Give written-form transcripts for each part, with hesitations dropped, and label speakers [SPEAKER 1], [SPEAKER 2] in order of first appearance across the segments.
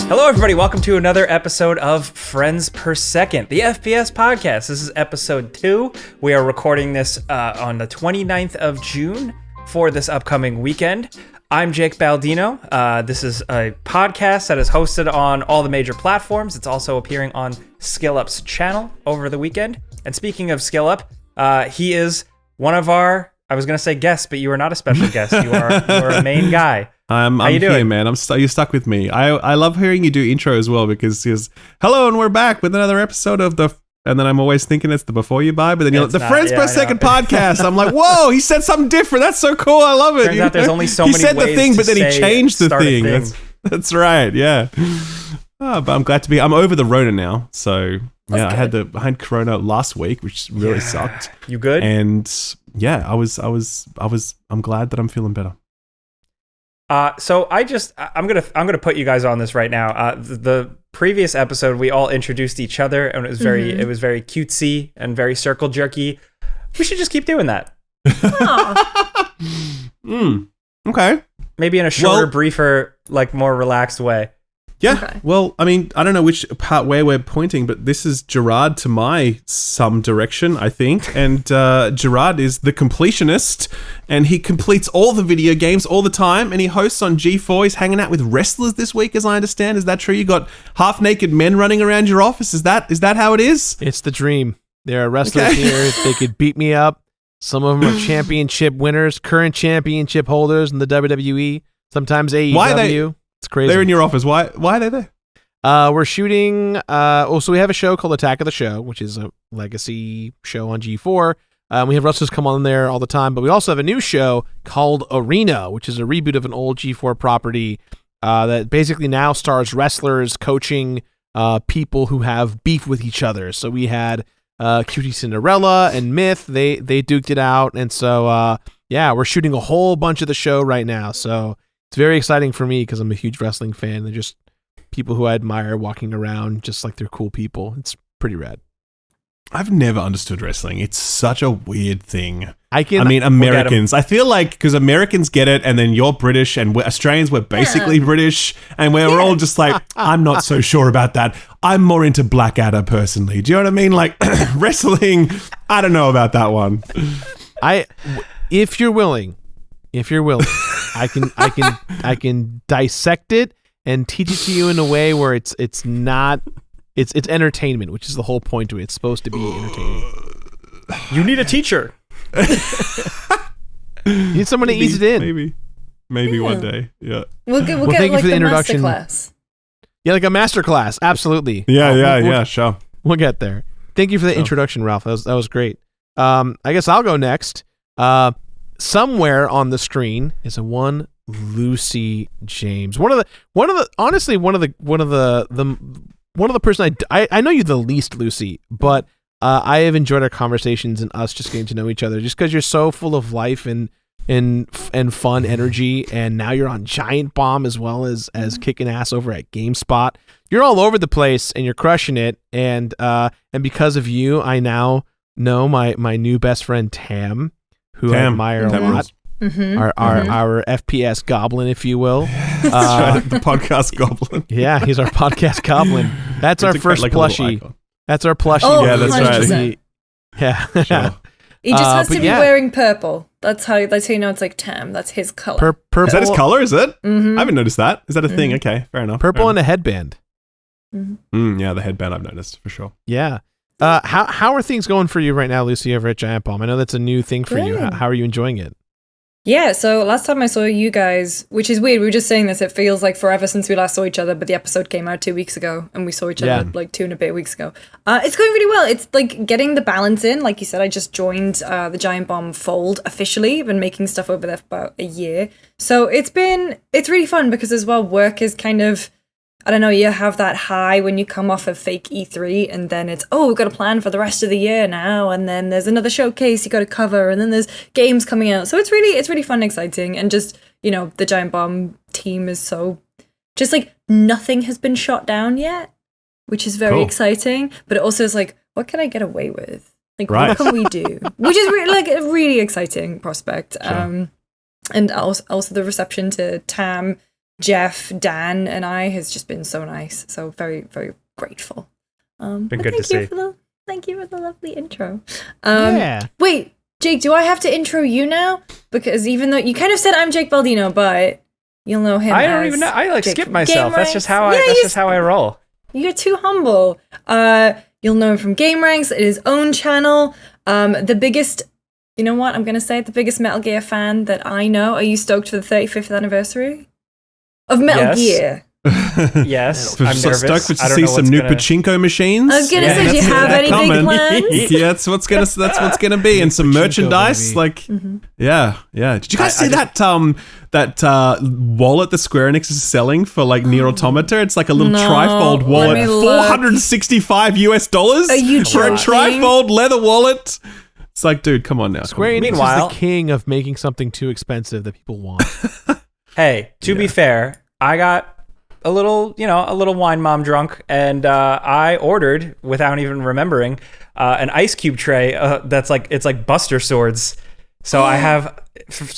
[SPEAKER 1] Hello, everybody. Welcome to another episode of Friends Per Second, the FPS podcast. This is episode 2. We are recording this on the 29th of June for this upcoming weekend. I'm Jake Baldino. This is a podcast that is hosted on all the major platforms. It's also appearing on SkillUp's channel over the weekend. And speaking of SkillUp, he is one of our, I was going to say guests, but you are not a special guest. You are a main guy.
[SPEAKER 2] I'm here, man. You're stuck with me. I love hearing you do intro as well because he's hello and we're back with another episode of the. And then I'm always thinking it's the Before You Buy, but then you're like, the Friends Per Second podcast. I'm like, whoa, he said something different. That's so cool. I love it.
[SPEAKER 1] Turns out there's only so many ways
[SPEAKER 2] he said the thing, but then he changed the thing.
[SPEAKER 1] thing.
[SPEAKER 2] That's right. Yeah. But I'm glad to be. I'm over the Rona now, so yeah. I had Corona last week, which really sucked.
[SPEAKER 1] You good?
[SPEAKER 2] And yeah, I'm glad that I'm feeling better.
[SPEAKER 1] So I'm gonna put you guys on this right now. The previous episode we all introduced each other, and it was very cutesy and very circle jerky. We should just keep doing that.
[SPEAKER 2] Okay.
[SPEAKER 1] Maybe in a shorter, briefer, like more relaxed way.
[SPEAKER 2] Yeah.
[SPEAKER 3] Okay.
[SPEAKER 2] Well, I mean, I don't know which part where we're pointing, but this is Gerard to my some direction, I think. And Gerard is the completionist, and he completes all the video games all the time, and he hosts on G4. He's hanging out with wrestlers this week, as I understand. Is that true? You got half-naked men running around your office? Is that how it is?
[SPEAKER 4] It's the dream. There are wrestlers here. They could beat me up. Some of them are championship winners, current championship holders in the WWE, sometimes AEW.
[SPEAKER 2] Why are they?
[SPEAKER 4] It's crazy.
[SPEAKER 2] They're in your office. Why are they there?
[SPEAKER 4] We're shooting. So we have a show called Attack of the Show, which is a legacy show on G4. We have wrestlers come on there all the time, but we also have a new show called Arena, which is a reboot of an old G4 property that basically now stars wrestlers coaching people who have beef with each other. So we had Cutie Cinderella and Myth. They duked it out, and so we're shooting a whole bunch of the show right now. So it's very exciting for me because I'm a huge wrestling fan. They're just people who I admire walking around just like they're cool people. It's pretty rad.
[SPEAKER 2] I've never understood wrestling. It's such a weird thing. I
[SPEAKER 4] mean,
[SPEAKER 2] Americans. I feel like because Americans get it, and then you're British, and Australians, we're basically British, and we're all just like, I'm not so sure about that. I'm more into Blackadder personally. Do you know what I mean? Like wrestling, I don't know about that one.
[SPEAKER 4] If you're willing, I can dissect it and teach it to you in a way where it's entertainment, which is the whole point to it. It's supposed to be entertaining.
[SPEAKER 1] You need a teacher.
[SPEAKER 4] You need someone to ease it in.
[SPEAKER 2] Maybe one day. Yeah.
[SPEAKER 3] We'll get
[SPEAKER 4] thank you
[SPEAKER 3] like
[SPEAKER 4] for the introduction.
[SPEAKER 3] masterclass.
[SPEAKER 4] Yeah, like a master class. Absolutely.
[SPEAKER 2] Yeah, sure.
[SPEAKER 4] We'll get there. Thank you for the introduction, Ralph. That was great. I guess I'll go next. Somewhere on the screen is one Lucy James. One of the person I know you the least, Lucy, but I have enjoyed our conversations and us just getting to know each other just because you're so full of life and fun energy, and now you're on Giant Bomb as well as kicking ass over at GameSpot. You're all over the place and you're crushing it, and because of you, I now know my new best friend Tam, who I admire a lot. Our FPS goblin, if you will.
[SPEAKER 2] That's right, the podcast goblin.
[SPEAKER 4] Yeah, he's our podcast goblin. That's our first plushie. That's our plushie.
[SPEAKER 3] Oh,
[SPEAKER 2] yeah, that's 100%.
[SPEAKER 3] Right.
[SPEAKER 4] Yeah.
[SPEAKER 3] Sure. He just has to be wearing purple. That's how you know it's like Tam. That's his color.
[SPEAKER 4] Purple.
[SPEAKER 2] Is that his color? Is it?
[SPEAKER 3] Mm-hmm.
[SPEAKER 2] I haven't noticed that. Is that a thing? Okay, fair enough.
[SPEAKER 4] Purple and a headband.
[SPEAKER 3] Mm-hmm.
[SPEAKER 2] Yeah, the headband I've noticed for sure.
[SPEAKER 4] Yeah. How are things going for you right now, Lucy, over at Giant Bomb? I know that's a new thing for you. How are you enjoying it?
[SPEAKER 3] Yeah, so last time I saw you guys, which is weird, we were just saying this, it feels like forever since we last saw each other, but the episode came out 2 weeks ago, and we saw each other like 2 and a bit weeks ago. It's going really well. It's like getting the balance in. Like you said, I just joined the Giant Bomb fold officially. I've been making stuff over there for about a year. So it's really fun because as well, work is kind of, I don't know, you have that high when you come off of fake E3, and then it's, we've got a plan for the rest of the year now, and then there's another showcase you got to cover, and then there's games coming out. So it's really fun and exciting, and just, the Giant Bomb team is so, just like nothing has been shot down yet, which is very exciting, but it also is like, what can I get away with? Like, what can we do? Which is like a really exciting prospect. Sure. And also the reception to Tam Jeff, Dan, and I has just been so nice. So very, very grateful.
[SPEAKER 1] Been good to see.
[SPEAKER 3] Thank you for the lovely intro.
[SPEAKER 4] Yeah.
[SPEAKER 3] Wait, Jake, do I have to intro you now? Because even though you kind of said I'm Jake Baldino, but you'll know him.
[SPEAKER 1] I don't even know. I
[SPEAKER 3] Jake
[SPEAKER 1] skip myself. That's just how I roll.
[SPEAKER 3] You're too humble. You'll know him from Game Ranks, his own channel. The biggest, you know what? I'm gonna say it, the biggest Metal Gear fan that I know. Are you stoked for the 35th anniversary of Metal Gear?
[SPEAKER 1] Yes, I'm nervous.
[SPEAKER 2] Stoked to see some new pachinko machines.
[SPEAKER 3] I was gonna say, do you have any big plans?
[SPEAKER 2] Yeah, that's what's gonna be, and some merchandise. Baby. Yeah. Did you guys see that wallet that Square Enix is selling for like Nier Automata? It's like a little trifold wallet, $465
[SPEAKER 3] Are you
[SPEAKER 2] for a trifold leather wallet. It's like, dude, come on now.
[SPEAKER 4] Square Enix is the king of making something too expensive that people want.
[SPEAKER 1] Hey, to be fair, I got a little wine mom drunk, and I ordered, without even remembering, an ice cube tray that's like, it's like Buster Swords. So I have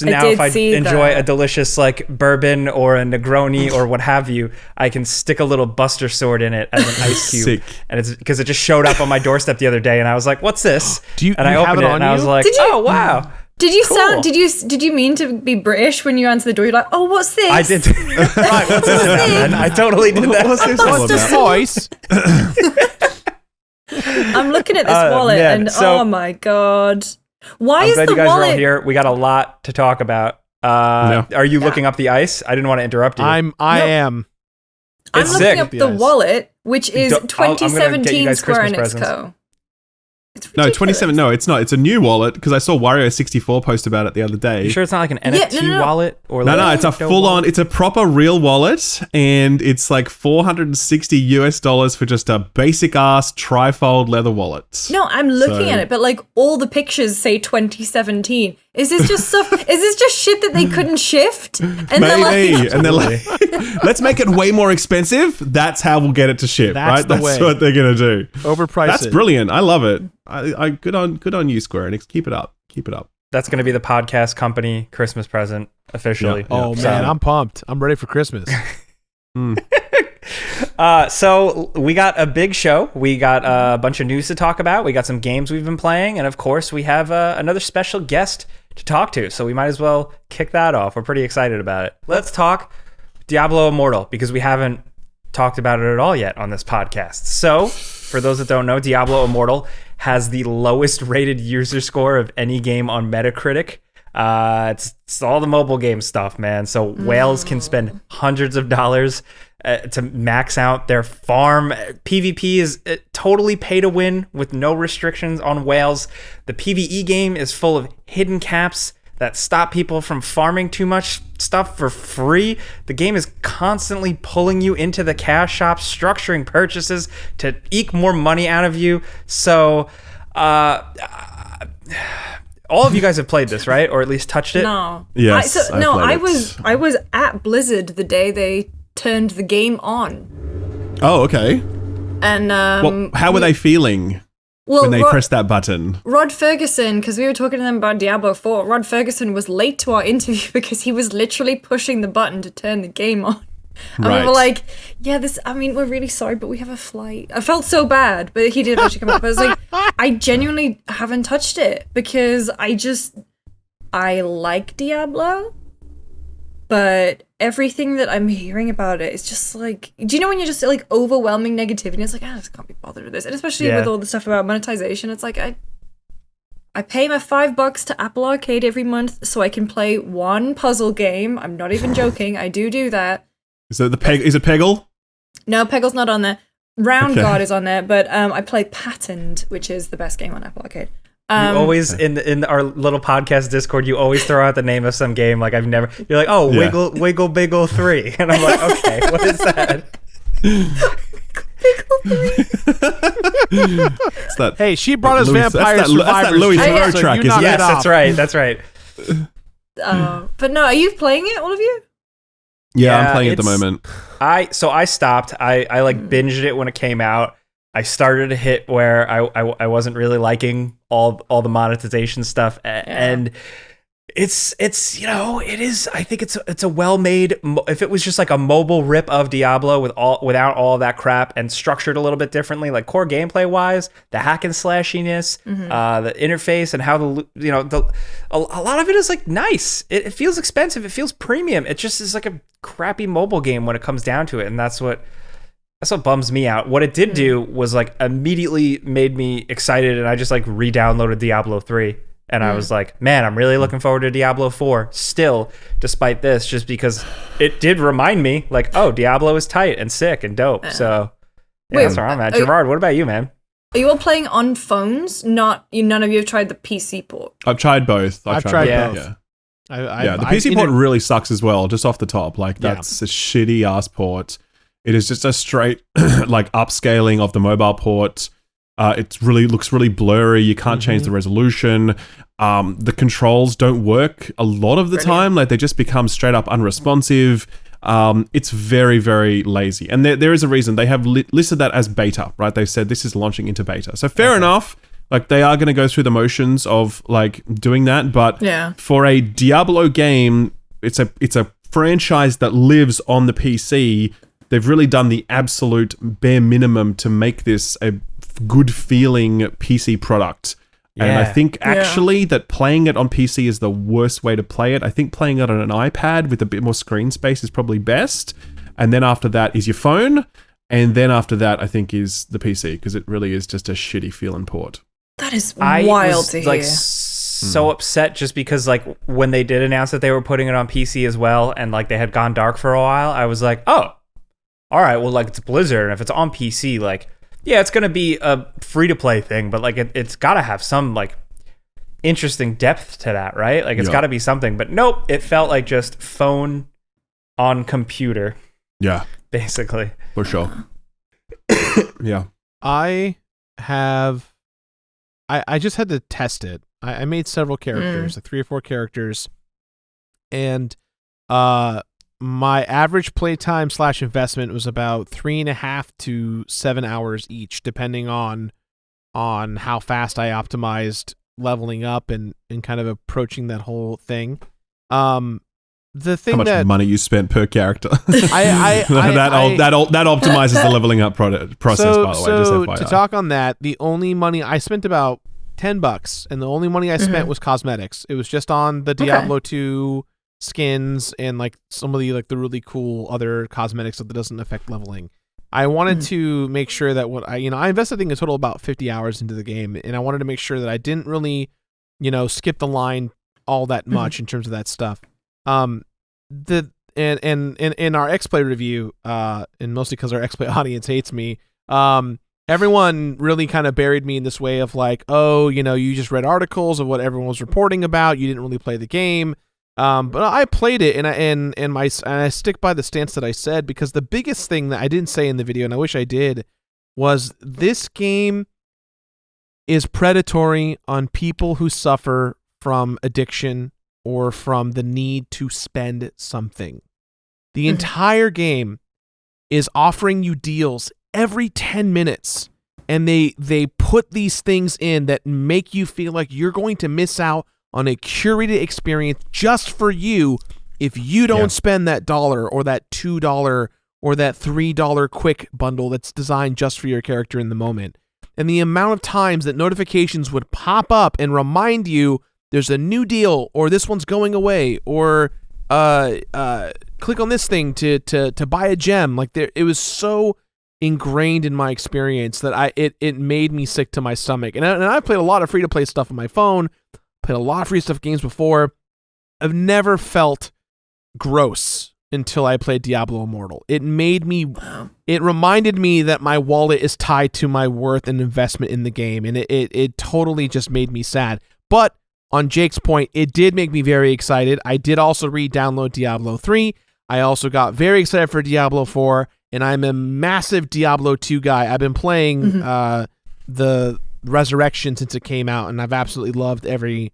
[SPEAKER 1] now, if I enjoy a delicious like bourbon or a Negroni or what have you, I can stick a little Buster Sword in it as an ice cube.
[SPEAKER 2] Sick.
[SPEAKER 1] And it's because it just showed up on my doorstep the other day, and I was like, "What's this?" And I opened it, and I was like, "Oh wow."
[SPEAKER 3] Did you cool. Did you mean to be British when you answered the door? You're like, "Oh, what's this?"
[SPEAKER 1] I did. Right, what's this about, man? I totally did that.
[SPEAKER 2] What's this all about?
[SPEAKER 4] Voice.
[SPEAKER 3] I'm looking at this wallet, and oh my god. Why
[SPEAKER 1] I'm
[SPEAKER 3] is
[SPEAKER 1] glad
[SPEAKER 3] the
[SPEAKER 1] you guys
[SPEAKER 3] wallet?
[SPEAKER 1] are all here. We got a lot to talk about. Are you looking up the ice? I didn't want to interrupt you.
[SPEAKER 4] I am.
[SPEAKER 3] I'm
[SPEAKER 1] It's
[SPEAKER 3] looking
[SPEAKER 1] sick.
[SPEAKER 3] up the wallet, which is
[SPEAKER 1] I'm gonna get you
[SPEAKER 3] 2017
[SPEAKER 1] guys
[SPEAKER 3] Square
[SPEAKER 1] Christmas
[SPEAKER 3] Enix
[SPEAKER 1] presents.
[SPEAKER 3] Co. It's
[SPEAKER 2] No,
[SPEAKER 3] ridiculous.
[SPEAKER 2] 27. No, it's not. It's a new wallet because I saw Wario64 post about it the other day.
[SPEAKER 1] You sure it's not like an NFT wallet or
[SPEAKER 2] No,
[SPEAKER 1] like
[SPEAKER 2] it's a
[SPEAKER 1] crypto
[SPEAKER 2] full on.
[SPEAKER 1] wallet?
[SPEAKER 2] It's a proper real wallet, and it's like $460 for just a basic ass trifold leather wallet.
[SPEAKER 3] No, I'm looking at it, but like all the pictures say 2017. Is this just stuff? Is this just shit that they couldn't shift? And
[SPEAKER 2] Maybe, and they're like, let's make it way more expensive. That's how we'll get it to ship,
[SPEAKER 4] That's
[SPEAKER 2] right?
[SPEAKER 4] the
[SPEAKER 2] That's
[SPEAKER 4] way.
[SPEAKER 2] what they're gonna do.
[SPEAKER 4] Overpriced.
[SPEAKER 2] That's brilliant. I love it. I good on you, Square Enix. Keep it up. Keep it up.
[SPEAKER 1] That's going to be the podcast company Christmas present officially.
[SPEAKER 2] Yeah.
[SPEAKER 4] Oh man, I'm pumped. I'm ready for Christmas.
[SPEAKER 1] So we got a big show. We got a bunch of news to talk about. We got some games we've been playing, and of course, we have another special guest to talk to. So we might as well kick that off. We're pretty excited about it. Let's talk Diablo Immortal because we haven't talked about it at all yet on this podcast. So for those that don't know, Diablo Immortal has the lowest rated user score of any game on Metacritic. It's all the mobile game stuff, man. So whales can spend hundreds of dollars to max out their farm. PvP is totally pay to win with no restrictions on whales. The PvE game is full of hidden caps that stop people from farming too much stuff for free. The game is constantly pulling you into the cash shop, structuring purchases to eke more money out of you. So, all of you guys have played this, right? Or at least touched it?
[SPEAKER 3] No.
[SPEAKER 2] Yes,
[SPEAKER 3] I was at Blizzard the day they turned the game on.
[SPEAKER 2] Oh, okay.
[SPEAKER 3] And
[SPEAKER 2] Well, how were they feeling when they pressed that button?
[SPEAKER 3] Rod Ferguson, because we were talking to them about Diablo 4, Rod Ferguson was late to our interview because he was literally pushing the button to turn the game on. And we were like, yeah, we're really sorry, but we have a flight. I felt so bad, but he did actually come up. But I was like, I genuinely haven't touched it because I like Diablo, but everything that I'm hearing about it is just like, do you know when you're just like overwhelming negativity? It's like, I just can't be bothered with this. And especially with all the stuff about monetization, it's like, I pay my $5 to Apple Arcade every month so I can play one puzzle game. I'm not even joking. I do that.
[SPEAKER 2] Is it Peggle?
[SPEAKER 3] No, Peggle's not on there. Round God is on there, but I play Patterned, which is the best game on Apple Arcade.
[SPEAKER 1] You always in our little podcast Discord, you always throw out the name of some game. Like I've never. You're like, oh,
[SPEAKER 2] Yeah.
[SPEAKER 1] Wiggle Biggle 3, and I'm like, okay, what is that?
[SPEAKER 2] It's that,
[SPEAKER 4] Hey, she brought us
[SPEAKER 2] Louis-
[SPEAKER 4] Vampire
[SPEAKER 2] that's that
[SPEAKER 4] Survivors.
[SPEAKER 2] Louis
[SPEAKER 4] trailer,
[SPEAKER 2] Theroux
[SPEAKER 4] so
[SPEAKER 2] track,
[SPEAKER 4] you
[SPEAKER 2] isn't
[SPEAKER 4] knock
[SPEAKER 2] it?
[SPEAKER 1] Yes,
[SPEAKER 4] it off.
[SPEAKER 1] that's right.
[SPEAKER 3] But no, are you playing it, all of you?
[SPEAKER 2] yeah, I'm playing at the moment.
[SPEAKER 1] I stopped. I like binged it when it came out. I started to hit where I wasn't really liking all the monetization stuff, and It's it is. I think it's a well-made. If it was just like a mobile rip of Diablo without all of that crap and structured a little bit differently, like core gameplay wise, the hack and slashiness, the interface, and how a lot of it is like nice. It feels expensive. It feels premium. It just is like a crappy mobile game when it comes down to it, and that's what bums me out. What it did do was like immediately made me excited, and I just like re-downloaded Diablo 3. And I was like, man, I'm really looking forward to Diablo 4 still, despite this, just because it did remind me, like, oh, Diablo is tight and sick and dope. So, yeah, that's where I'm at. Gerard, what about you, man?
[SPEAKER 3] Are you all playing on phones? None of you have tried the PC port?
[SPEAKER 2] I've tried both. I've tried both. Yeah. The PC port really sucks as well, just off the top. Like, that's a shitty ass port. It is just a straight, like, upscaling of the mobile port. It looks really blurry. You can't change the resolution. The controls don't work a lot of the time. Like they just become straight up unresponsive. It's very, very lazy. And there is a reason. They have listed that as beta, right? They've said this is launching into beta. So fair enough. Like they are going to go through the motions of like doing that. But for a Diablo game, it's a franchise that lives on the PC. They've really done the absolute bare minimum to make this a good feeling PC product. And I think actually that playing it on PC is the worst way to play it. I think playing it on an iPad with a bit more screen space is probably best. And then after that is your phone. And then after that, I think is the PC, because it really is just a shitty feeling port.
[SPEAKER 3] That is wild to hear.
[SPEAKER 1] Like so upset just because like when they did announce that they were putting it on PC as well, and like they had gone dark for a while, I was like, oh, all right, well, like it's Blizzard, and if it's on PC, like, yeah, it's going to be a free-to-play thing, but like it's got to have some like interesting depth to that, right? Like it's got to be something. But nope, it felt like just phone on computer.
[SPEAKER 2] Yeah.
[SPEAKER 1] Basically.
[SPEAKER 2] For sure. Yeah.
[SPEAKER 4] I just had to test it. I made several characters, like 3 or 4 characters, and my average playtime / investment was about 3.5 to 7 hours each, depending on how fast I optimized leveling up and kind of approaching that whole thing. The thing
[SPEAKER 2] how much money you spent per character?
[SPEAKER 4] that
[SPEAKER 2] optimizes the leveling up process. By the way,
[SPEAKER 4] so
[SPEAKER 2] just FYI.
[SPEAKER 4] To talk on that, the only money I spent about $10, and the only money I spent was cosmetics. It was just on the Diablo 2 skins and like some of the really cool other cosmetics that doesn't affect leveling. I wanted to make sure that I invested, I think, a total about 50 hours into the game, and I wanted to make sure that I didn't really, skip the line all that much in terms of that stuff. In our X-Play review, and mostly because our X-Play audience hates me, everyone really kind of buried me in this way of like, oh, you just read articles of what everyone was reporting about. You didn't really play the game. But I played it, and I stick by the stance that I said, because the biggest thing that I didn't say in the video, and I wish I did, was this game is predatory on people who suffer from addiction or from the need to spend something. The entire game is offering you deals every 10 minutes, and they put these things in that make you feel like you're going to miss out on a curated experience just for you if you don't spend that $1 or that $2 or that $3 quick bundle that's designed just for your character in the moment. And the amount of times that notifications would pop up and remind you there's a new deal, or this one's going away, or click on this thing to buy a gem. Like it was so ingrained in my experience that it made me sick to my stomach. And I've played a lot of free-to-play stuff on my phone, played a lot of free stuff games before. I've never felt gross until I played Diablo Immortal. It reminded me that my wallet is tied to my worth and investment in the game, and it totally just made me sad. But on Jake's point, it did make me very excited. I did also re-download Diablo 3. I also got very excited for Diablo 4, and I'm a massive Diablo 2 guy. I've been playing the Resurrection since it came out, and I've absolutely loved every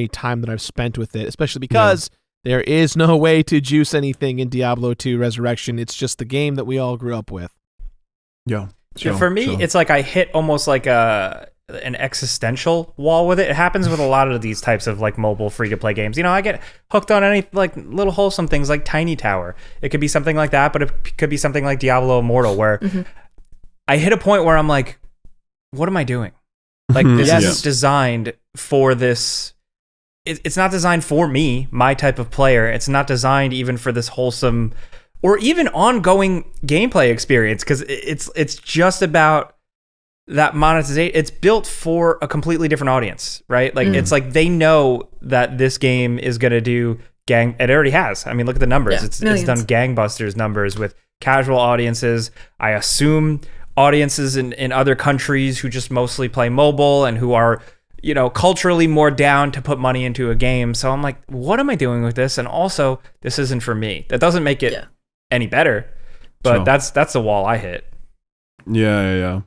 [SPEAKER 4] time that I've spent with it, especially because there is no way to juice anything in Diablo 2 Resurrection. It's just the game that we all grew up with.
[SPEAKER 2] Yeah.
[SPEAKER 1] For me, it's like I hit almost like a an existential wall with it. It happens with a lot of these types of like mobile free-to-play games. You know, I get hooked on any like little wholesome things like Tiny Tower. It could be something like that, but it could be something like Diablo Immortal, where I hit a point where I'm like, what am I doing? Like, this isn't designed for this. It's not designed for me, my type of player. It's not designed even for this wholesome or even ongoing gameplay experience, because it's just about that monetization. It's built for a completely different audience, right? Like, it's like they know that this game is going to do it already has. I mean, look at the numbers. It's done gangbusters numbers with casual audiences. I assume audiences in other countries who just mostly play mobile and who are, you know, culturally more down to put money into a game. So I'm like, what am I doing with this? And also, this isn't for me. That doesn't make it any better, but that's the wall I hit.
[SPEAKER 2] Yeah.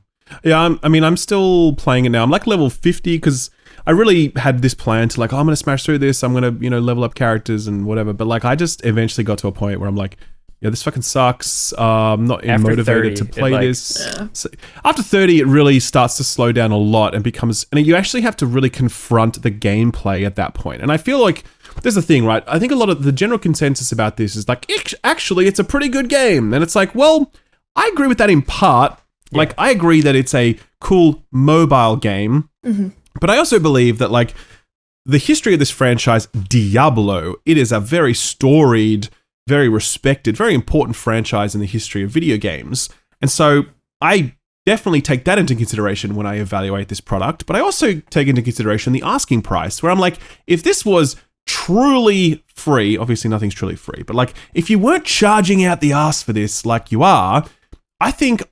[SPEAKER 2] I'm still playing it now. I'm like level 50 because I really had this plan to like, I'm going to smash through this. I'm going to, you know, level up characters and whatever. But like, I just eventually got to a point where I'm like, yeah, this fucking sucks. I'm not motivated to play this. Yeah. So after 30, it really starts to slow down a lot and you actually have to really confront the gameplay at that point. And I feel like there's the thing, right? I think a lot of the general consensus about this is like, actually, it's a pretty good game. And it's like, well, I agree with that in part. Yeah. Like, I agree that it's a cool mobile game. But I also believe that like the history of this franchise, Diablo, it is a very storied, very respected, very important franchise in the history of video games. And so I definitely take that into consideration when I evaluate this product, but I also take into consideration the asking price, where I'm like, if this was truly free, obviously nothing's truly free, but like if you weren't charging out the ass for this like you are, I think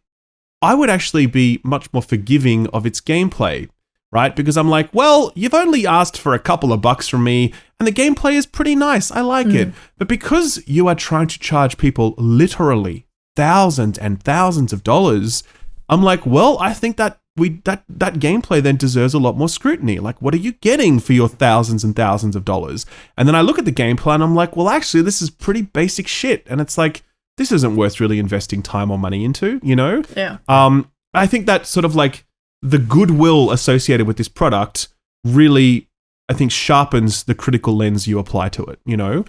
[SPEAKER 2] I would actually be much more forgiving of its gameplay, right? Because I'm like, well, you've only asked for a couple of bucks from me, and the gameplay is pretty nice. I like it. But because you are trying to charge people literally thousands and thousands of dollars, I'm like, well, I think that that gameplay then deserves a lot more scrutiny. Like, what are you getting for your thousands and thousands of dollars? And then I look at the gameplay and I'm like, well, actually, this is pretty basic shit. And it's like, this isn't worth really investing time or money into, you know?
[SPEAKER 3] Yeah.
[SPEAKER 2] I think that sort of like the goodwill associated with this product really, I think, sharpens the critical lens you apply to it, you know?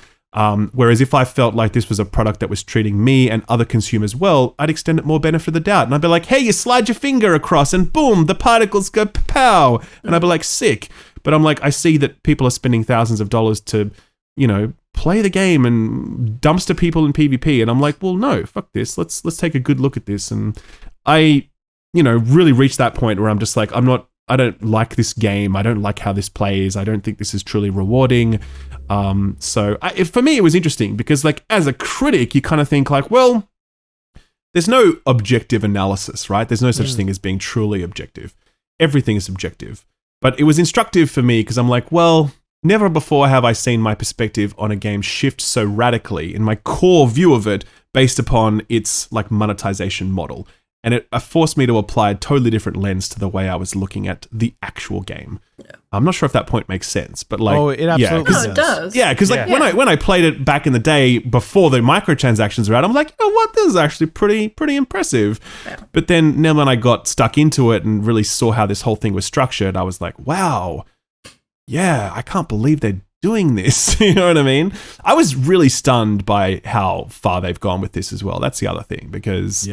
[SPEAKER 2] Whereas if I felt like this was a product that was treating me and other consumers well, I'd extend it more benefit of the doubt. And I'd be like, hey, you slide your finger across and boom, the particles go pow. And I'd be like, sick. But I'm like, I see that people are spending thousands of dollars to, you know, play the game and dumpster people in PvP. And I'm like, well, no, fuck this. Let's take a good look at this. And I, you know, really reached that point where I'm just like, I don't like this game. I don't like how this plays. I don't think this is truly rewarding. For me, it was interesting because like as a critic, you kind of think like, well, there's no objective analysis, right? There's no such thing as being truly objective. Everything is subjective. But it was instructive for me because I'm like, well, never before have I seen my perspective on a game shift so radically in my core view of it based upon its like monetization model. And it forced me to apply a totally different lens to the way I was looking at the actual game. Yeah. I'm not sure if that point makes sense, but like,
[SPEAKER 4] it absolutely
[SPEAKER 3] does.
[SPEAKER 2] Yeah, because like when I played it back in the day before the microtransactions were out, I'm like, you know what, this is actually pretty impressive. Yeah. But then when I got stuck into it and really saw how this whole thing was structured, I was like, wow, yeah, I can't believe they're doing this. You know what I mean? I was really stunned by how far they've gone with this as well. That's the other thing, because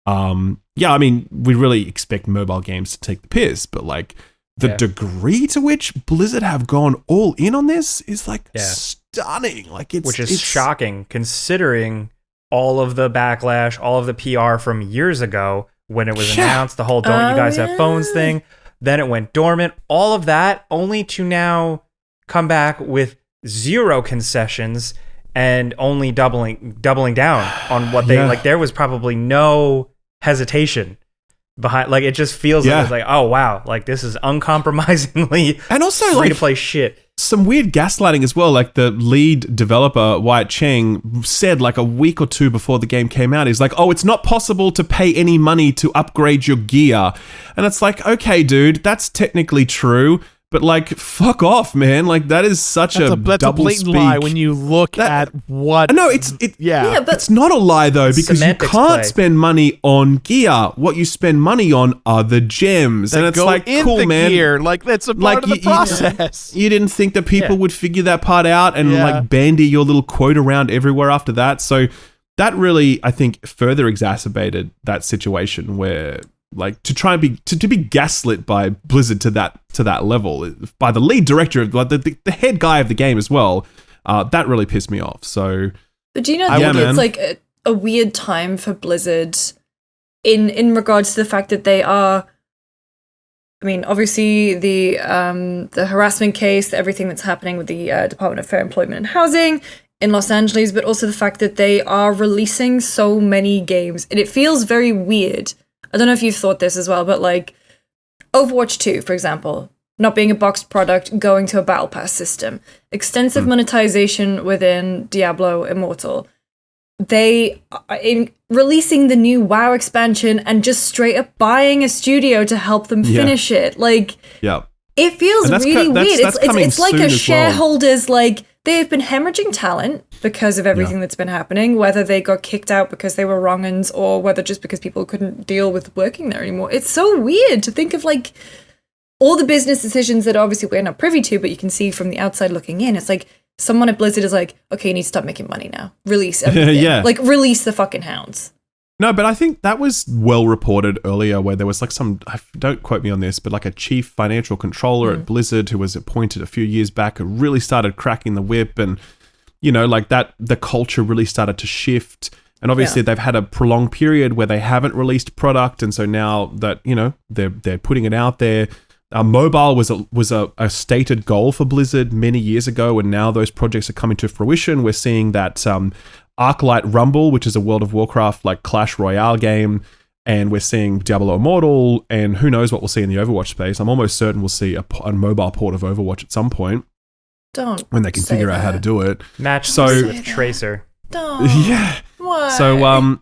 [SPEAKER 2] I mean, we really expect mobile games to take the piss, but like the degree to which Blizzard have gone all in on this is like stunning. Like it's
[SPEAKER 1] shocking considering all of the backlash, all of the PR from years ago when it was announced, the whole "don't you guys have phones" thing. Then it went dormant. All of that only to now come back with zero concessions and only doubling down on what they like. There was probably no hesitation behind, like it just feels like it's like, oh wow, like this is uncompromisingly
[SPEAKER 2] and also
[SPEAKER 1] free
[SPEAKER 2] like
[SPEAKER 1] to play shit.
[SPEAKER 2] Some weird gaslighting as well. Like the lead developer Wyatt Cheng said like a week or two before the game came out, he's like, oh, it's not possible to pay any money to upgrade your gear. And it's like, okay, dude, that's technically true, But like, fuck off, man! Like that is such
[SPEAKER 4] That's
[SPEAKER 2] a
[SPEAKER 4] a
[SPEAKER 2] double
[SPEAKER 4] blatant
[SPEAKER 2] speak.
[SPEAKER 4] lie when you look at what.
[SPEAKER 2] No,
[SPEAKER 3] Yeah, but
[SPEAKER 2] it's not a lie though, because
[SPEAKER 1] Semantics
[SPEAKER 2] you can't
[SPEAKER 1] play.
[SPEAKER 2] spend money on gear. What you spend money on are the gems, and it's
[SPEAKER 4] go
[SPEAKER 2] like,
[SPEAKER 4] in
[SPEAKER 2] cool,
[SPEAKER 4] the
[SPEAKER 2] man.
[SPEAKER 4] gear. Like that's a part of the process.
[SPEAKER 2] You didn't think that people would figure that part out and
[SPEAKER 4] Yeah.
[SPEAKER 2] like bandy your little quote around everywhere after that. So that really, I think, further exacerbated that situation where, like, to try and be to be gaslit by Blizzard to that level by the lead director of like the head guy of the game as well. That really pissed me off. So,
[SPEAKER 3] But do you know
[SPEAKER 2] Yeah,
[SPEAKER 3] think it's
[SPEAKER 2] man.
[SPEAKER 3] like a weird time for Blizzard in regards to the fact that they are, I mean, obviously the harassment case, everything that's happening with the Department of Fair Employment and Housing in Los Angeles, but also the fact that they are releasing so many games. And it feels very weird. I don't know if you've thought this as well, but like Overwatch 2, for example, not being a boxed product, going to a battle pass system, extensive monetization within Diablo Immortal. They are releasing the new WoW expansion and just straight up buying a studio to help them finish it. Like,
[SPEAKER 2] yeah.
[SPEAKER 3] it feels
[SPEAKER 2] And that's
[SPEAKER 3] really
[SPEAKER 2] co- that's-
[SPEAKER 3] weird.
[SPEAKER 2] that's coming
[SPEAKER 3] It's like
[SPEAKER 2] soon
[SPEAKER 3] a
[SPEAKER 2] as well.
[SPEAKER 3] shareholders, like, they've been hemorrhaging talent because of everything that's been happening, whether they got kicked out because they were wrong-uns or whether just because people couldn't deal with working there anymore. It's so weird to think of, like, all the business decisions that obviously we're not privy to, but you can see from the outside looking in. It's like someone at Blizzard is like, okay, you need to stop making money now. Release everything.
[SPEAKER 2] Yeah.
[SPEAKER 3] Like, release the fucking hounds.
[SPEAKER 2] No, but I think that was well reported earlier where there was like don't quote me on this, but like a chief financial controller at Blizzard who was appointed a few years back who really started cracking the whip, and, you know, like that, the culture really started to shift. And obviously they've had a prolonged period where they haven't released product. And so now that, you know, they're putting it out there. Mobile was a stated goal for Blizzard many years ago, and now those projects are coming to fruition. We're seeing that Arclight Rumble, which is a World of Warcraft like Clash Royale game, and we're seeing Diablo Immortal, and who knows what we'll see in the Overwatch space. I'm almost certain we'll see a mobile port of Overwatch at some point
[SPEAKER 3] Don't.
[SPEAKER 2] when they can
[SPEAKER 3] say
[SPEAKER 2] figure out how to
[SPEAKER 3] that.
[SPEAKER 2] do it.
[SPEAKER 1] Match
[SPEAKER 2] So-
[SPEAKER 1] with Tracer.
[SPEAKER 3] Don't.
[SPEAKER 2] Yeah.
[SPEAKER 3] Why?
[SPEAKER 2] So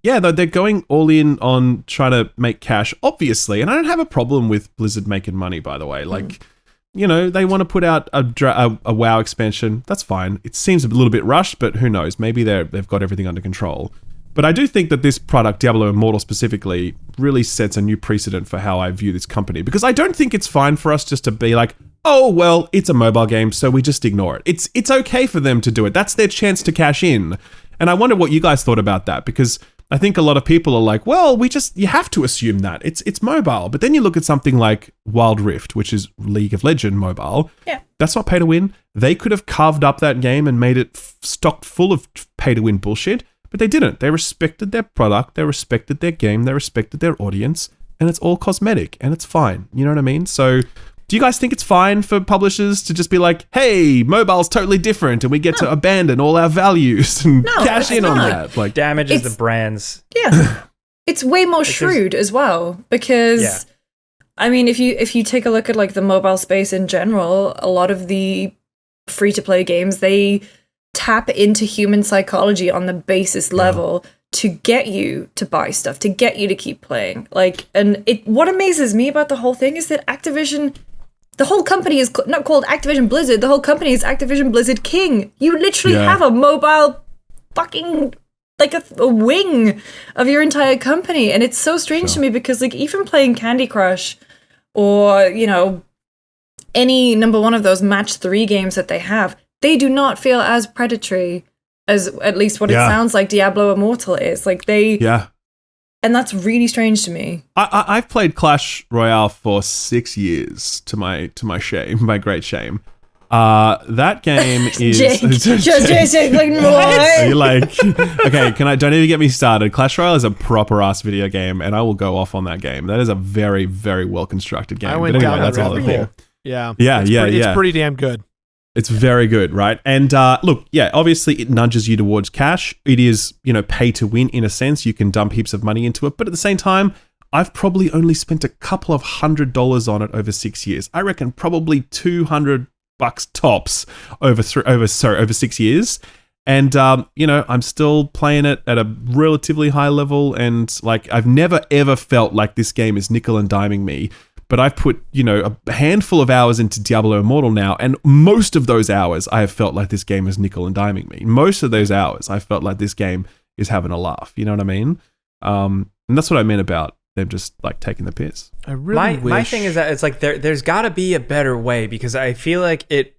[SPEAKER 2] yeah, they're going all in on trying to make cash, obviously. And I don't have a problem with Blizzard making money, by the way. Like, you know, they want to put out a WoW expansion. That's fine. It seems a little bit rushed, but who knows? Maybe they've got everything under control. But I do think that this product, Diablo Immortal specifically, really sets a new precedent for how I view this company. Because I don't think it's fine for us just to be like, oh, well, it's a mobile game, so we just ignore it. It's okay for them to do it. That's their chance to cash in. And I wonder what you guys thought about that, because I think a lot of people are like, well, you have to assume that. It's mobile. But then you look at something like Wild Rift, which is League of Legends mobile.
[SPEAKER 3] Yeah.
[SPEAKER 2] That's not pay to win. They could have carved up that game and made it stocked full of pay to win bullshit, but they didn't. They respected their product, they respected their game, they respected their audience, and it's all cosmetic, and it's fine. You know what I mean? So do you guys think it's fine for publishers to just be like, hey, mobile's totally different and we get to abandon all our values and
[SPEAKER 3] No,
[SPEAKER 2] cash
[SPEAKER 3] it's
[SPEAKER 2] in on
[SPEAKER 3] not.
[SPEAKER 2] that? Like,
[SPEAKER 1] Damages
[SPEAKER 3] It's-
[SPEAKER 1] the brands.
[SPEAKER 3] Yeah. It's way more shrewd as well, because
[SPEAKER 1] Yeah.
[SPEAKER 3] I mean, if you take a look at like the mobile space in general, a lot of the free to play games, they tap into human psychology on the basis level to get you to buy stuff, to get you to keep playing. Like, and what amazes me about the whole thing is that Activision, the whole company is not called Activision Blizzard, the whole company is Activision Blizzard King. You literally
[SPEAKER 2] Yeah.
[SPEAKER 3] have a mobile fucking, like a wing of your entire company. And it's so strange to me because, like, even playing Candy Crush or, you know, any number one of those match 3 games that they have, they do not feel as predatory as at least what it sounds like Diablo Immortal is. Like,
[SPEAKER 2] yeah.
[SPEAKER 3] and that's really strange to me.
[SPEAKER 2] I've played Clash Royale for 6 years to my shame, my great shame. That game is
[SPEAKER 3] Jason, like, what?
[SPEAKER 2] You're like, okay, don't even get me started. Clash Royale is a proper ass video game, and I will go off on that game. That is a very, very well constructed game.
[SPEAKER 4] I went
[SPEAKER 2] But
[SPEAKER 4] down
[SPEAKER 2] anyway,
[SPEAKER 4] that
[SPEAKER 2] that's another
[SPEAKER 4] rabbit hole.
[SPEAKER 2] thing.
[SPEAKER 4] Yeah.
[SPEAKER 2] Yeah,
[SPEAKER 4] It's pretty damn good.
[SPEAKER 2] It's very good, right? And look, yeah, obviously it nudges you towards cash. It is, you know, pay to win in a sense. You can dump heaps of money into it, but at the same time, I've probably only spent a couple of $100 on it over 6 years. I reckon probably $200 tops over 6 years. And you know, I'm still playing it at a relatively high level, and like I've never ever felt like this game is nickel and diming me. but I've put, a handful of hours into Diablo Immortal now, and most of those hours I have felt like this game is nickel and diming me. Most of those hours I felt like this game is having a laugh. You know what I mean? And that's what I meant about them just like taking the piss.
[SPEAKER 4] I really wish.
[SPEAKER 1] My thing is that it's like there's got to be a better way, because I feel like it,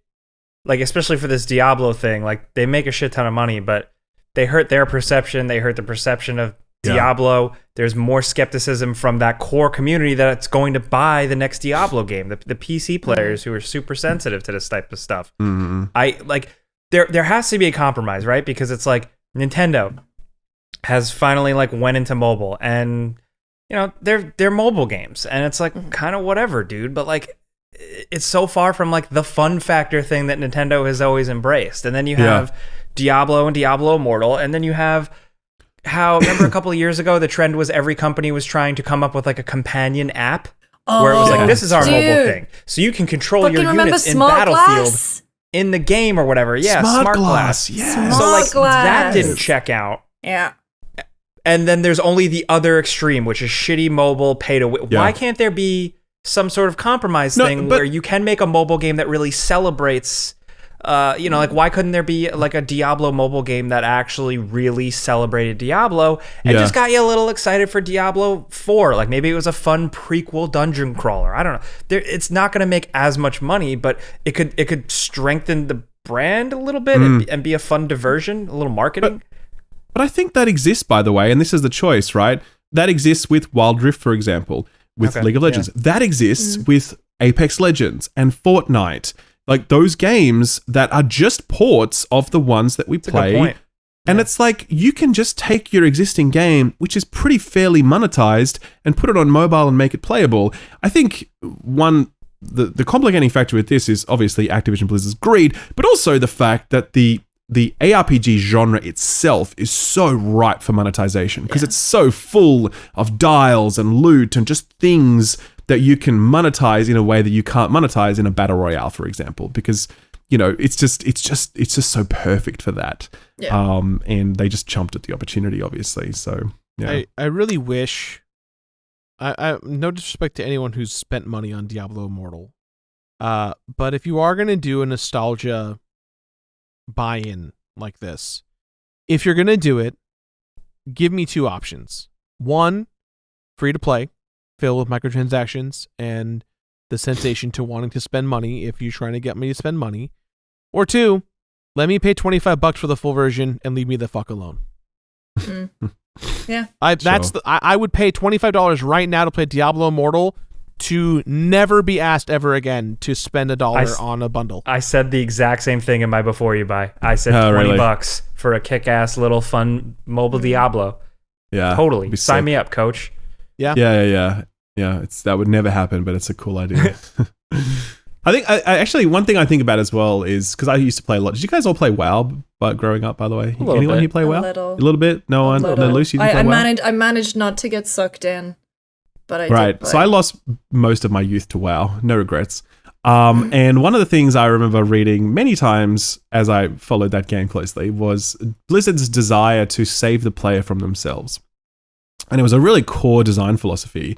[SPEAKER 1] like especially for this Diablo thing, like they make a shit ton of money, but they hurt their perception. They hurt the perception of Diablo. There's more skepticism from that core community that it's going to buy the next Diablo game. The PC players who are super sensitive to this type of stuff.
[SPEAKER 2] Mm-hmm.
[SPEAKER 1] I like there has to be a compromise, right? Because it's like Nintendo has finally like went into mobile, and they're mobile games, and it's like kind of whatever, dude. But like it's so far from like the fun factor thing that Nintendo has always embraced. And then you have Diablo and Diablo Immortal, and then you have remember a couple of years ago, the trend was every company was trying to come up with like a companion app where it was like, this is our mobile thing. So you can control your units in Battlefield in the game or whatever. Yeah, Smart Glass.
[SPEAKER 2] Yeah.
[SPEAKER 1] So like that didn't check out.
[SPEAKER 3] Yeah.
[SPEAKER 1] And then there's only the other extreme, which is shitty mobile pay to win. Why can't there be some sort of compromise thing where you can make a mobile game that really celebrates like why couldn't there be like a Diablo mobile game that actually really celebrated Diablo and just got you a little excited for Diablo 4? Like maybe it was a fun prequel dungeon crawler. I don't know. It's not going to make as much money, but it could strengthen the brand a little bit and be a fun diversion, a little marketing.
[SPEAKER 2] But I think that exists, by the way, and this is the choice, right? That exists with Wild Rift, for example, with League of Legends. That exists with Apex Legends and Fortnite. Like those games that are just ports of the ones that we play. A good point. And it's like you can just take your existing game, which is pretty fairly monetized, and put it on mobile and make it playable. I think the complicating factor with this is obviously Activision Blizzard's greed, but also the fact that the ARPG genre itself is so ripe for monetization because it's so full of dials and loot and just things that you can monetize in a way that you can't monetize in a battle royale, for example, because it's just so perfect for that. Yeah. And they just jumped at the opportunity, obviously. So yeah,
[SPEAKER 4] I really wish. I no disrespect to anyone who's spent money on Diablo Immortal, but if you are gonna do a nostalgia buy-in like this, if you're gonna do it, give me two options. One, free to play, filled with microtransactions and the sensation to wanting to spend money if you're trying to get me to spend money. Or two, let me pay $25 for the full version and leave me the fuck alone.
[SPEAKER 3] Yeah.
[SPEAKER 4] I would pay $25 right now to play Diablo Immortal to never be asked ever again to spend $1 on a bundle.
[SPEAKER 1] I said the exact same thing in my before you buy. I said $20 for a kick-ass little fun mobile Diablo.
[SPEAKER 2] Yeah.
[SPEAKER 1] Totally. Sign me up, coach.
[SPEAKER 2] Yeah. Yeah. That would never happen, but it's a cool idea. I think I actually one thing I think about as well is because I used to play a lot. Did you guys all play WoW? But growing up, by the way, anyone here play WoW?
[SPEAKER 3] A
[SPEAKER 2] little bit. No one. No, Lucy, you didn't play WoW?
[SPEAKER 3] I managed not to get sucked in, but I
[SPEAKER 2] right.
[SPEAKER 3] did play.
[SPEAKER 2] So I lost most of my youth to WoW. No regrets. And one of the things I remember reading many times as I followed that game closely was Blizzard's desire to save the player from themselves, and it was a really core design philosophy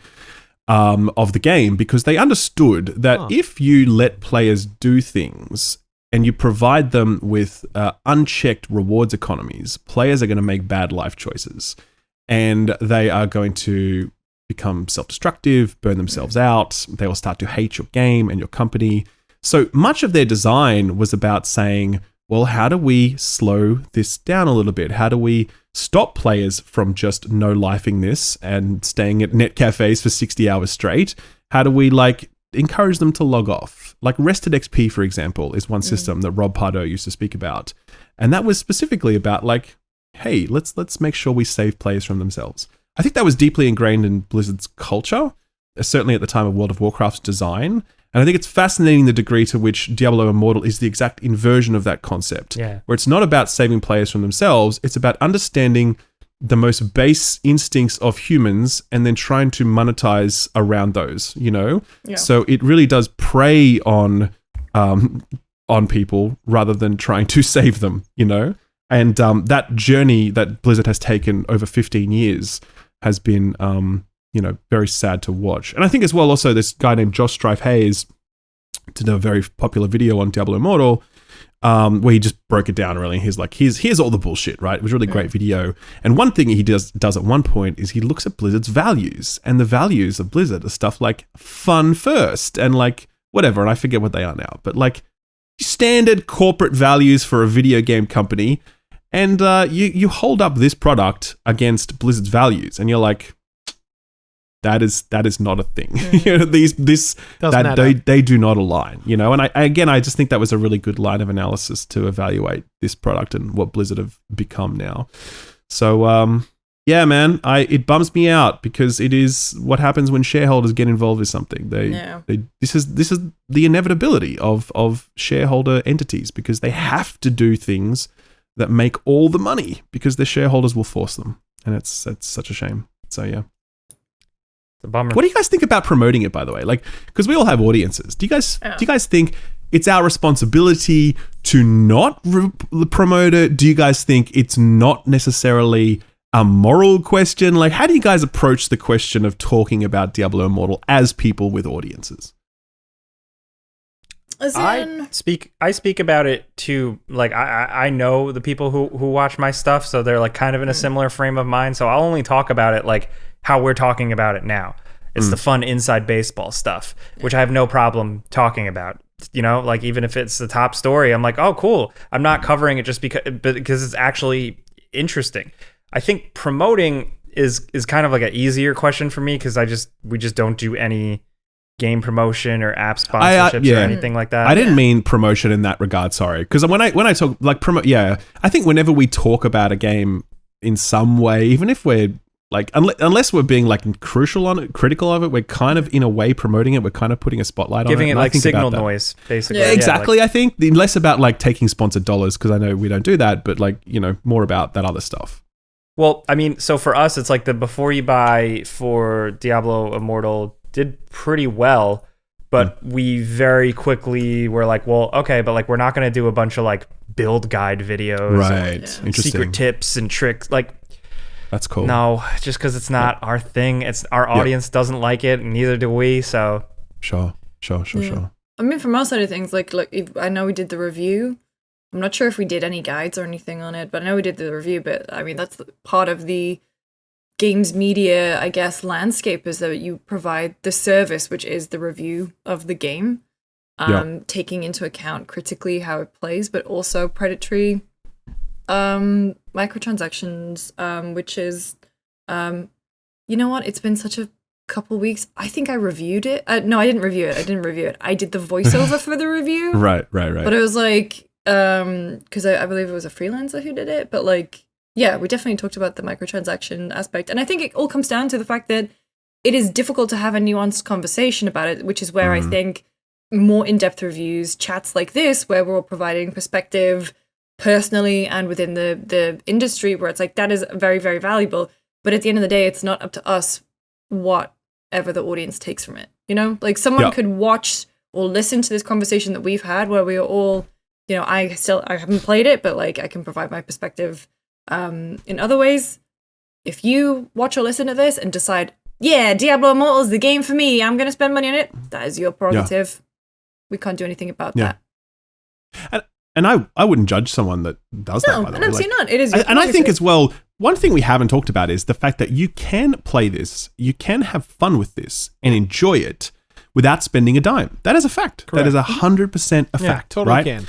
[SPEAKER 2] of the game, because they understood that if you let players do things and you provide them with unchecked rewards economies, players are going to make bad life choices, and they are going to become self-destructive, burn themselves out. They will start to hate your game and your company. So much of their design was about saying, well, how do we slow this down a little bit? How do we stop players from just no-lifing this and staying at net cafes for 60 hours straight? How do we encourage them to log off? Like Rested XP, for example, is one system that Rob Pardo used to speak about. And that was specifically about hey, let's make sure we save players from themselves. I think that was deeply ingrained in Blizzard's culture, certainly at the time of World of Warcraft's design. And I think it's fascinating the degree to which Diablo Immortal is the exact inversion of that concept, where it's not about saving players from themselves, it's about understanding the most base instincts of humans and then trying to monetize around those, Yeah. So it really does prey on people rather than trying to save them, And that journey that Blizzard has taken over 15 years has been very sad to watch. And I think as well, also this guy named Josh Strife Hayes did a very popular video on Diablo Immortal, where he just broke it down really. He's like, here's all the bullshit, right? It was a really great video. And one thing he does at one point is he looks at Blizzard's values, and the values of Blizzard are stuff like fun first and like whatever, and I forget what they are now, but like standard corporate values for a video game company. And you hold up this product against Blizzard's values, and you're like, that is not a thing. They do not align. And I just think that was a really good line of analysis to evaluate this product and what Blizzard have become now. So yeah, man, it bums me out because it is what happens when shareholders get involved with something. This is the inevitability of shareholder entities, because they have to do things that make all the money because their shareholders will force them, and it's such a shame. So yeah.
[SPEAKER 1] A bummer.
[SPEAKER 2] What do you guys think about promoting it, by the way? Like, because we all have audiences. Do you guys think it's our responsibility to not promote it? Do you guys think it's not necessarily a moral question? Like, how do you guys approach the question of talking about Diablo Immortal as people with audiences?
[SPEAKER 1] I speak about it to, like, I know the people who watch my stuff, so they're like kind of in a similar frame of mind. So I'll only talk about it like how we're talking about it now. It's the fun inside baseball stuff, which I have no problem talking about. Like even if it's the top story, I'm like, oh, cool. I'm not covering it just because it's actually interesting. I think promoting is kind of like an easier question for me because we just don't do any game promotion or app sponsorships or anything like that.
[SPEAKER 2] I didn't mean promotion in that regard, sorry. Because when I talk like promote, I think whenever we talk about a game in some way, even if we're like, unless we're being like critical of it, we're kind of in a way promoting it. We're kind of putting a spotlight on it.
[SPEAKER 1] Giving it like signal noise, basically.
[SPEAKER 2] Yeah, exactly. I think less about like taking sponsored dollars, because I know we don't do that, but like, more about that other stuff.
[SPEAKER 1] Well, I mean, so for us, it's like the before you buy for Diablo Immortal did pretty well, but we very quickly were like, well, okay, but like we're not going to do a bunch of like build guide videos,
[SPEAKER 2] right?
[SPEAKER 1] Interesting. Secret tips and tricks, like.
[SPEAKER 2] That's cool.
[SPEAKER 1] No, just because it's not our thing. It's our audience doesn't like it, and neither do we. So
[SPEAKER 2] sure.
[SPEAKER 3] I mean, from our side of things, like I know we did the review. I'm not sure if we did any guides or anything on it, but I know we did the review. But I mean, that's part of the games media, I guess, landscape, is that you provide the service, which is the review of the game, taking into account critically how it plays, but also predatory microtransactions, which is you know what, it's been such a couple weeks. I think I reviewed it. No, I didn't review it. I did the voiceover for the review.
[SPEAKER 2] Right.
[SPEAKER 3] But it was like because I believe it was a freelancer who did it, but like, yeah, we definitely talked about the microtransaction aspect, and I think it all comes down to the fact that it is difficult to have a nuanced conversation about it, which is where I think more in-depth reviews, chats like this, where we're all providing perspective personally and within the industry, where it's like that is very, very valuable. But at the end of the day, it's not up to us whatever the audience takes from it. Like someone could watch or listen to this conversation that we've had, where we are all, I haven't played it, but like I can provide my perspective in other ways. If you watch or listen to this and decide, yeah, Diablo Immortal is the game for me, I'm going to spend money on it, that is your prerogative. We can't do anything about that.
[SPEAKER 2] And I wouldn't judge someone that does that, by the way.
[SPEAKER 3] No, absolutely not. It is your
[SPEAKER 2] and I think as well, one thing we haven't talked about is the fact that you can play this, you can have fun with this and enjoy it without spending a dime. That is a fact.
[SPEAKER 4] Correct.
[SPEAKER 2] That is 100% a fact,
[SPEAKER 4] totally
[SPEAKER 2] right?
[SPEAKER 4] Can.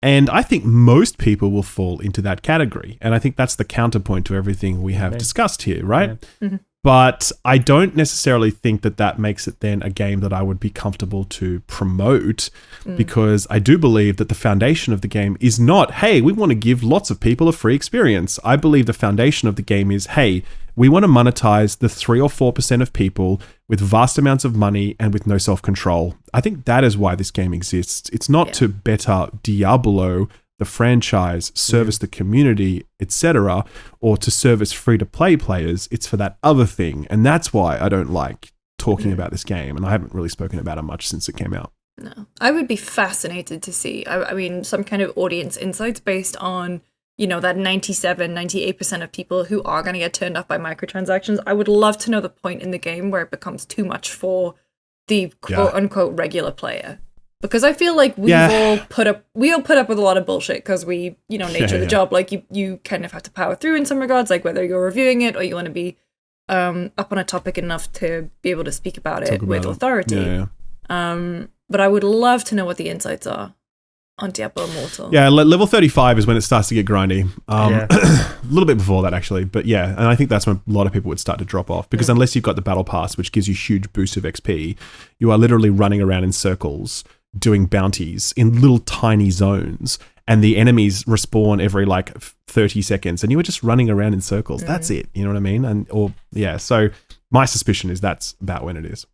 [SPEAKER 2] And I think most people will fall into that category. And I think that's the counterpoint to everything we have discussed here, right?
[SPEAKER 3] Yeah. Mm-hmm.
[SPEAKER 2] But I don't necessarily think that makes it then a game that I would be comfortable to promote, because I do believe that the foundation of the game is not, hey, we want to give lots of people a free experience. I believe the foundation of the game is, hey, we want to monetize the 3 or 4% of people with vast amounts of money and with no self-control. I think that is why this game exists. It's not to better Diablo, the franchise, service the community, etc., or to service free-to-play players. It's for that other thing, and that's why I don't like talking about this game, and I haven't really spoken about it much since it came out.
[SPEAKER 3] No, I would be fascinated to see, I mean, some kind of audience insights based on that 97, 98% of people who are going to get turned off by microtransactions. I would love to know the point in the game where it becomes too much for the quote unquote regular player. Because I feel like we all put up with a lot of bullshit because we, nature of the job. Like you kind of have to power through in some regards, like whether you're reviewing it or you want to be up on a topic enough to be able to speak about it with authority. But I would love to know what the insights are on Diablo Immortal.
[SPEAKER 2] Yeah, level 35 is when it starts to get grindy. A little bit before that, actually. But yeah, and I think that's when a lot of people would start to drop off. Because unless you've got the Battle Pass, which gives you huge boosts of XP, you are literally running around in circles doing bounties in little tiny zones. And the enemies respawn every 30 seconds. And you were just running around in circles. That's it. You know what I mean? So my suspicion is that's about when it is.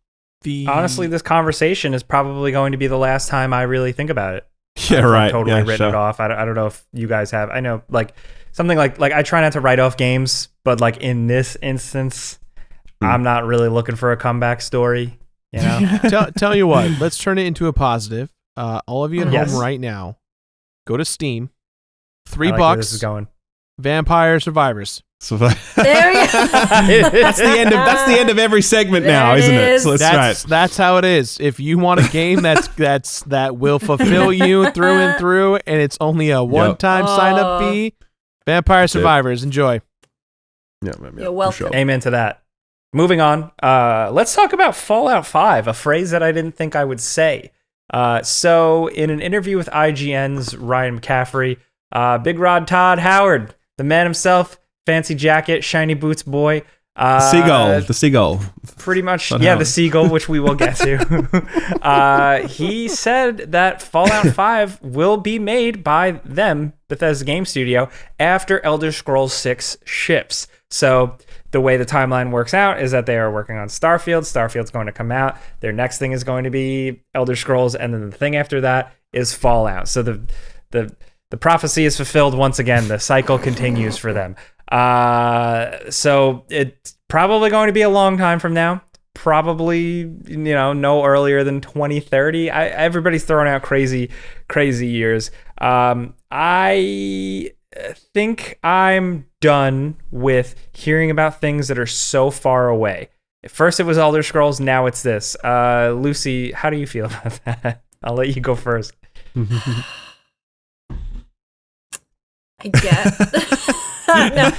[SPEAKER 1] Honestly, this conversation is probably going to be the last time I really think about it.
[SPEAKER 2] Yeah, right.
[SPEAKER 1] I've totally written it off. I don't know if you guys have. I know, something like I try not to write off games, but in this instance, I'm not really looking for a comeback story.
[SPEAKER 4] Tell you what, let's turn it into a positive. All of you at home right now, go to Steam. $3.
[SPEAKER 1] Where this is going.
[SPEAKER 4] Vampire Survivors.
[SPEAKER 3] There we go.
[SPEAKER 2] That's the end of every segment now, isn't it? So
[SPEAKER 4] that's how it is. If you want a game that will fulfill you through and through, and it's only a one-time sign-up fee, Vampire Survivors. Enjoy.
[SPEAKER 3] You're welcome.
[SPEAKER 2] Sure.
[SPEAKER 1] Amen to that. Moving on. Let's talk about Fallout 5, a phrase that I didn't think I would say. So in an interview with IGN's Ryan McCaffrey, Big Rod Todd Howard, the man himself, fancy jacket, shiny boots boy.
[SPEAKER 2] The seagull.
[SPEAKER 1] Pretty much, the seagull, which we will get to. He said that Fallout 5 will be made by them, Bethesda Game Studio, after Elder Scrolls 6 ships. So the way the timeline works out is that they are working on Starfield. Starfield's going to come out. Their next thing is going to be Elder Scrolls, and then the thing after that is Fallout. So the prophecy is fulfilled once again. The cycle continues for them. So it's probably going to be a long time from now. Probably, no earlier than 2030. Everybody's throwing out crazy years. I think I'm done with hearing about things that are so far away. First it was Elder Scrolls, now it's this. Lucy, how do you feel about that? I'll let you go first.
[SPEAKER 3] I guess. No.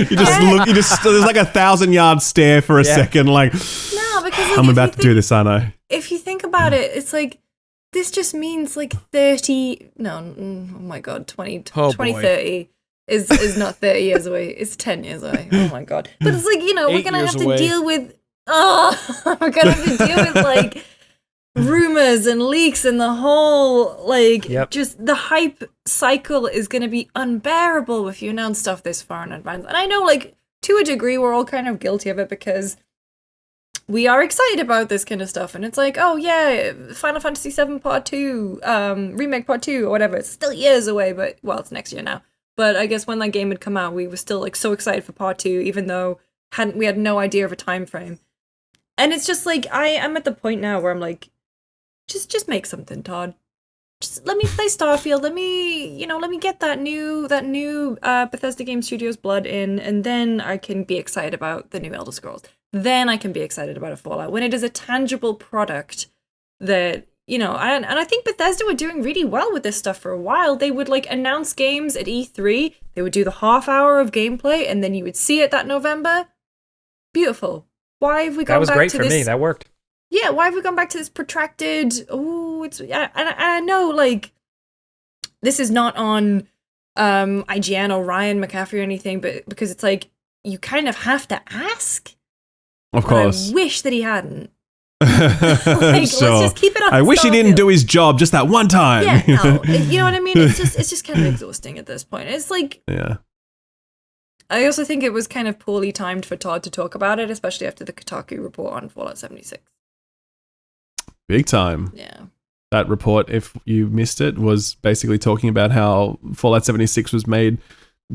[SPEAKER 2] There's like a 1,000-yard stare for a second,
[SPEAKER 3] no, because
[SPEAKER 2] I'm about to do this, aren't I?
[SPEAKER 3] If you think about it, it's this just means 30, no, oh my god, 2030 is not 30 years away, it's 10 years away. Oh my god. But it's we're gonna have to deal with we're gonna have to deal with rumors and leaks and the whole just the hype cycle is going to be unbearable if you announce stuff this far in advance. And I know to a degree we're all kind of guilty of it because we are excited about this kind of stuff, and it's oh yeah, Final Fantasy VII Part 2 remake Part 2 or whatever, it's still years away, but it's next year now. But I guess when that game had come out, we were still so excited for Part 2, even though we had no idea of a time frame. And it's just I'm at the point now where I'm just make something, Todd. Just let me play Starfield. Let me get that new Bethesda Game Studios blood in, and then I can be excited about the new Elder Scrolls. Then I can be excited about a Fallout when it is a tangible product that and I think Bethesda were doing really well with this stuff for a while. They would announce games at E3. They would do the half hour of gameplay, and then you would see it that November. Beautiful. Why have we gone back to this? That was great for me.
[SPEAKER 1] That worked.
[SPEAKER 3] Yeah, why have we gone back to this protracted? Oh, I know, this is not on IGN or Ryan McCaffrey or anything, but because it's you kind of have to ask.
[SPEAKER 2] Of course.
[SPEAKER 3] I wish that he hadn't. Let's just keep it on.
[SPEAKER 2] I wish he didn't do his job just that one time.
[SPEAKER 3] Yeah, no, you know what I mean? It's just kind of exhausting at this point. It's
[SPEAKER 2] yeah.
[SPEAKER 3] I also think it was kind of poorly timed for Todd to talk about it, especially after the Kotaku report on Fallout 76.
[SPEAKER 2] Big time.
[SPEAKER 3] Yeah.
[SPEAKER 2] That report, if you missed it, was basically talking about how Fallout 76 was made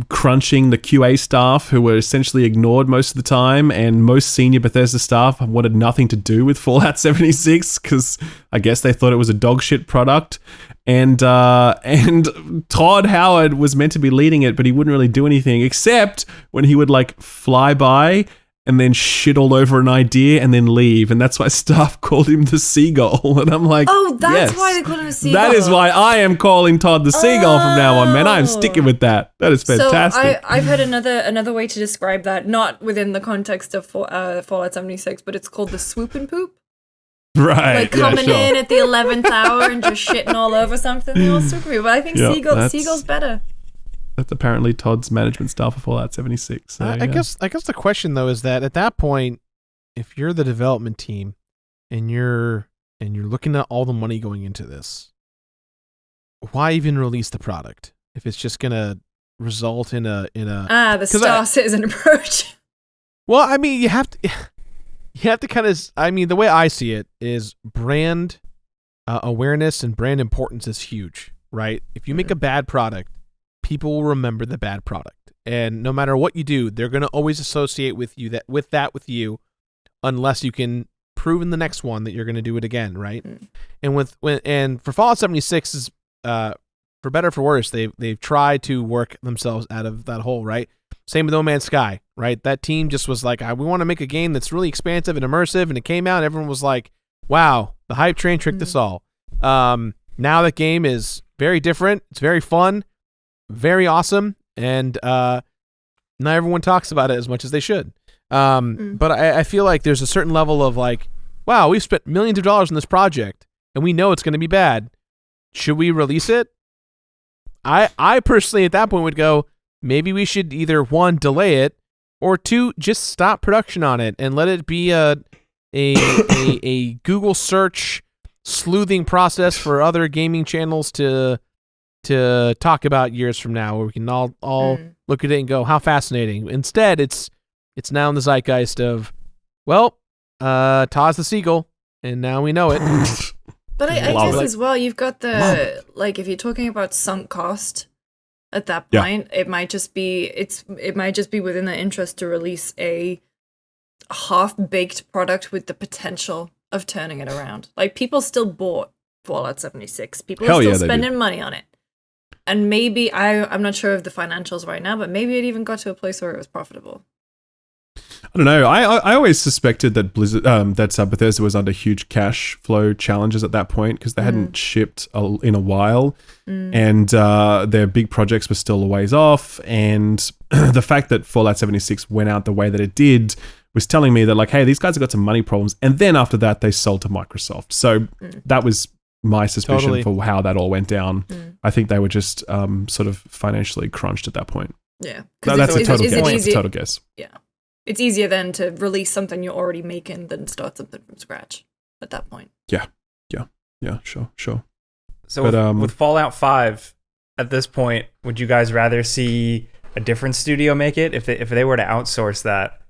[SPEAKER 2] crunching the QA staff who were essentially ignored most of the time, and most senior Bethesda staff wanted nothing to do with Fallout 76 because I guess they thought it was a dog shit product. And Todd Howard was meant to be leading it, but he wouldn't really do anything except when he would like fly by and then shit all over an idea and then leave. And that's why staff called him the Seagull. And I'm like,
[SPEAKER 3] oh, that's
[SPEAKER 2] yes,
[SPEAKER 3] why they call him a Seagull.
[SPEAKER 2] that is why I am calling Todd the Seagull from now on, man. I am sticking with that. That is fantastic.
[SPEAKER 3] So I've heard another way to describe that, not within the context of Fallout 76, but it's called the swoop and poop.
[SPEAKER 2] Right.
[SPEAKER 3] Like coming in at the 11th hour and just shitting all over something. They all swoop and poop. But I think Seagull's better.
[SPEAKER 2] That's apparently Todd's management style for Fallout 76. So,
[SPEAKER 4] I guess the question though is that at that point, if you're the development team and you're looking at all the money going into this, why even release the product if it's just gonna result in a
[SPEAKER 3] the Star Citizen approach.
[SPEAKER 4] Well, I mean, you have to kind of. I mean, the way I see it is brand awareness and brand importance is huge, right? If you make a bad product, people will remember the bad product, and no matter what you do, they're going to always associate with you with you, unless you can prove in the next one that you're going to do it again, right? And for Fallout 76 is for better or for worse, they've tried to work themselves out of that hole, right? Same with No Man's Sky, right? That team just was like, we want to make a game that's really expansive and immersive, and it came out, and everyone was like, wow, the hype train tricked us all. Now that game is very different, it's very fun, very awesome, and not everyone talks about it as much as they should. But I feel like there's a certain level of like, wow, we've spent millions of dollars on this project, and we know it's going to be bad. Should we release it? I personally at that point would go, maybe we should either one, delay it, or two, just stop production on it and let it be a Google search sleuthing process for other gaming channels to talk about years from now, where we can all look at it and go, how fascinating. Instead, it's now in the zeitgeist of, well, Todd's the Seagull, and now we know it.
[SPEAKER 3] But I guess as well, you've got the, like, if you're talking about sunk cost, at that point, it might just be within their interest to release a half-baked product with the potential of turning it around. Like, people still bought Fallout 76. People are still spending money on it. And maybe, I'm not sure of the financials right now, but maybe it even got to a place where it was profitable.
[SPEAKER 2] I don't know. I always suspected that Bethesda was under huge cash flow challenges at that point because they hadn't shipped in a while, and their big projects were still a ways off. And the fact that Fallout 76 went out the way that it did was telling me that, like, hey, these guys have got some money problems. And then after that, they sold to Microsoft. So that was my suspicion for how that all went down. I think they were just sort of financially crunched at that point.
[SPEAKER 3] Yeah,
[SPEAKER 2] that's a total guess.
[SPEAKER 3] Yeah. It's easier then to release something you're already making than start something from scratch at that point.
[SPEAKER 2] Yeah, sure.
[SPEAKER 1] So with Fallout 5, at this point, would you guys rather see a different studio make it? If they were to outsource that,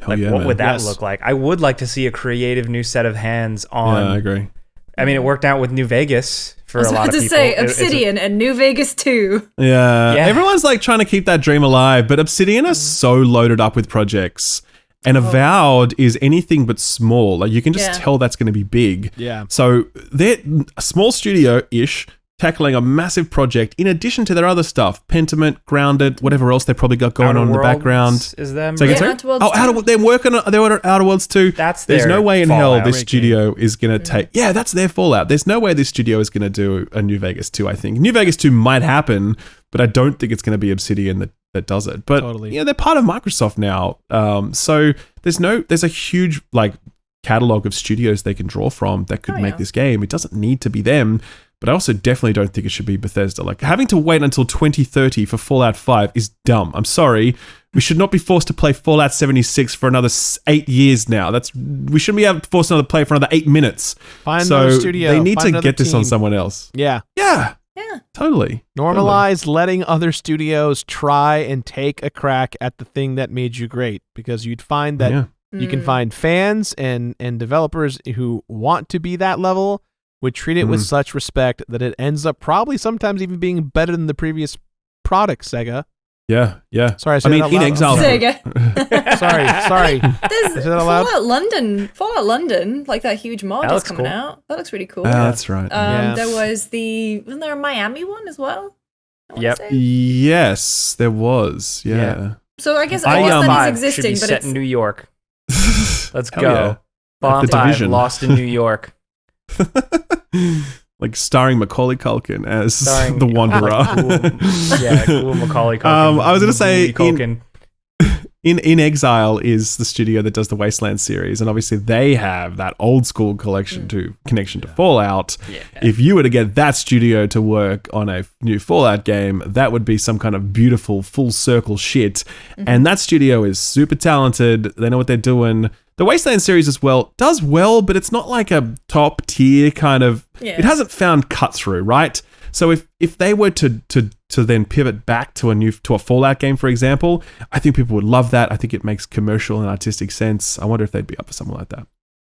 [SPEAKER 1] what would that look like? I would like to see a creative new set of hands on...
[SPEAKER 2] Yeah, I agree.
[SPEAKER 1] I mean, it worked out with New Vegas for a lot of people.
[SPEAKER 3] I was about to say Obsidian and New Vegas 2.
[SPEAKER 2] Yeah. Everyone's like trying to keep that dream alive, but Obsidian are so loaded up with projects, and Avowed is anything but small. Like, you can just tell that's going to be big.
[SPEAKER 4] Yeah.
[SPEAKER 2] So they're a small studio-ish, tackling a massive project in addition to their other stuff, Pentiment, Grounded, whatever else they probably got going on in the background.
[SPEAKER 1] Is them?
[SPEAKER 3] They're
[SPEAKER 2] working on Outer Worlds 2. There's no way in hell this studio is going to take... Yeah, that's their Fallout. There's no way this studio is going to do a New Vegas 2, I think. New Vegas 2 might happen, but I don't think it's going to be Obsidian that does it. But they're part of Microsoft now. So there's a huge like catalog of studios they can draw from that could make this game. It doesn't need to be them. But I also definitely don't think it should be Bethesda. Like, having to wait until 2030 for Fallout 5 is dumb. I'm sorry. We should not be forced to play Fallout 76 for another 8 years now. We shouldn't be forced to play for another 8 minutes.
[SPEAKER 4] Find another studio.
[SPEAKER 2] They need to get this on someone else.
[SPEAKER 4] Yeah.
[SPEAKER 2] Totally.
[SPEAKER 4] Normalize letting other studios try and take a crack at the thing that made you great, because you'd find that you can find fans and developers who want to be that level, would treat it with such respect that it ends up probably sometimes even being better than the previous product, Sega.
[SPEAKER 2] Yeah.
[SPEAKER 4] Sorry, I
[SPEAKER 2] I
[SPEAKER 4] said
[SPEAKER 2] mean,
[SPEAKER 4] that out
[SPEAKER 2] In
[SPEAKER 4] loud.
[SPEAKER 2] Exile.
[SPEAKER 3] Say again.
[SPEAKER 4] Sorry.
[SPEAKER 3] There's
[SPEAKER 4] Is that allowed?
[SPEAKER 3] Fallout London, like that huge mod
[SPEAKER 1] That
[SPEAKER 3] is
[SPEAKER 1] looks
[SPEAKER 3] coming
[SPEAKER 1] cool.
[SPEAKER 3] out. That looks really cool.
[SPEAKER 2] That's right.
[SPEAKER 4] Yeah.
[SPEAKER 3] There was wasn't there a Miami one as well? I wanna
[SPEAKER 1] Yep.
[SPEAKER 3] say?
[SPEAKER 2] Yes, there was. Yeah.
[SPEAKER 3] So I guess
[SPEAKER 2] I,
[SPEAKER 3] that is
[SPEAKER 1] 5 should
[SPEAKER 3] existing,
[SPEAKER 1] be
[SPEAKER 3] but
[SPEAKER 1] set
[SPEAKER 3] it's
[SPEAKER 1] in New York. Let's
[SPEAKER 2] Hell
[SPEAKER 1] go.
[SPEAKER 2] yeah.
[SPEAKER 1] Fallout
[SPEAKER 2] The
[SPEAKER 1] 5,
[SPEAKER 2] Division.
[SPEAKER 1] Lost in New York.
[SPEAKER 2] Like starring Macaulay Culkin as
[SPEAKER 1] Starring
[SPEAKER 2] the Wanderer.
[SPEAKER 1] Cool Macaulay Culkin.
[SPEAKER 2] I was gonna say,
[SPEAKER 1] Culkin.
[SPEAKER 2] In Exile is the studio that does the Wasteland series, and obviously they have that old school connection to Fallout.
[SPEAKER 1] Yeah.
[SPEAKER 2] If you were to get that studio to work on a new Fallout game, that would be some kind of beautiful full circle shit. And that studio is super talented. They know what they're doing. The Wasteland series as well does well, but it's not like a top tier kind of.
[SPEAKER 3] Yeah.
[SPEAKER 2] It hasn't found cut through, right? So if they were to then pivot back to a Fallout game, for example, I think people would love that. I think it makes commercial and artistic sense. I wonder if they'd be up for something like that.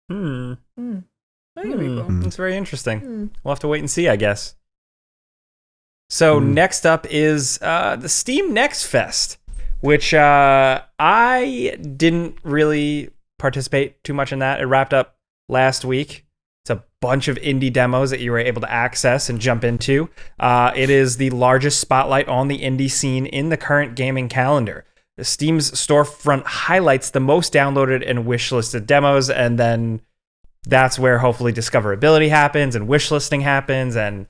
[SPEAKER 3] Very cool.
[SPEAKER 1] That's very interesting. We'll have to wait and see, I guess. So next up is the Steam Next Fest, which I didn't really participate too much in that. It wrapped up last week. It's a bunch of indie demos that you were able to access and jump into. It is the largest spotlight on the indie scene in the current gaming calendar. Steam's storefront highlights the most downloaded and wishlisted demos, and then that's where hopefully discoverability happens and wishlisting happens and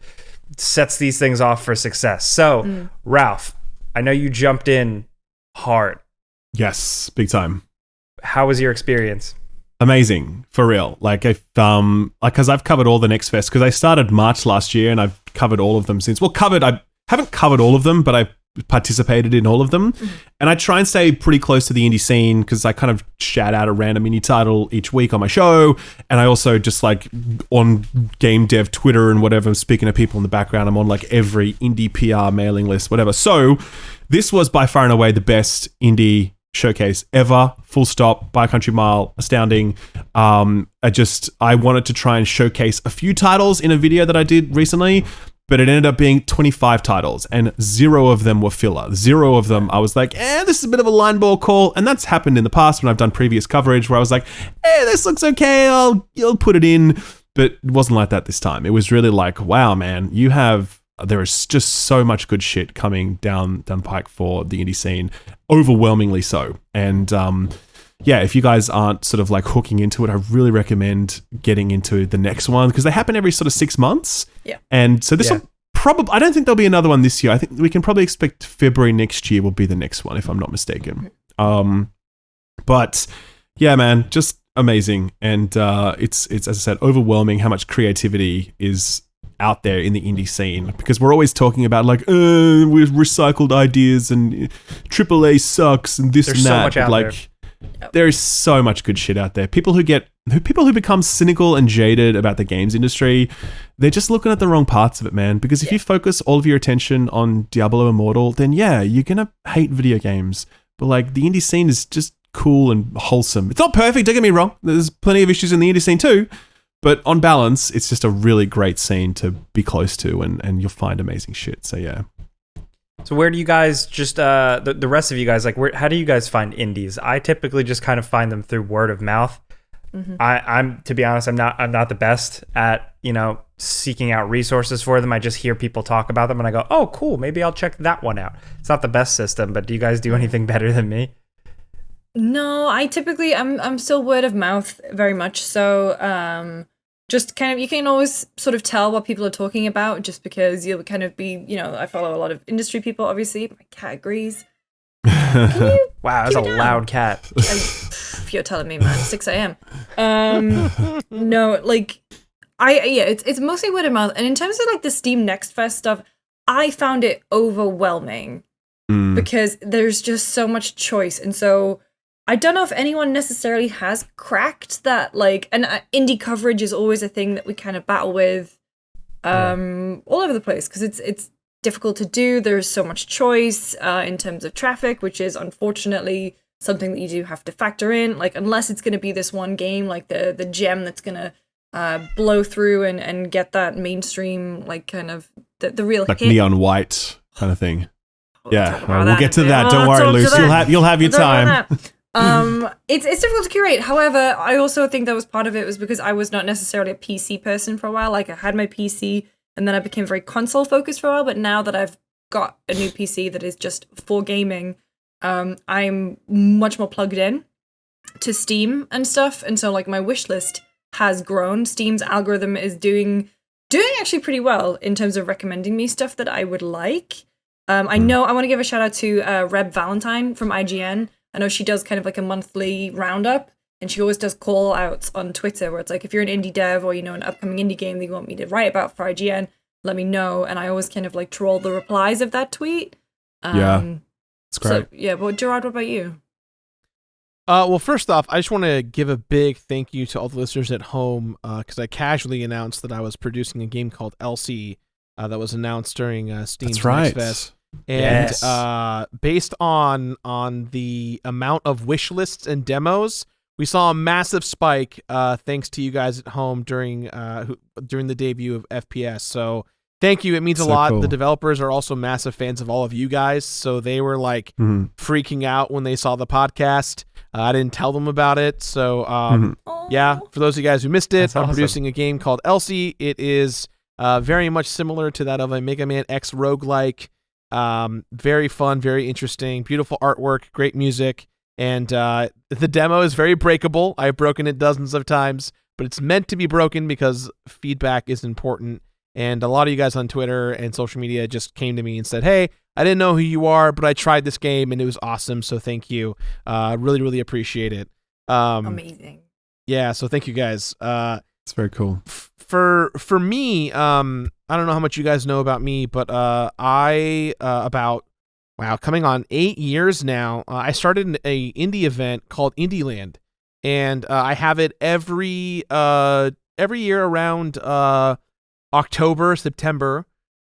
[SPEAKER 1] sets these things off for success. So, Ralph, I know you jumped in hard.
[SPEAKER 2] Yes, big time.
[SPEAKER 1] How was your experience?
[SPEAKER 2] Amazing, for real. Like if because I've covered all the Next Fest, because I started March last year and I've covered all of them since. Well, I haven't covered all of them, but I participated in all of them. And I try and stay pretty close to the indie scene because I kind of shout out a random indie title each week on my show. And I also just like on game dev Twitter and whatever, I'm speaking to people in the background. I'm on like every indie PR mailing list, whatever. So this was by far and away the best indie showcase ever, full stop, by a country mile, astounding. I wanted to try and showcase a few titles in a video that I did recently, but it ended up being 25 titles and 0 of them were filler. 0 of them I was like, this is a bit of a line ball call. And that's happened in the past when I've done previous coverage where I was like, this looks okay, I'll put it in. But it wasn't like that this time. It was really like, wow, man, there is just so much good shit coming down the pike for the indie scene, overwhelmingly so. And if you guys aren't sort of like hooking into it, I really recommend getting into the next one because they happen every sort of 6 months.
[SPEAKER 3] Yeah.
[SPEAKER 2] And so this will probably, I don't think there'll be another one this year. I think we can probably expect February next year will be the next one, if I'm not mistaken. But yeah, man, just amazing. And it's as I said, overwhelming how much creativity is out there in the indie scene, because we're always talking about like we've recycled ideas and AAA sucks and this
[SPEAKER 1] There's
[SPEAKER 2] and
[SPEAKER 1] so
[SPEAKER 2] that.
[SPEAKER 1] much out
[SPEAKER 2] like there is so much good shit out there. People who become cynical and jaded about the games industry, they're just looking at the wrong parts of it, man. Because if you focus all of your attention on Diablo Immortal, then you're gonna hate video games. But like the indie scene is just cool and wholesome. It's not perfect, don't get me wrong. There's plenty of issues in the indie scene too. But on balance, it's just a really great scene to be close to, and you'll find amazing shit. So yeah.
[SPEAKER 1] So where do you guys just the rest of you guys like? How do you guys find indies? I typically just kind of find them through word of mouth. I'm to be honest, I'm not the best at seeking out resources for them. I just hear people talk about them, and I go, oh cool, maybe I'll check that one out. It's not the best system, but do you guys do anything better than me?
[SPEAKER 3] No, I typically I'm still word of mouth very much. So just kind of, you can always sort of tell what people are talking about just because you'll kind of be, I follow a lot of industry people, obviously. My cat agrees.
[SPEAKER 1] Wow, that's a loud cat.
[SPEAKER 3] You're telling me, man, 6 a.m. No, like, it's mostly word of mouth. And in terms of like the Steam Next Fest stuff, I found it overwhelming because there's just so much choice. And so I don't know if anyone necessarily has cracked that, like, and indie coverage is always a thing that we kind of battle with all over the place because it's difficult to do. There's so much choice in terms of traffic, which is unfortunately something that you do have to factor in. Like, unless it's going to be this one game, like the gem that's going to blow through and get that mainstream, like, kind of the real
[SPEAKER 2] like
[SPEAKER 3] hit.
[SPEAKER 2] neon white kind of thing. we'll get to that. Don't worry, Luce. You'll have your time.
[SPEAKER 3] It's difficult to curate. However, I also think that was part of it was because I was not necessarily a PC person for a while. Like I had my PC and then I became very console focused for a while. But now that I've got a new PC that is just for gaming, I'm much more plugged in to Steam and stuff. And so like my wish list has grown. Steam's algorithm is doing actually pretty well in terms of recommending me stuff that I would like. I know I want to give a shout out to Reb Valentine from IGN. I know she does kind of like a monthly roundup, and she always does call outs on Twitter where it's like, if you're an indie dev or, an upcoming indie game that you want me to write about for IGN, let me know. And I always kind of like troll the replies of that tweet.
[SPEAKER 2] It's great.
[SPEAKER 3] So, but Gerard, what about you?
[SPEAKER 4] Well, first off, I just want to give a big thank you to all the listeners at home because I casually announced that I was producing a game called Elsie that was announced during Steam's Next Fest. And based on the amount of wish lists and demos, we saw a massive spike thanks to you guys at home during the debut of FPS. So thank you. It means a lot. Cool. The developers are also massive fans of all of you guys. So they were like freaking out when they saw the podcast. I didn't tell them about it. So for those of you guys who missed it, I'm producing a game called Elsie. It is very much similar to that of a Mega Man X roguelike. Very fun, very interesting, beautiful artwork, great music, and the demo is very breakable. I've broken it dozens of times, but it's meant to be broken because feedback is important. And a lot of you guys on Twitter and social media just came to me and said, "Hey, I didn't know who you are, but I tried this game and it was awesome. So thank you. Really, really appreciate it."
[SPEAKER 3] Amazing.
[SPEAKER 4] Yeah. So thank you guys.
[SPEAKER 2] It's very cool.
[SPEAKER 4] For me, I don't know how much you guys know about me, but coming on 8 years now, I started an indie event called Indieland, and I have it every year around October, September,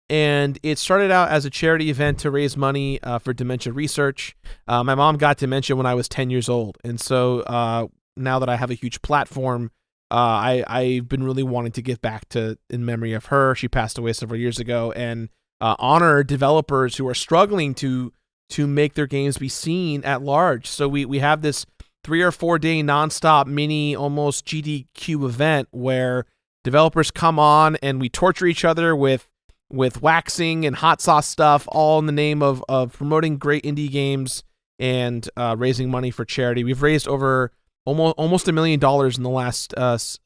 [SPEAKER 4] and it started out as a charity event to raise money for dementia research. My mom got dementia when I was 10 years old, and so now that I have a huge platform, I've been really wanting to give back in memory of her. She passed away several years ago, and honor developers who are struggling to make their games be seen at large. So we have this 3 or 4 day nonstop mini, almost GDQ event where developers come on and we torture each other with waxing and hot sauce stuff, all in the name of promoting great indie games and raising money for charity. We've raised over almost $1 million in the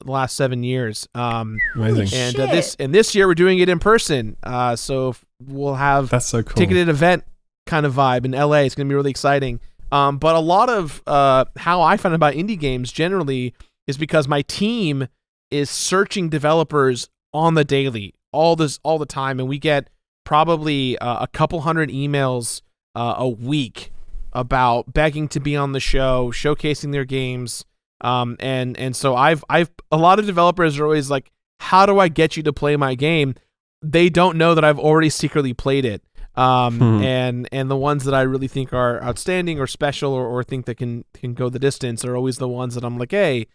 [SPEAKER 4] last 7 years.
[SPEAKER 2] Amazing.
[SPEAKER 4] And this year we're doing it in person. So we'll have
[SPEAKER 2] that's so cool.
[SPEAKER 4] Ticketed event kind of vibe in LA. It's going to be really exciting. But a lot of how I found about indie games generally is because my team is searching developers on the daily, all the time, and we get probably a couple hundred emails a week about begging to be on the show, showcasing their games, and so I've a lot of developers are always like, "How do I get you to play my game?" They don't know that I've already secretly played it. And the ones that I really think are outstanding or special or think that can go the distance are always the ones that I'm like, "Hey,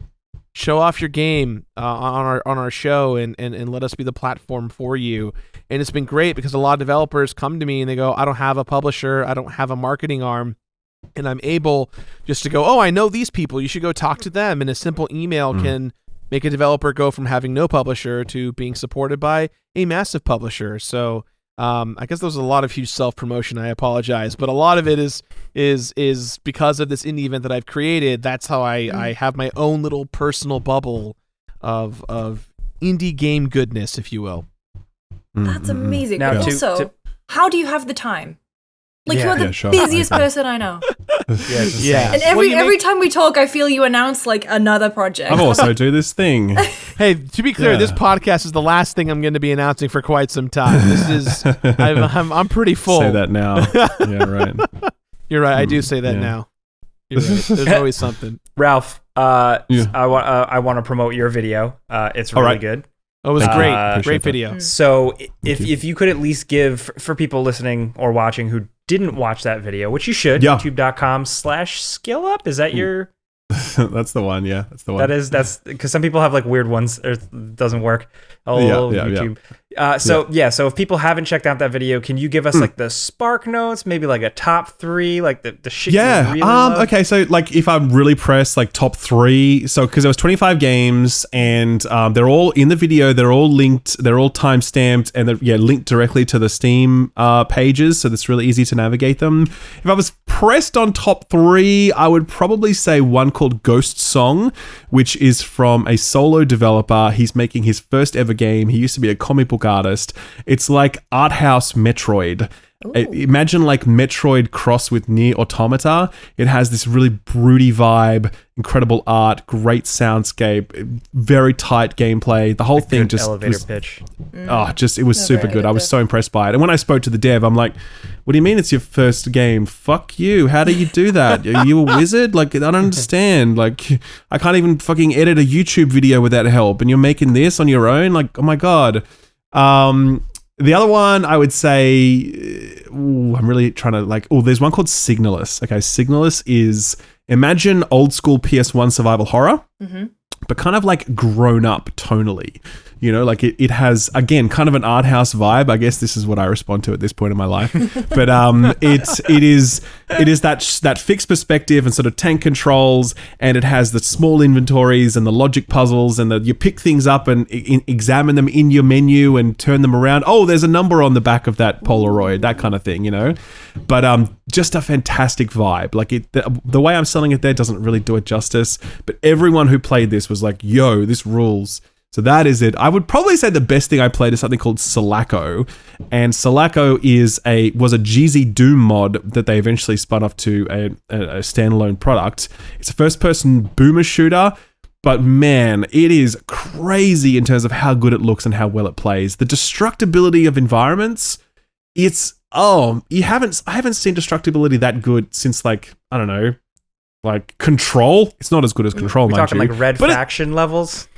[SPEAKER 4] show off your game on our show and let us be the platform for you." And it's been great because a lot of developers come to me and they go, "I don't have a publisher, I don't have a marketing arm." And I'm able just to go, "Oh, I know these people, you should go talk to them." And a simple email can make a developer go from having no publisher to being supported by a massive publisher. So I guess there's a lot of huge self-promotion. I apologize, but a lot of it is because of this indie event that I've created. That's how I have my own little personal bubble of indie game goodness, if you will.
[SPEAKER 3] That's amazing.
[SPEAKER 1] Now,
[SPEAKER 3] also, how do you have the time? Like, you are the busiest person I know.
[SPEAKER 1] Yeah.
[SPEAKER 3] And every time we talk, I feel you announce like another project.
[SPEAKER 2] I also do this thing.
[SPEAKER 4] Hey, to be clear, this podcast is the last thing I'm going to be announcing for quite some time. This is I'm pretty full.
[SPEAKER 2] Say that now. Yeah, right.
[SPEAKER 4] You're right. I do say that now. You're right. There's always something.
[SPEAKER 1] Ralph, I want to promote your video. It's really good.
[SPEAKER 4] It was great. Great video.
[SPEAKER 1] So if you could at least give, for people listening or watching who didn't watch that video, which you should, youtube.com/skillup. Is that your...
[SPEAKER 2] That's the one. Yeah, that's the one.
[SPEAKER 1] That's because some people have like weird ones. Or it doesn't work. YouTube. So if people haven't checked out that video, can you give us like the spark notes, maybe like a top 3, like the shit you really love?
[SPEAKER 2] Okay, so like if I'm really pressed, like top 3, so because there was 25 games and they're all in the video, they're all linked, they're all timestamped, and they're linked directly to the Steam pages, so it's really easy to navigate them. If I was pressed on top 3, I would probably say one called Ghost Song, which is from a solo developer. He's making his first ever game. He used to be a comic book artist. It's like art house Metroid. Imagine like Metroid cross with Nier Automata. It has this really broody vibe, incredible art, great soundscape, very tight gameplay. The whole thing just
[SPEAKER 1] elevator pitch.
[SPEAKER 2] It was super good. I was so impressed by it. And when I spoke to the dev, I'm like, what do you mean it's your first game? Fuck you. How do you do that? Are you a wizard? Like, I don't understand. Like, I can't even fucking edit a YouTube video without help. And you're making this on your own? Like, oh my God. The other one, I would say, I'm really trying to there's one called Signalis. Okay, Signalis is, imagine old school PS1 survival horror, but kind of like grown up tonally. You know, like it has, again, kind of an art house vibe. I guess this is what I respond to at this point in my life. But it is that fixed perspective and sort of tank controls, and it has the small inventories and the logic puzzles, and you pick things up and examine them in your menu and turn them around. Oh, there's a number on the back of that Polaroid, that kind of thing, you know. But just a fantastic vibe. Like the way I'm selling it there doesn't really do it justice. But everyone who played this was like, "Yo, this rules." So that is it. I would probably say the best thing I played is something called Sulaco. And Sulaco was a Jeezy Doom mod that they eventually spun off to a standalone product. It's a first-person boomer shooter, but man, it is crazy in terms of how good it looks and how well it plays. The destructibility of environments, I haven't seen destructibility that good since I don't know, like Control. It's not as good as Control, mind you.
[SPEAKER 1] We're talking like Red Faction levels?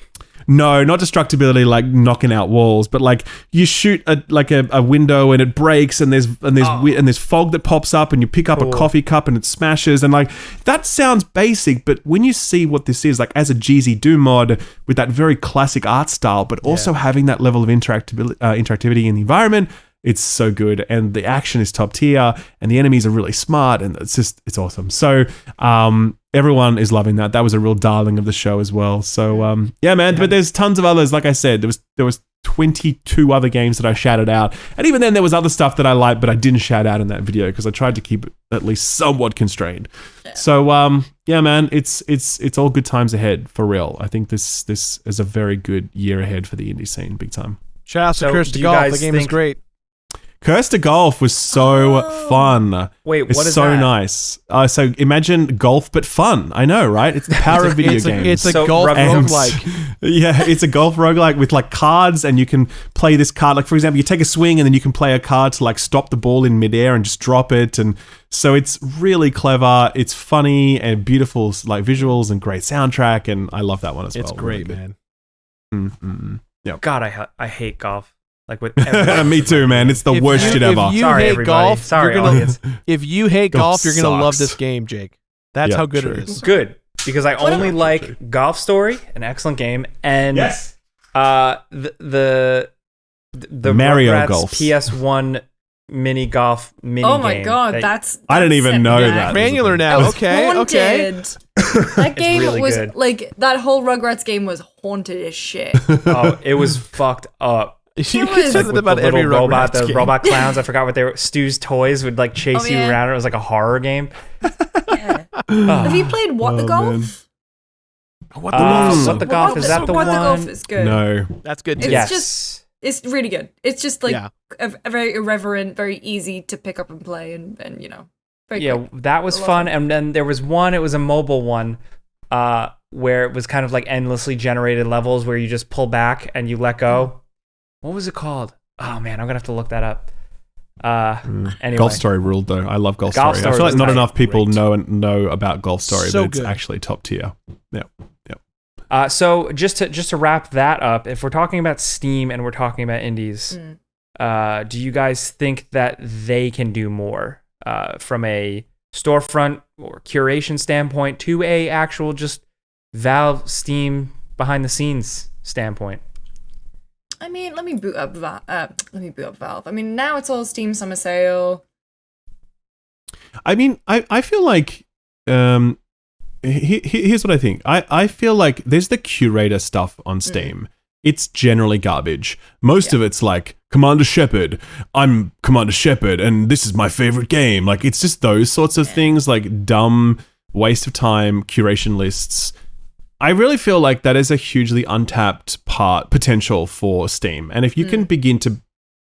[SPEAKER 2] No, not destructibility like knocking out walls, but like you shoot a window and it breaks, and there's fog that pops up, and you pick up a coffee cup and it smashes, and like that sounds basic, but when you see what this is, like as a Jeezy Doom mod with that very classic art style, but also having that level of interactivity in the environment, it's so good, and the action is top tier, and the enemies are really smart, and it's awesome. So everyone is loving that. That was a real darling of the show as well. So but there's tons of others. Like I said, there was 22 other games that I shouted out, and even then there was other stuff that I liked, but I didn't shout out in that video because I tried to keep it at least somewhat constrained. Yeah. So man, it's all good times ahead for real. I think this is a very good year ahead for the indie scene, big time.
[SPEAKER 4] Shout out to Curse to Golf. The game is great.
[SPEAKER 2] Curse to Golf was so fun.
[SPEAKER 1] Wait, what is
[SPEAKER 2] so
[SPEAKER 1] that?
[SPEAKER 2] Nice. So imagine golf, but fun. I know, right? It's the power of video games.
[SPEAKER 4] It's a golf roguelike.
[SPEAKER 2] Yeah, it's a golf roguelike with like cards, and you can play this card. Like, for example, you take a swing and then you can play a card to like stop the ball in midair and just drop it. And so it's really clever. It's funny and beautiful, like visuals and great soundtrack. And I love that one as well.
[SPEAKER 4] It's great, man.
[SPEAKER 2] Mm-hmm. Yeah.
[SPEAKER 1] God, I hate golf. Like with
[SPEAKER 2] me too, man. It's the worst shit ever.
[SPEAKER 4] If you
[SPEAKER 1] Sorry,
[SPEAKER 4] hate
[SPEAKER 1] everybody.
[SPEAKER 4] golf,
[SPEAKER 1] Sorry, audience.
[SPEAKER 4] If you hate golf, you're gonna love this game, Jake. That's how good it is.
[SPEAKER 1] Good, because I only like Golf Story, an excellent game, and the
[SPEAKER 2] Mario
[SPEAKER 1] Rugrats
[SPEAKER 2] Golf
[SPEAKER 1] PS1 mini golf mini game.
[SPEAKER 3] Oh my god, that's
[SPEAKER 2] I didn't even know that.
[SPEAKER 4] Granular now. Okay.
[SPEAKER 3] That game
[SPEAKER 1] really
[SPEAKER 3] was
[SPEAKER 1] good.
[SPEAKER 3] like that whole Rugrats game was haunted as shit.
[SPEAKER 1] Oh, it was fucked up.
[SPEAKER 4] You
[SPEAKER 3] was-
[SPEAKER 4] said that
[SPEAKER 1] With
[SPEAKER 4] about
[SPEAKER 1] the
[SPEAKER 4] every
[SPEAKER 1] little robot,
[SPEAKER 4] Rugrats
[SPEAKER 1] the
[SPEAKER 4] game.
[SPEAKER 1] robot clowns. I forgot what they were. Stu's toys would like chase you around. It was like a horror game.
[SPEAKER 3] Have you played What the Golf?
[SPEAKER 2] Man.
[SPEAKER 4] What the golf?
[SPEAKER 1] What the golf? Is that the
[SPEAKER 3] What
[SPEAKER 1] one?
[SPEAKER 3] the Golf is good.
[SPEAKER 2] No.
[SPEAKER 4] That's good too.
[SPEAKER 1] Yes.
[SPEAKER 3] It's really good. It's just like a very irreverent, very easy to pick up and play, and you know, very quick.
[SPEAKER 1] That was fun. And then there was one. It was a mobile one, where it was kind of like endlessly generated levels where you just pull back and you let go. What was it called? Oh man, I'm gonna have to look that up. Anyway.
[SPEAKER 2] Golf Story ruled though. I love Golf Story. I feel like not enough people know about Golf Story, but it's actually top tier. Yeah.
[SPEAKER 1] So just to wrap that up, if we're talking about Steam and we're talking about indies, do you guys think that they can do more from a storefront or curation standpoint to a actual just Valve Steam behind the scenes standpoint?
[SPEAKER 3] I mean, let me boot up Valve. I mean, now it's all Steam Summer Sale.
[SPEAKER 2] I mean, I feel like here's what I think. I feel like there's the curator stuff on Steam. It's generally garbage. Most of it's like Commander Shepard. I'm Commander Shepard, and this is my favorite game. Like, it's just those sorts of things, like dumb waste of time curation lists. I really feel like that is a hugely untapped potential for Steam. And if you can begin to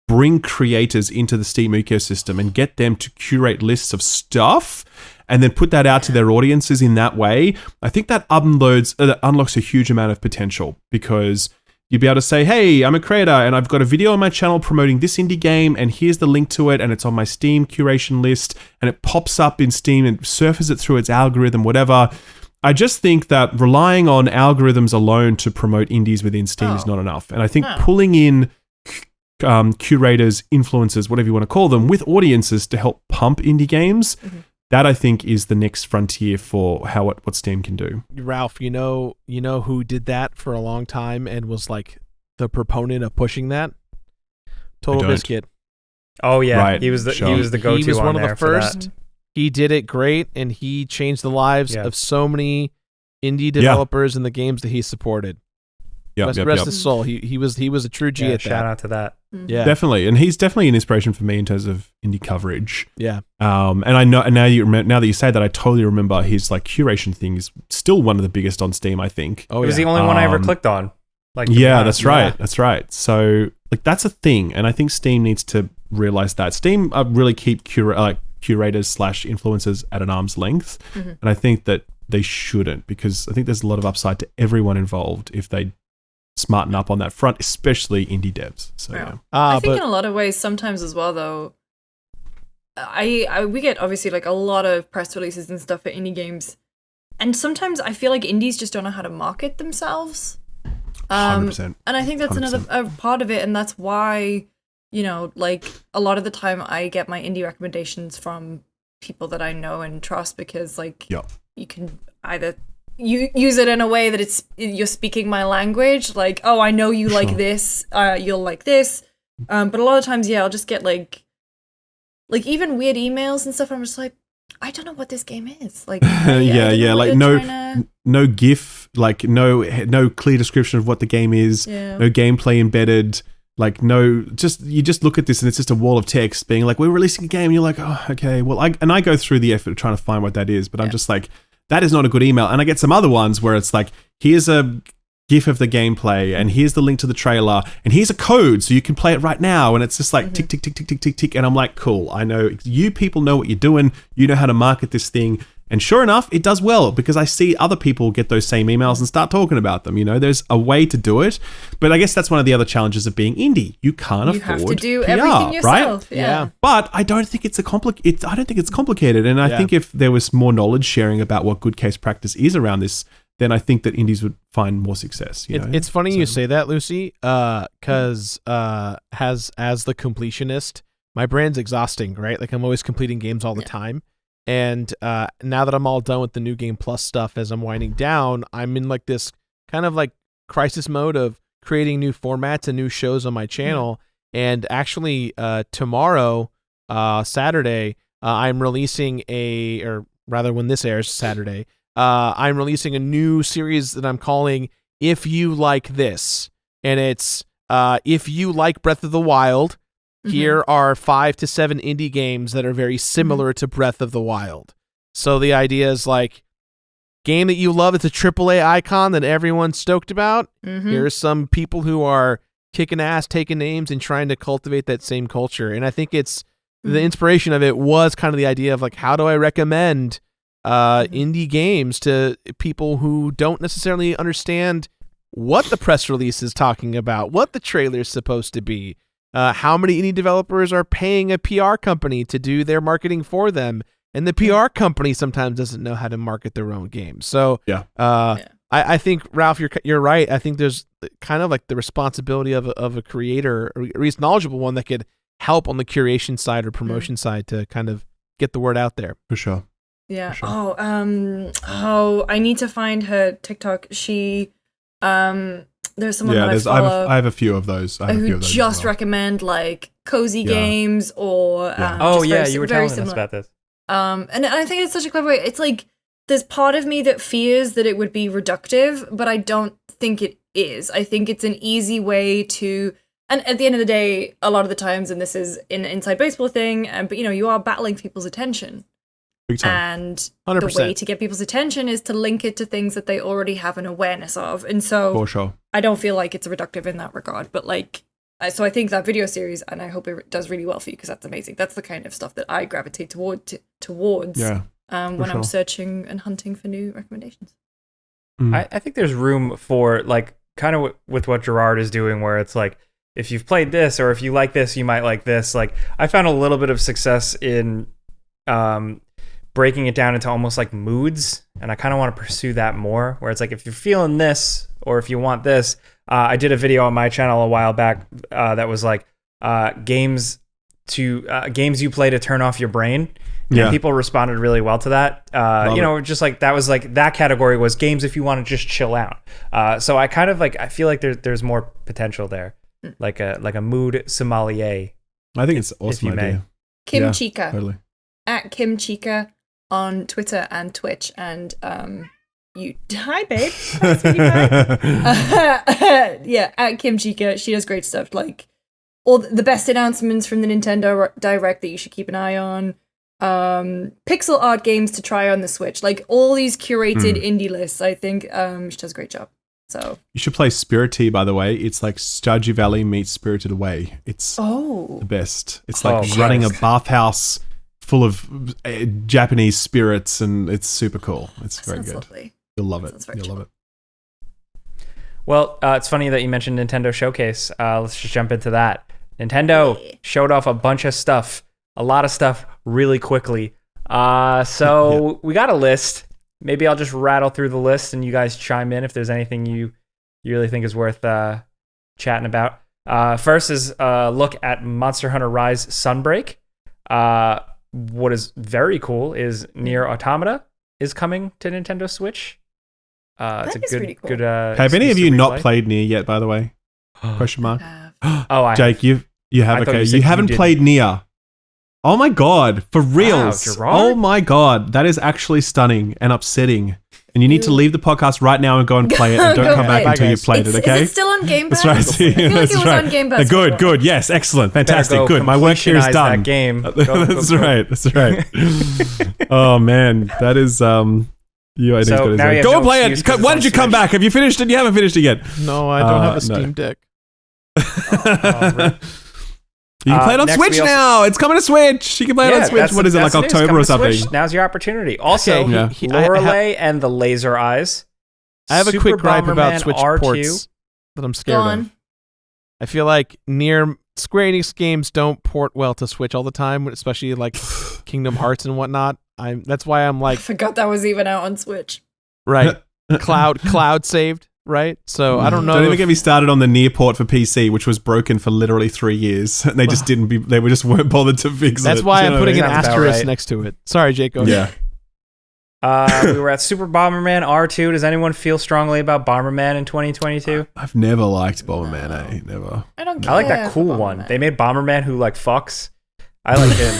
[SPEAKER 2] bring creators into the Steam ecosystem and get them to curate lists of stuff and then put that out to their audiences in that way, I think that unlocks a huge amount of potential, because you'd be able to say, hey, I'm a creator and I've got a video on my channel promoting this indie game, and here's the link to it, and it's on my Steam curation list, and it pops up in Steam and surfaces it through its algorithm, whatever. I just think that relying on algorithms alone to promote indies within Steam is not enough. And I think pulling in curators, influencers, whatever you want to call them, with audiences to help pump indie games, that I think is the next frontier for what Steam can do.
[SPEAKER 4] Ralph, you know who did that for a long time and was like the proponent of pushing that? Total Biscuit.
[SPEAKER 1] Oh yeah,
[SPEAKER 2] right.
[SPEAKER 1] He was the go-to.
[SPEAKER 4] He was one of the
[SPEAKER 1] first.
[SPEAKER 4] first. He did it great, and he changed the lives of so many indie developers in the games that he supported. Rest his soul. He was a true G at that.
[SPEAKER 1] Shout out to that.
[SPEAKER 4] Yeah,
[SPEAKER 2] definitely, and he's definitely an inspiration for me in terms of indie coverage.
[SPEAKER 4] Yeah,
[SPEAKER 2] and I know, and now that you say that, I totally remember his like curation thing is still one of the biggest on Steam, I think.
[SPEAKER 1] Oh, it was the only one I ever clicked on. Like,
[SPEAKER 2] that's right. That's right. So like that's a thing, and I think Steam needs to realize that. Steam really keep curators / influencers at an arm's length, and I think that they shouldn't, because I think there's a lot of upside to everyone involved if they smarten up on that front, especially indie devs. So
[SPEAKER 3] I think in a lot of ways sometimes as well, though, we get obviously like a lot of press releases and stuff for indie games, and sometimes I feel like indies just don't know how to market themselves.
[SPEAKER 2] 100%.
[SPEAKER 3] And I think that's
[SPEAKER 2] 100%.
[SPEAKER 3] another part of it, and that's why, you know, like a lot of the time I get my indie recommendations from people that I know and trust, because like you can either you use it in a way that you're speaking my language, like, oh, I know you like this, you'll like this, but a lot of times I'll just get like even weird emails and stuff. I'm just like, I don't know what this game is, like
[SPEAKER 2] like no GIF, like no clear description of what the game is, no gameplay embedded, like you just look at this and it's just a wall of text being like, we're releasing a game, and you're like, oh, okay, well, I go through the effort of trying to find what that is, but I'm just like, that is not a good email. And I get some other ones where it's like, here's a GIF of the gameplay, and here's the link to the trailer, and here's a code so you can play it right now. And it's just like tick, tick, tick, tick, tick, tick, tick. And I'm like, cool, I know you people know what you're doing. You know how to market this thing. And sure enough, it does well, because I see other people get those same emails and start talking about them. You know, there's a way to do it. But I guess that's one of the other challenges of being indie. You can't afford
[SPEAKER 3] You have to do
[SPEAKER 2] PR,
[SPEAKER 3] everything yourself.
[SPEAKER 2] Right?
[SPEAKER 3] Yeah.
[SPEAKER 2] But I don't think it's I don't think it's complicated. And I think if there was more knowledge sharing about what good case practice is around this, then I think that indies would find more success.
[SPEAKER 4] It's funny you say that, Lucy, because as the completionist, my brain's exhausting, right? Like, I'm always completing games all the time. And now that I'm all done with the New Game Plus stuff, as I'm winding down, I'm in like this kind of like crisis mode of creating new formats and new shows on my channel. And actually, tomorrow, Saturday, I'm releasing when this airs, Saturday, I'm releasing a new series that I'm calling If You Like This. And it's if you like Breath of the Wild, here are 5 to 7 indie games that are very similar to Breath of the Wild. So the idea is like, game that you love, it's a AAA icon that everyone's stoked about. Here's some people who are kicking ass, taking names, and trying to cultivate that same culture. And I think it's the inspiration of it was kind of the idea of like, how do I recommend indie games to people who don't necessarily understand what the press release is talking about, what the trailer is supposed to be. How many indie developers are paying a PR company to do their marketing for them, and the PR company sometimes doesn't know how to market their own games. So, I think, Ralph, you're right. I think there's kind of like the responsibility of a creator, or at least knowledgeable one, that could help on the curation side or promotion side to kind of get the word out there.
[SPEAKER 2] For sure.
[SPEAKER 3] Yeah.
[SPEAKER 2] For sure.
[SPEAKER 3] I need to find her TikTok. She There's someone
[SPEAKER 2] Yeah,
[SPEAKER 3] that I
[SPEAKER 2] there's
[SPEAKER 3] follow
[SPEAKER 2] I have a few of those. I have a few
[SPEAKER 3] who
[SPEAKER 2] of those
[SPEAKER 3] just
[SPEAKER 2] as well.
[SPEAKER 3] recommend like cozy games or
[SPEAKER 1] Oh
[SPEAKER 3] just
[SPEAKER 1] yeah,
[SPEAKER 3] very,
[SPEAKER 1] you were
[SPEAKER 3] very
[SPEAKER 1] telling us
[SPEAKER 3] similar.
[SPEAKER 1] about this.
[SPEAKER 3] And I think it's such a clever way. It's like there's part of me that fears that it would be reductive, but I don't think it is. I think it's an easy way to, and at the end of the day, a lot of the times, and this is an inside baseball thing, but you are battling people's attention.
[SPEAKER 2] Big time.
[SPEAKER 3] And
[SPEAKER 4] 100%.
[SPEAKER 3] the way to get people's attention is to link it to things that they already have an awareness of. And so
[SPEAKER 2] For sure.
[SPEAKER 3] I don't feel like it's reductive in that regard, but like, so I think that video series, and I hope it does really well for you because that's amazing. That's the kind of stuff that I gravitate towards
[SPEAKER 2] Yeah.
[SPEAKER 3] when
[SPEAKER 2] sure.
[SPEAKER 3] I'm searching and hunting for new recommendations.
[SPEAKER 1] I think there's room for like kind of with what Gerard is doing, where it's like if you've played this or if you like this, you might like this. Like I found a little bit of success in breaking it down into almost like moods, and I kind of want to pursue that more. Where it's like if you're feeling this or if you want this. I did a video on my channel a while back that was like games you play to turn off your brain. And people responded really well to that. Just like that was like that category was games if you want to just chill out. So I kind of like I feel like there's more potential there, like a mood sommelier.
[SPEAKER 2] I think it's an awesome
[SPEAKER 1] you may.
[SPEAKER 2] idea.
[SPEAKER 3] Kim
[SPEAKER 2] Yeah,
[SPEAKER 3] Chica
[SPEAKER 2] Totally.
[SPEAKER 3] at Kim Chica on Twitter and Twitch, and hi babe. Nice to meet you, babe. Yeah, at Kim Chica, she does great stuff. Like all the best announcements from the Nintendo Direct that you should keep an eye on. Pixel art games to try on the Switch, like all these curated indie lists. I think she does a great job. So
[SPEAKER 2] You should play Spirity, by the way. It's like Stardew Valley meets Spirited Away. It's the best. It's like running a bathhouse full of Japanese spirits, and it's super cool. It's very good.
[SPEAKER 3] Lovely.
[SPEAKER 2] You'll love it.
[SPEAKER 3] Very
[SPEAKER 2] You'll love it.
[SPEAKER 1] Well, it's funny that you mentioned Nintendo Showcase. Let's just jump into that. Nintendo showed off a bunch of stuff, a lot of stuff really quickly. So we got a list. Maybe I'll just rattle through the list and you guys chime in if there's anything you really think is worth chatting about. First is a look at Monster Hunter Rise Sunbreak. What is very cool is Nier Automata is coming to Nintendo Switch. It's a good,
[SPEAKER 3] really cool.
[SPEAKER 2] Have any of you not played Nier yet, by the way? Question mark. Jake, you have. Okay, you haven't played Nier. Oh my god, for reals. Oh my god, that is actually stunning and upsetting. And you need to leave the podcast right now and go and play it, and don't come back until you've played it, okay?
[SPEAKER 3] Is it still on Game Pass?
[SPEAKER 2] That's right.
[SPEAKER 3] I feel like it was on Game Pass.
[SPEAKER 2] Good, yes, excellent, fantastic, good. My work here is done.
[SPEAKER 1] That game.
[SPEAKER 2] That's right. Oh man, that is Go and play it. Why did you come back? Have you finished it? You haven't finished it yet.
[SPEAKER 4] No, I don't have a Steam Deck.
[SPEAKER 2] You can play it on Switch now. It's coming to Switch. You can play it on Switch. What is it, like October or something?
[SPEAKER 1] Now's your opportunity. Also, Lorelei and the Laser Eyes.
[SPEAKER 4] I have a quick gripe about
[SPEAKER 1] Bomberman
[SPEAKER 4] Switch
[SPEAKER 1] R2.
[SPEAKER 4] ports that I'm scared of. I feel like Square Enix games don't port well to Switch all the time, especially like Kingdom Hearts and whatnot. That's why I'm like,
[SPEAKER 3] I forgot that was even out on Switch.
[SPEAKER 4] Right. Cloud saved. Right, so I don't know.
[SPEAKER 2] Don't even get me started on the Nier port for PC, which was broken for literally 3 years. And they just weren't bothered to fix it.
[SPEAKER 4] That's why I'm putting an asterisk next to it. Sorry, Jake.
[SPEAKER 2] Yeah.
[SPEAKER 1] We were at Super Bomberman R2. Does anyone feel strongly about Bomberman in 2022?
[SPEAKER 2] I've never liked Bomberman, Never.
[SPEAKER 3] I don't care.
[SPEAKER 1] I like that cool one. They made Bomberman who like fucks. I like him.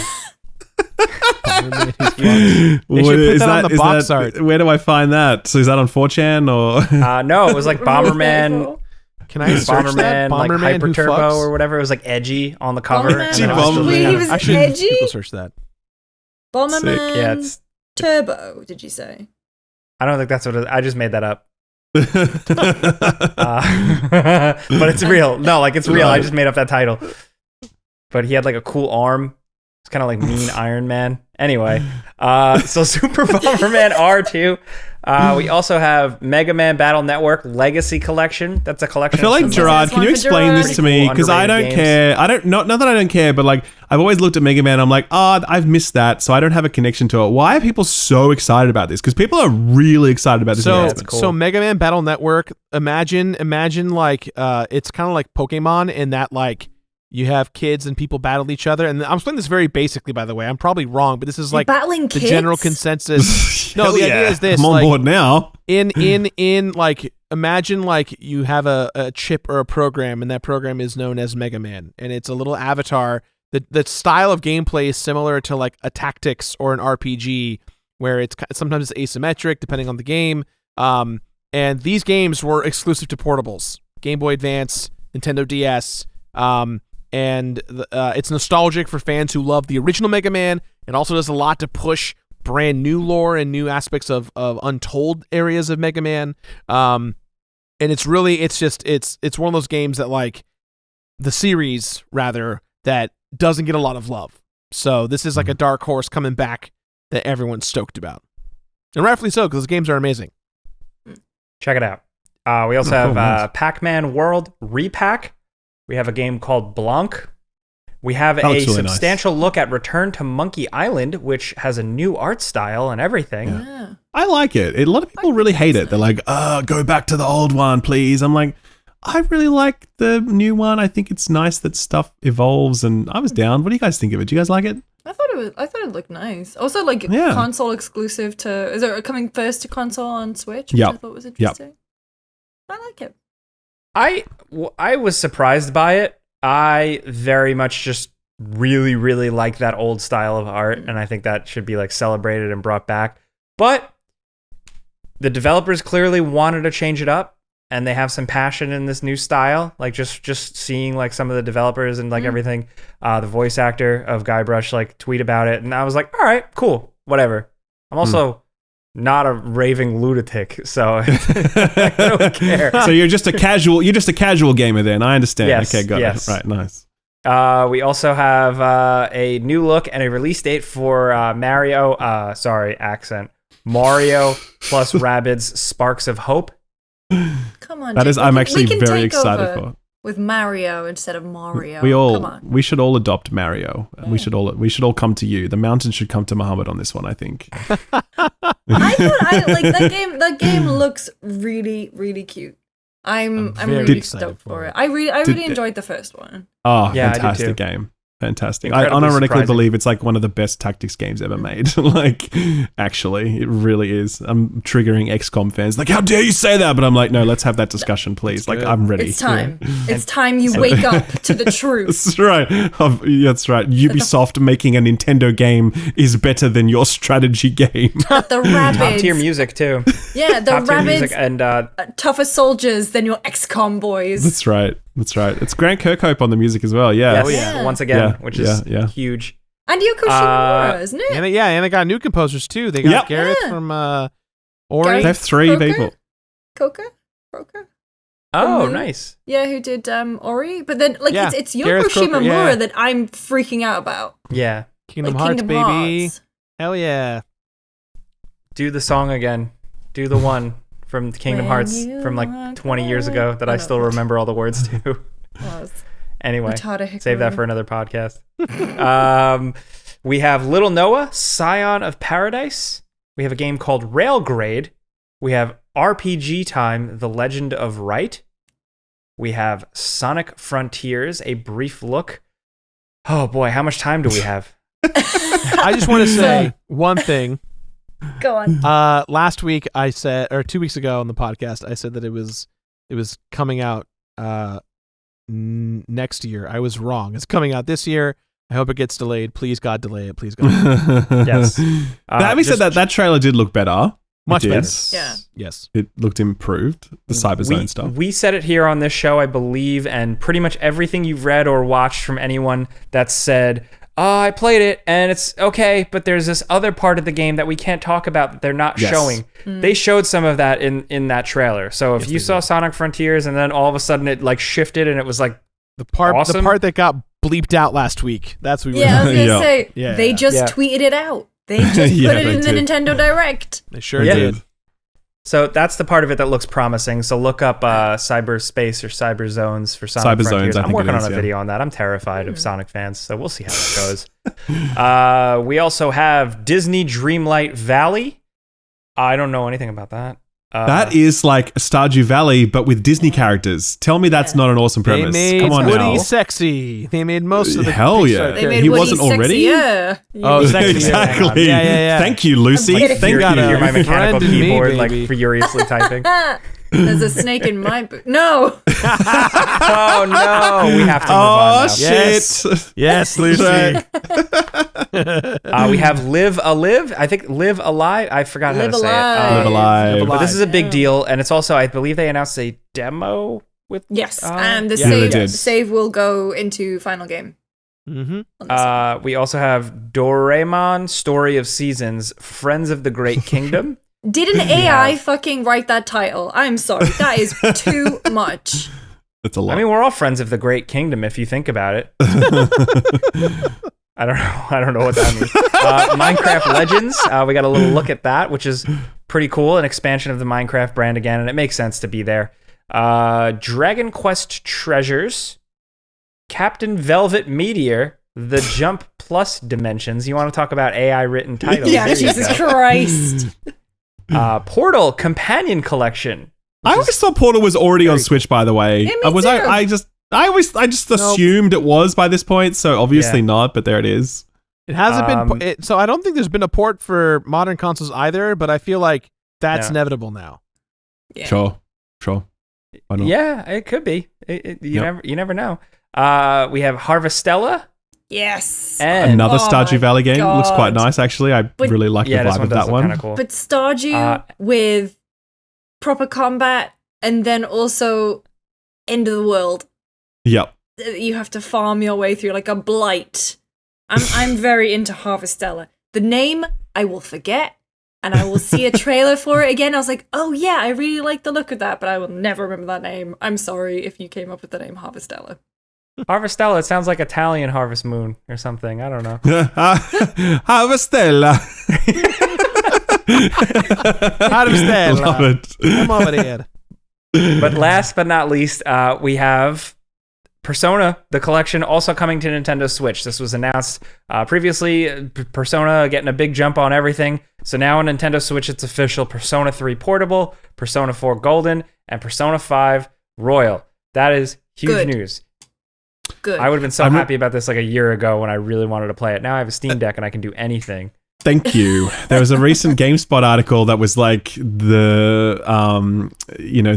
[SPEAKER 4] They should put that on the box art.
[SPEAKER 2] Where do I find that? So is that on 4chan or?
[SPEAKER 1] No, it was like Bomberman.
[SPEAKER 4] Can I search that?
[SPEAKER 1] Like
[SPEAKER 4] Bomberman
[SPEAKER 1] Hyper
[SPEAKER 4] who
[SPEAKER 1] Turbo
[SPEAKER 4] fucks?
[SPEAKER 1] or whatever. It was like edgy on the cover.
[SPEAKER 3] Bomberman. He was edgy?
[SPEAKER 4] People search that.
[SPEAKER 3] Bomberman
[SPEAKER 1] Yeah, it's
[SPEAKER 3] Turbo, did you say?
[SPEAKER 1] I don't think that's what it is. I just made that up. But it's real. No, like it's real. I just made up that title. But he had like a cool arm. It's kind of like mean Iron Man. Anyway, so Super Bomberman R2. We also have Mega Man Battle Network Legacy Collection. That's a collection.
[SPEAKER 2] I feel like Gerard, can you explain this to me? Because I don't care. Not that I don't care, but like I've always looked at Mega Man. I'm like, I've missed that, so I don't have a connection to it. Why are people so excited about this? Because people are really excited about this.
[SPEAKER 4] So Mega Man Battle Network. Imagine like it's kind of like Pokemon in that like. You have kids and people battle each other, and I'm explaining this very basically, by the way. I'm probably wrong, but this is like
[SPEAKER 3] battling
[SPEAKER 4] the
[SPEAKER 3] kids?
[SPEAKER 4] general consensus. No, the idea is this:
[SPEAKER 2] I'm on board now.
[SPEAKER 4] In like imagine like you have a chip or a program, and that program is known as Mega Man, and it's a little avatar. The style of gameplay is similar to like a tactics or an RPG, where sometimes it's asymmetric depending on the game. And these games were exclusive to portables, Game Boy Advance, Nintendo DS, and it's nostalgic for fans who love the original Mega Man. It also does a lot to push brand new lore and new aspects of untold areas of Mega Man. And it's one of those games that like the series rather that doesn't get a lot of love. So this is like a dark horse coming back that everyone's stoked about. And rightfully so, because those games are amazing.
[SPEAKER 1] Check it out. We also have Pac-Man World Repack. We have a game called Blanc. We have a substantial look at Return to Monkey Island, which has a new art style and everything.
[SPEAKER 3] Yeah.
[SPEAKER 2] I like it. A lot of people really hate it. They're like, go back to the old one, please. I'm like, I really like the new one. I think it's nice that stuff evolves, and I was down. What do you guys think of it? Do you guys like it?
[SPEAKER 3] I thought it looked nice. Also, like console exclusive to. Is it coming first to console on Switch? Which I thought was interesting. I like it.
[SPEAKER 1] I was surprised by it. I very much just really, really like that old style of art, and I think that should be like celebrated and brought back. But the developers clearly wanted to change it up, and they have some passion in this new style. Like just seeing like some of the developers and like everything, the voice actor of Guybrush like tweet about it, and I was like, all right, cool, whatever. I'm also not a raving lunatic, so I don't care.
[SPEAKER 2] So you're just a casual gamer then. I understand.
[SPEAKER 1] Yes,
[SPEAKER 2] okay, got
[SPEAKER 1] yes.
[SPEAKER 2] it. Right, nice.
[SPEAKER 1] We also have a new look and a release date for Mario plus Rabbids Sparks of Hope.
[SPEAKER 3] Come on,
[SPEAKER 2] that is. I'm actually very excited for.
[SPEAKER 3] With Mario instead of Mario.
[SPEAKER 2] We should all adopt Mario. Yeah. We should all come to you. The mountain should come to Muhammad on this one, I think.
[SPEAKER 3] I like that game. That game looks really, really cute. I'm really stoked for it. I really enjoyed the first one.
[SPEAKER 2] Oh,
[SPEAKER 1] yeah,
[SPEAKER 2] fantastic game. Fantastic.
[SPEAKER 1] Incredibly
[SPEAKER 2] I unironically
[SPEAKER 1] surprising.
[SPEAKER 2] believe it's like one of the best tactics games ever made. Like, actually, it really is. I'm triggering XCOM fans. Like, how dare you say that? But I'm like, no, let's have that discussion, please. Like, I'm ready.
[SPEAKER 3] It's time. It's time you wake up to the truth.
[SPEAKER 2] That's right. That's right. Ubisoft making a Nintendo game is better than your strategy game.
[SPEAKER 3] But the Rabbids.
[SPEAKER 1] Top tier music too.
[SPEAKER 3] Yeah, the
[SPEAKER 1] music
[SPEAKER 3] Rabbids
[SPEAKER 1] and
[SPEAKER 3] tougher soldiers than your XCOM boys.
[SPEAKER 2] That's right. It's Grant Kirkhope on the music as well. Yeah.
[SPEAKER 1] Yes,
[SPEAKER 3] Yeah.
[SPEAKER 1] once again,
[SPEAKER 2] Yeah,
[SPEAKER 1] which is
[SPEAKER 2] yeah.
[SPEAKER 1] huge.
[SPEAKER 3] And Yoko Shimomura, isn't it?
[SPEAKER 4] And they got new composers too. They got Gareth from Ori.
[SPEAKER 2] They have three people.
[SPEAKER 3] Croker?
[SPEAKER 1] Oh,
[SPEAKER 3] Who?
[SPEAKER 1] nice.
[SPEAKER 3] Yeah, who did Ori? But then, like,
[SPEAKER 4] Yeah,
[SPEAKER 3] it's Yoko
[SPEAKER 4] Gareth Croker,
[SPEAKER 3] Shimomura that I'm freaking out about.
[SPEAKER 1] Yeah.
[SPEAKER 4] Kingdom
[SPEAKER 3] Like,
[SPEAKER 4] Hearts,
[SPEAKER 3] Kingdom
[SPEAKER 4] baby.
[SPEAKER 3] Hearts.
[SPEAKER 4] Hell yeah.
[SPEAKER 1] Do the song again. Do the one from Kingdom
[SPEAKER 3] When
[SPEAKER 1] Hearts
[SPEAKER 3] you
[SPEAKER 1] from like
[SPEAKER 3] are
[SPEAKER 1] 20 years ago that I still remember all the words to. Anyway, save that for another podcast. We have Little Noah, Scion of Paradise. We have a game called Railgrade. We have RPG Time, The Legend of Right. We have Sonic Frontiers, a brief look. Oh boy, how much time do we have?
[SPEAKER 4] I just want to say one thing.
[SPEAKER 3] Go on.
[SPEAKER 4] Last week I said, or 2 weeks ago on the podcast, I said that it was coming out next year. I was wrong. It's coming out this year. I hope it gets delayed. Please God, delay it. Please God.
[SPEAKER 1] Yes.
[SPEAKER 2] Having said that trailer did look better.
[SPEAKER 4] Much
[SPEAKER 2] It
[SPEAKER 4] better.
[SPEAKER 2] did.
[SPEAKER 3] Yeah.
[SPEAKER 4] Yes.
[SPEAKER 2] It looked improved. The Cyberzone stuff.
[SPEAKER 1] We said it here on this show, I believe, and pretty much everything you've read or watched from anyone that said, I played it and it's okay, but there's this other part of the game that we can't talk about that they're not showing. They showed some of that in that trailer. So if you saw Sonic Frontiers and then all of a sudden it like shifted and it was like
[SPEAKER 4] The part
[SPEAKER 1] awesome.
[SPEAKER 4] the part that got bleeped out last week. That's what we
[SPEAKER 3] Yeah, I
[SPEAKER 4] were
[SPEAKER 3] was gonna
[SPEAKER 2] Yeah.
[SPEAKER 3] say
[SPEAKER 4] Yeah.
[SPEAKER 3] they just
[SPEAKER 1] Yeah.
[SPEAKER 3] tweeted it out. They just put
[SPEAKER 2] Yeah,
[SPEAKER 3] it
[SPEAKER 2] they
[SPEAKER 3] in the
[SPEAKER 2] did.
[SPEAKER 3] Nintendo Direct.
[SPEAKER 4] They sure
[SPEAKER 1] Yeah.
[SPEAKER 4] did.
[SPEAKER 1] So that's the part of it that looks promising. So look up cyberspace or cyber zones for Sonic
[SPEAKER 2] Cyber
[SPEAKER 1] Frontiers.
[SPEAKER 2] Zones, I
[SPEAKER 1] I'm
[SPEAKER 2] think
[SPEAKER 1] working
[SPEAKER 2] it
[SPEAKER 1] on
[SPEAKER 2] is,
[SPEAKER 1] a
[SPEAKER 2] yeah.
[SPEAKER 1] video on that. I'm terrified of Sonic fans, so we'll see how that goes. We also have Disney Dreamlight Valley. I don't know anything about that.
[SPEAKER 2] That is like Stardew Valley, but with Disney characters. Tell me that's not an awesome
[SPEAKER 4] They
[SPEAKER 2] premise.
[SPEAKER 4] made
[SPEAKER 2] Come on
[SPEAKER 4] Woody
[SPEAKER 2] now.
[SPEAKER 4] sexy. They made most of the
[SPEAKER 2] Hell
[SPEAKER 4] Pixar
[SPEAKER 2] yeah.
[SPEAKER 3] They
[SPEAKER 4] characters.
[SPEAKER 3] made
[SPEAKER 2] He
[SPEAKER 3] Woody
[SPEAKER 2] wasn't already?
[SPEAKER 3] sexier.
[SPEAKER 4] Oh, sexy.
[SPEAKER 2] Exactly.
[SPEAKER 4] Yeah.
[SPEAKER 2] Thank you, Lucy.
[SPEAKER 3] I'm kidding.
[SPEAKER 2] Thank
[SPEAKER 1] You
[SPEAKER 2] you.
[SPEAKER 1] hear my mechanical
[SPEAKER 4] Friend in me,
[SPEAKER 1] keyboard
[SPEAKER 4] baby.
[SPEAKER 1] like furiously typing.
[SPEAKER 3] There's a snake in my boot. No.
[SPEAKER 1] Oh no, we have to move on now.
[SPEAKER 2] Shit!
[SPEAKER 4] Yes, Lucy.
[SPEAKER 1] We have Live Alive. I think Live Alive. I forgot how
[SPEAKER 3] Live
[SPEAKER 1] to say it.
[SPEAKER 3] Alive.
[SPEAKER 2] Live alive.
[SPEAKER 1] But this is a big deal, and it's also, I believe they announced a demo with.
[SPEAKER 3] Yes, and the
[SPEAKER 2] they did.
[SPEAKER 3] save will go into final game.
[SPEAKER 4] Mm-hmm.
[SPEAKER 3] On this one.
[SPEAKER 1] We also have Doraemon Story of Seasons, Friends of the Great Kingdom.
[SPEAKER 3] Did an AI fucking write that title? I'm sorry, that is too much.
[SPEAKER 2] That's a lot.
[SPEAKER 1] I mean, we're all friends of the Great Kingdom if you think about it. I don't know what that means. Minecraft Legends. We got a little look at that, which is pretty cool. An expansion of the Minecraft brand again, and it makes sense to be there. Dragon Quest Treasures. Captain Velvet Meteor. The Jump Plus Dimensions. You want to talk about AI written titles?
[SPEAKER 3] Yeah,
[SPEAKER 1] Here you
[SPEAKER 3] Jesus
[SPEAKER 1] go.
[SPEAKER 3] Christ.
[SPEAKER 1] Portal Companion Collection.
[SPEAKER 2] I always thought Portal was already on Switch, by the way.
[SPEAKER 3] Yeah, me too.
[SPEAKER 2] I just assumed it was by this point, so obviously not, but there it is.
[SPEAKER 4] It hasn't been. So I don't think there's been a port for modern consoles either, but I feel like that's inevitable now.
[SPEAKER 3] Yeah.
[SPEAKER 2] Sure. Why not?
[SPEAKER 1] Yeah, it could be. You never know. We have Harvestella.
[SPEAKER 3] Yes.
[SPEAKER 1] And
[SPEAKER 2] Another
[SPEAKER 3] Oh
[SPEAKER 2] Stardew
[SPEAKER 3] my
[SPEAKER 2] Valley game. Looks quite
[SPEAKER 3] God.
[SPEAKER 2] nice, actually. I really like the
[SPEAKER 1] this
[SPEAKER 2] vibe
[SPEAKER 1] one
[SPEAKER 2] of
[SPEAKER 1] does
[SPEAKER 2] that
[SPEAKER 1] look
[SPEAKER 2] one.
[SPEAKER 1] kinda cool.
[SPEAKER 3] But Stardew with proper combat and then also end of the world.
[SPEAKER 2] Yep.
[SPEAKER 3] You have to farm your way through like a blight. I'm very into Harvestella. The name I will forget, and I will see a trailer for it again. I was like, oh yeah, I really like the look of that, but I will never remember that name. I'm sorry if you came up with the name Harvestella.
[SPEAKER 1] Harvestella, it sounds like Italian Harvest Moon or something. I don't know.
[SPEAKER 2] Harvestella.
[SPEAKER 4] Harvestella.
[SPEAKER 2] Love it.
[SPEAKER 4] Come over here.
[SPEAKER 1] But last but not least, we have Persona, the collection, also coming to Nintendo Switch. This was announced previously. Persona getting a big jump on everything. So now on Nintendo Switch, it's official. Persona 3 Portable, Persona 4 Golden, and Persona 5 Royal. That is huge
[SPEAKER 3] Good.
[SPEAKER 1] news.
[SPEAKER 3] Good.
[SPEAKER 1] I would have been so happy about this like a year ago when I really wanted to play it. Now I have a Steam Deck and I can do anything.
[SPEAKER 2] Thank you. There was a recent GameSpot article that was like the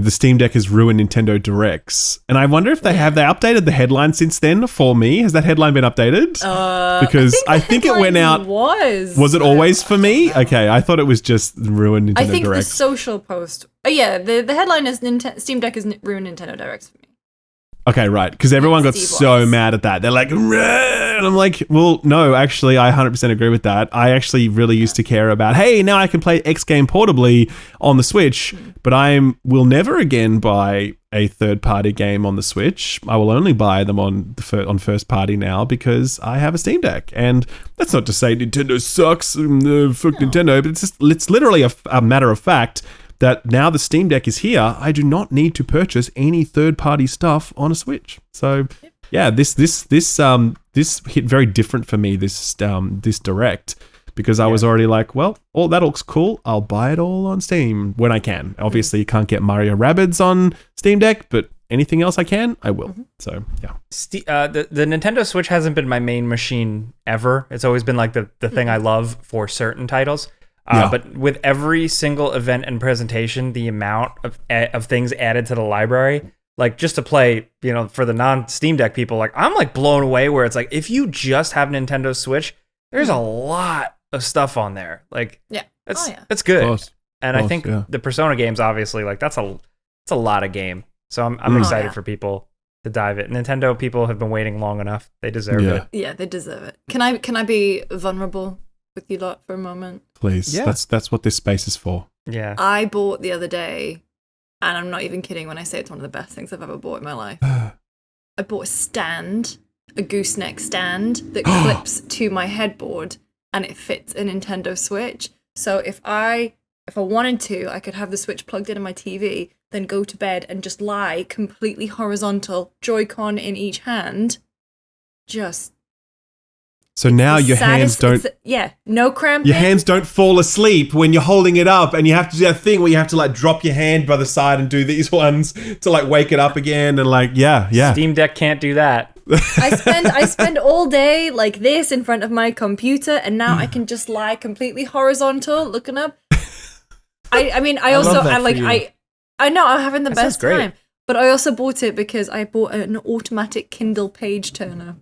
[SPEAKER 2] Steam Deck has ruined Nintendo Directs, and I wonder if they updated the headline since then for me. Has that headline been updated? Because I think it went out. Was it always for me? Okay, I thought it was just ruined Nintendo
[SPEAKER 3] I think
[SPEAKER 2] Directs.
[SPEAKER 3] the social post. Oh yeah, the headline is Steam Deck has ruined Nintendo Directs for me.
[SPEAKER 2] Okay, right. Because everyone got
[SPEAKER 3] Steve
[SPEAKER 2] so
[SPEAKER 3] was.
[SPEAKER 2] mad at that. They're like, "Rah!" And I'm like, well, no, actually, I 100% agree with that. I actually really used to care about, hey, now I can play X game portably on the Switch, but will never again buy a third-party game on the Switch. I will only buy them on first party now because I have a Steam Deck. And that's not to say Nintendo sucks, fuck Nintendo, but it's literally a matter of fact that now the Steam Deck is here, I do not need to purchase any third-party stuff on a Switch. So, yeah, this hit very different for me. This Direct, because I was already like, well, all that looks cool. I'll buy it all on Steam when I can. Obviously, you can't get Mario Rabbids on Steam Deck, but anything else I can, I will. So, yeah.
[SPEAKER 1] The Nintendo Switch hasn't been my main machine ever. It's always been like the thing I love for certain titles. But with every single event and presentation, the amount of things added to the library, like just to play, for the non-Steam Deck people, like I'm like blown away where it's like, if you just have Nintendo Switch, there's a lot of stuff on there. Like, that's good. I think the Persona games, obviously, like that's a lot of game. So I'm excited for people to dive it. Nintendo people have been waiting long enough. They deserve it.
[SPEAKER 3] Yeah, they deserve it. Can I be vulnerable with you lot for a moment?
[SPEAKER 2] Please. Yeah. That's what this space is for.
[SPEAKER 1] Yeah.
[SPEAKER 3] I bought the other day, and I'm not even kidding when I say it's one of the best things I've ever bought in my life. I bought a gooseneck stand that clips to my headboard, and it fits a Nintendo Switch. So if I wanted to, I could have the Switch plugged into my TV, then go to bed and just lie completely horizontal, Joy-Con in each hand, just...
[SPEAKER 2] So now your hands don't...
[SPEAKER 3] no cramping.
[SPEAKER 2] Your hands don't fall asleep when you're holding it up, and you have to do that thing where you have to like drop your hand by the side and do these ones to like wake it up again, and like, yeah.
[SPEAKER 1] Steam Deck can't do that.
[SPEAKER 3] I spend all day like this in front of my computer, and now I can just lie completely horizontal looking up. I I know I'm having the
[SPEAKER 1] That
[SPEAKER 3] best
[SPEAKER 1] sounds great.
[SPEAKER 3] time. But I also bought it because I bought an automatic Kindle page turner.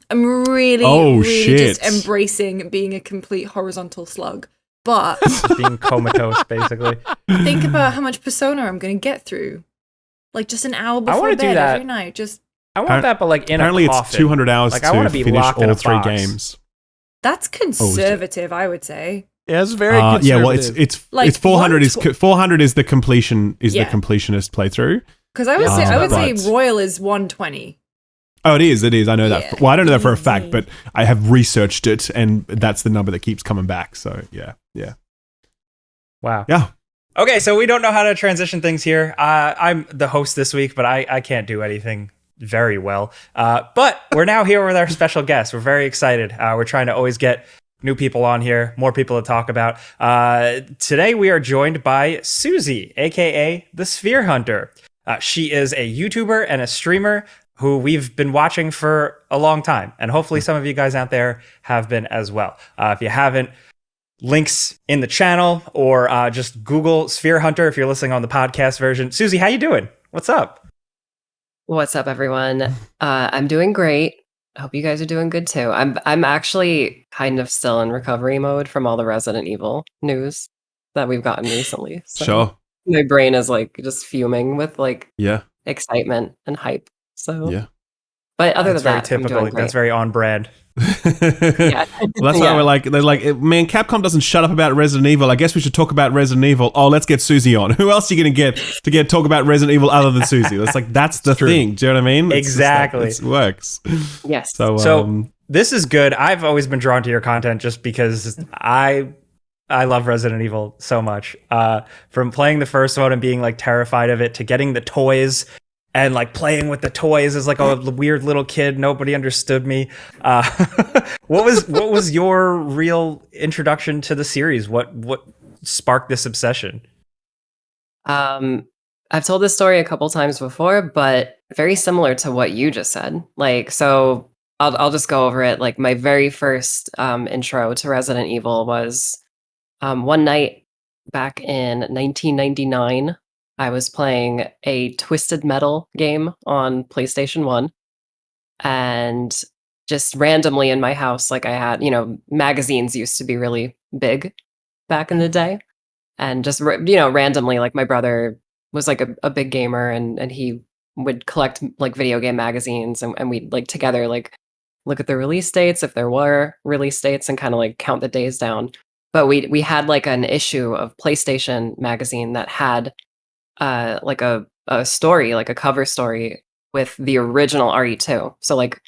[SPEAKER 3] I'm really
[SPEAKER 2] shit.
[SPEAKER 3] just embracing being a complete horizontal slug. But
[SPEAKER 1] Just being comatose, basically.
[SPEAKER 3] think about how much Persona I'm going to get through. Like just an hour before
[SPEAKER 1] wanna do
[SPEAKER 3] bed
[SPEAKER 1] that.
[SPEAKER 3] every night. Just
[SPEAKER 1] I want that, but like in
[SPEAKER 2] Apparently
[SPEAKER 1] a
[SPEAKER 2] it's
[SPEAKER 1] coffin.
[SPEAKER 2] 200 hours
[SPEAKER 1] Like, I wanna
[SPEAKER 2] to
[SPEAKER 1] be
[SPEAKER 2] finish
[SPEAKER 1] locked in
[SPEAKER 2] all
[SPEAKER 1] a
[SPEAKER 2] 3
[SPEAKER 1] box.
[SPEAKER 2] games.
[SPEAKER 3] that's conservative, I would say.
[SPEAKER 4] Yeah, it's very conservative.
[SPEAKER 2] Yeah, well, it's
[SPEAKER 3] Like,
[SPEAKER 2] 400 is 400 is the completionist
[SPEAKER 3] Yeah.
[SPEAKER 2] playthrough.
[SPEAKER 3] Because I would say
[SPEAKER 2] but-
[SPEAKER 3] Royal is 120.
[SPEAKER 2] Oh, it is. I know
[SPEAKER 3] Yeah,
[SPEAKER 2] that. Well, I don't know that for a fact,
[SPEAKER 3] easy.
[SPEAKER 2] but I have researched it, and that's the number that keeps coming back. So yeah.
[SPEAKER 1] Wow.
[SPEAKER 2] Yeah.
[SPEAKER 1] Okay, so we don't know how to transition things here. I'm the host this week, but I can't do anything very well. But we're now here with our special guest. We're very excited. We're trying to always get new people on here, more people to talk about. Today we are joined by Suzi, aka the Sphere Hunter. She is a YouTuber and a streamer who we've been watching for a long time, and hopefully some of you guys out there have been as well. If you haven't, links in the channel, or just Google Sphere Hunter if you're listening on the podcast version. Suzi, how you doing? What's up?
[SPEAKER 5] What's up, everyone? I'm doing great. I hope you guys are doing good too. I'm actually kind of still in recovery mode from all the Resident Evil news that we've gotten recently. So
[SPEAKER 2] Sure.
[SPEAKER 5] my brain is like just fuming with like
[SPEAKER 2] Yeah.
[SPEAKER 5] excitement and hype. So
[SPEAKER 2] Yeah.
[SPEAKER 5] but other
[SPEAKER 1] That's
[SPEAKER 5] than
[SPEAKER 1] very
[SPEAKER 5] that, I'm
[SPEAKER 1] typical.
[SPEAKER 5] doing great.
[SPEAKER 1] That's very on brand.
[SPEAKER 5] Yeah.
[SPEAKER 2] Well, that's why they're like, man, Capcom doesn't shut up about Resident Evil. I guess we should talk about Resident Evil. Oh, let's get Suzi on. Who else are you going to get talk about Resident Evil other than Suzi? That's the thing. Do you know what I mean?
[SPEAKER 1] Exactly.
[SPEAKER 2] It works.
[SPEAKER 5] Yes.
[SPEAKER 2] So
[SPEAKER 1] This is good. I've always been drawn to your content just because I love Resident Evil so much. From playing the first one and being like terrified of it, to getting the toys and like playing with the toys as like a weird little kid. Nobody understood me. What was your real introduction to the series? What sparked this obsession?
[SPEAKER 5] I've told this story a couple times before, but very similar to what you just said. Like, so I'll just go over it. Like, my very first intro to Resident Evil was one night back in 1999. I was playing a Twisted Metal game on PlayStation 1, and just randomly in my house, like I had, magazines used to be really big back in the day, and just, randomly, like my brother was like a big gamer, and he would collect like video game magazines, and we'd like together like look at the release dates, if there were release dates, and kind of like count the days down. But we had like an issue of PlayStation magazine that had like a story, like a cover story with the original RE2. So like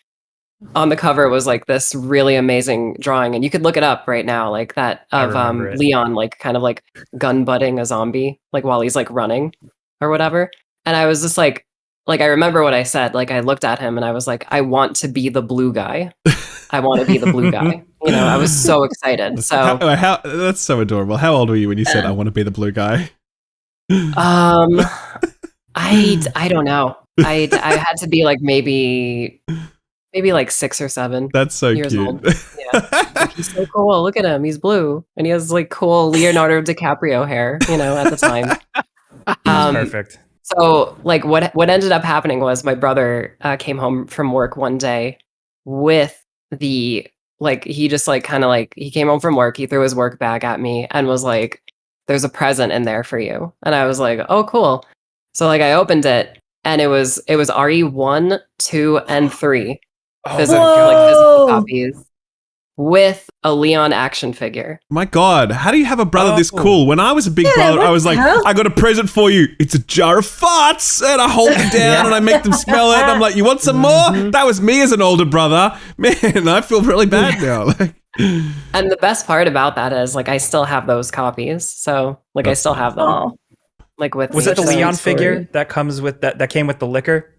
[SPEAKER 5] on the cover was like this really amazing drawing, and you could look it up right now, like that
[SPEAKER 1] I
[SPEAKER 5] of
[SPEAKER 1] remember it.
[SPEAKER 5] Leon like kind of like gun butting a zombie like while he's like running or whatever. And I was just like I remember what I said. Like I looked at him and I was like, I want to be the blue guy. I want to be the blue guy. I was so excited. So
[SPEAKER 2] how that's so adorable. How old were you when you said I want to be the blue guy?
[SPEAKER 5] I don't know. I had to be like maybe like 6 or 7.
[SPEAKER 2] That's so
[SPEAKER 5] years
[SPEAKER 2] cute.
[SPEAKER 5] old. Yeah. Like, he's so cool. Look at him. He's blue. And he has like cool Leonardo DiCaprio hair, at the time.
[SPEAKER 1] Perfect.
[SPEAKER 5] So like what ended up happening was my brother came home from work one day with the like he just like kind of like he came home from work, he threw his work bag at me and was like, there's a present in there for you. And I was like, oh cool. So like I opened it and it was RE1, 2, and 3 physical copies with a Leon action figure.
[SPEAKER 2] My God, how do you have a brother this cool? When I was a big brother,
[SPEAKER 3] what
[SPEAKER 2] I was
[SPEAKER 3] the
[SPEAKER 2] like,
[SPEAKER 3] hell?
[SPEAKER 2] I got a present for you. It's a jar of farts. And I hold it down and I make them smell it. And I'm like, you want some more? That was me as an older brother. Man, I feel really bad now. Like,
[SPEAKER 5] And the best part about that is like I still have those copies. So like I still have them.
[SPEAKER 3] Oh.
[SPEAKER 5] Like with
[SPEAKER 1] Was
[SPEAKER 5] me.
[SPEAKER 1] it the
[SPEAKER 3] Such a
[SPEAKER 1] Leon
[SPEAKER 3] sweet story.
[SPEAKER 1] figure that comes with that came with the liquor?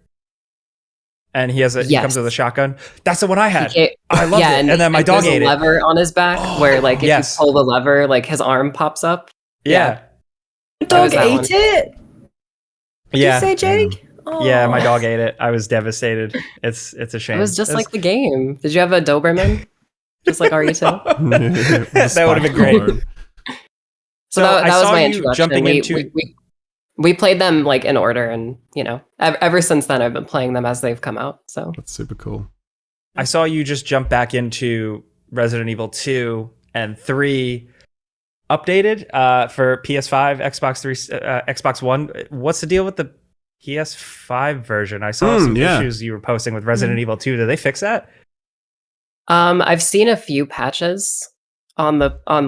[SPEAKER 1] And he comes
[SPEAKER 5] Yes.
[SPEAKER 1] with a shotgun. That's the one I had.
[SPEAKER 5] He ca-
[SPEAKER 1] I loved it. And then my dog
[SPEAKER 5] there's
[SPEAKER 1] ate
[SPEAKER 5] a
[SPEAKER 1] it.
[SPEAKER 5] lever on his back where like if
[SPEAKER 1] yes.
[SPEAKER 5] you pull the lever, like his arm pops up.
[SPEAKER 1] Yeah.
[SPEAKER 3] The
[SPEAKER 5] That was
[SPEAKER 3] dog
[SPEAKER 5] that
[SPEAKER 3] ate
[SPEAKER 5] one.
[SPEAKER 3] it. Did
[SPEAKER 1] Yeah.
[SPEAKER 3] you say, Jake?
[SPEAKER 1] Yeah,
[SPEAKER 3] Oh.
[SPEAKER 1] my dog ate it. I was devastated. It's a shame.
[SPEAKER 5] It was just like the game. Did you have a Doberman? Just like RE2?
[SPEAKER 1] That would have been great.
[SPEAKER 5] So
[SPEAKER 1] I
[SPEAKER 5] that was
[SPEAKER 1] saw
[SPEAKER 5] my
[SPEAKER 1] you
[SPEAKER 5] introduction.
[SPEAKER 1] jumping
[SPEAKER 5] We-
[SPEAKER 1] into.
[SPEAKER 5] we- we played them like in order, and ever since then I've been playing them as they've come out. So
[SPEAKER 2] That's super cool.
[SPEAKER 1] I saw you just jump back into Resident Evil 2 and 3 updated for PS5, Xbox 3, Xbox One. What's the deal with the PS5 version? I saw some issues you were posting with Resident Evil 2. Did they fix that?
[SPEAKER 5] I've seen a few patches on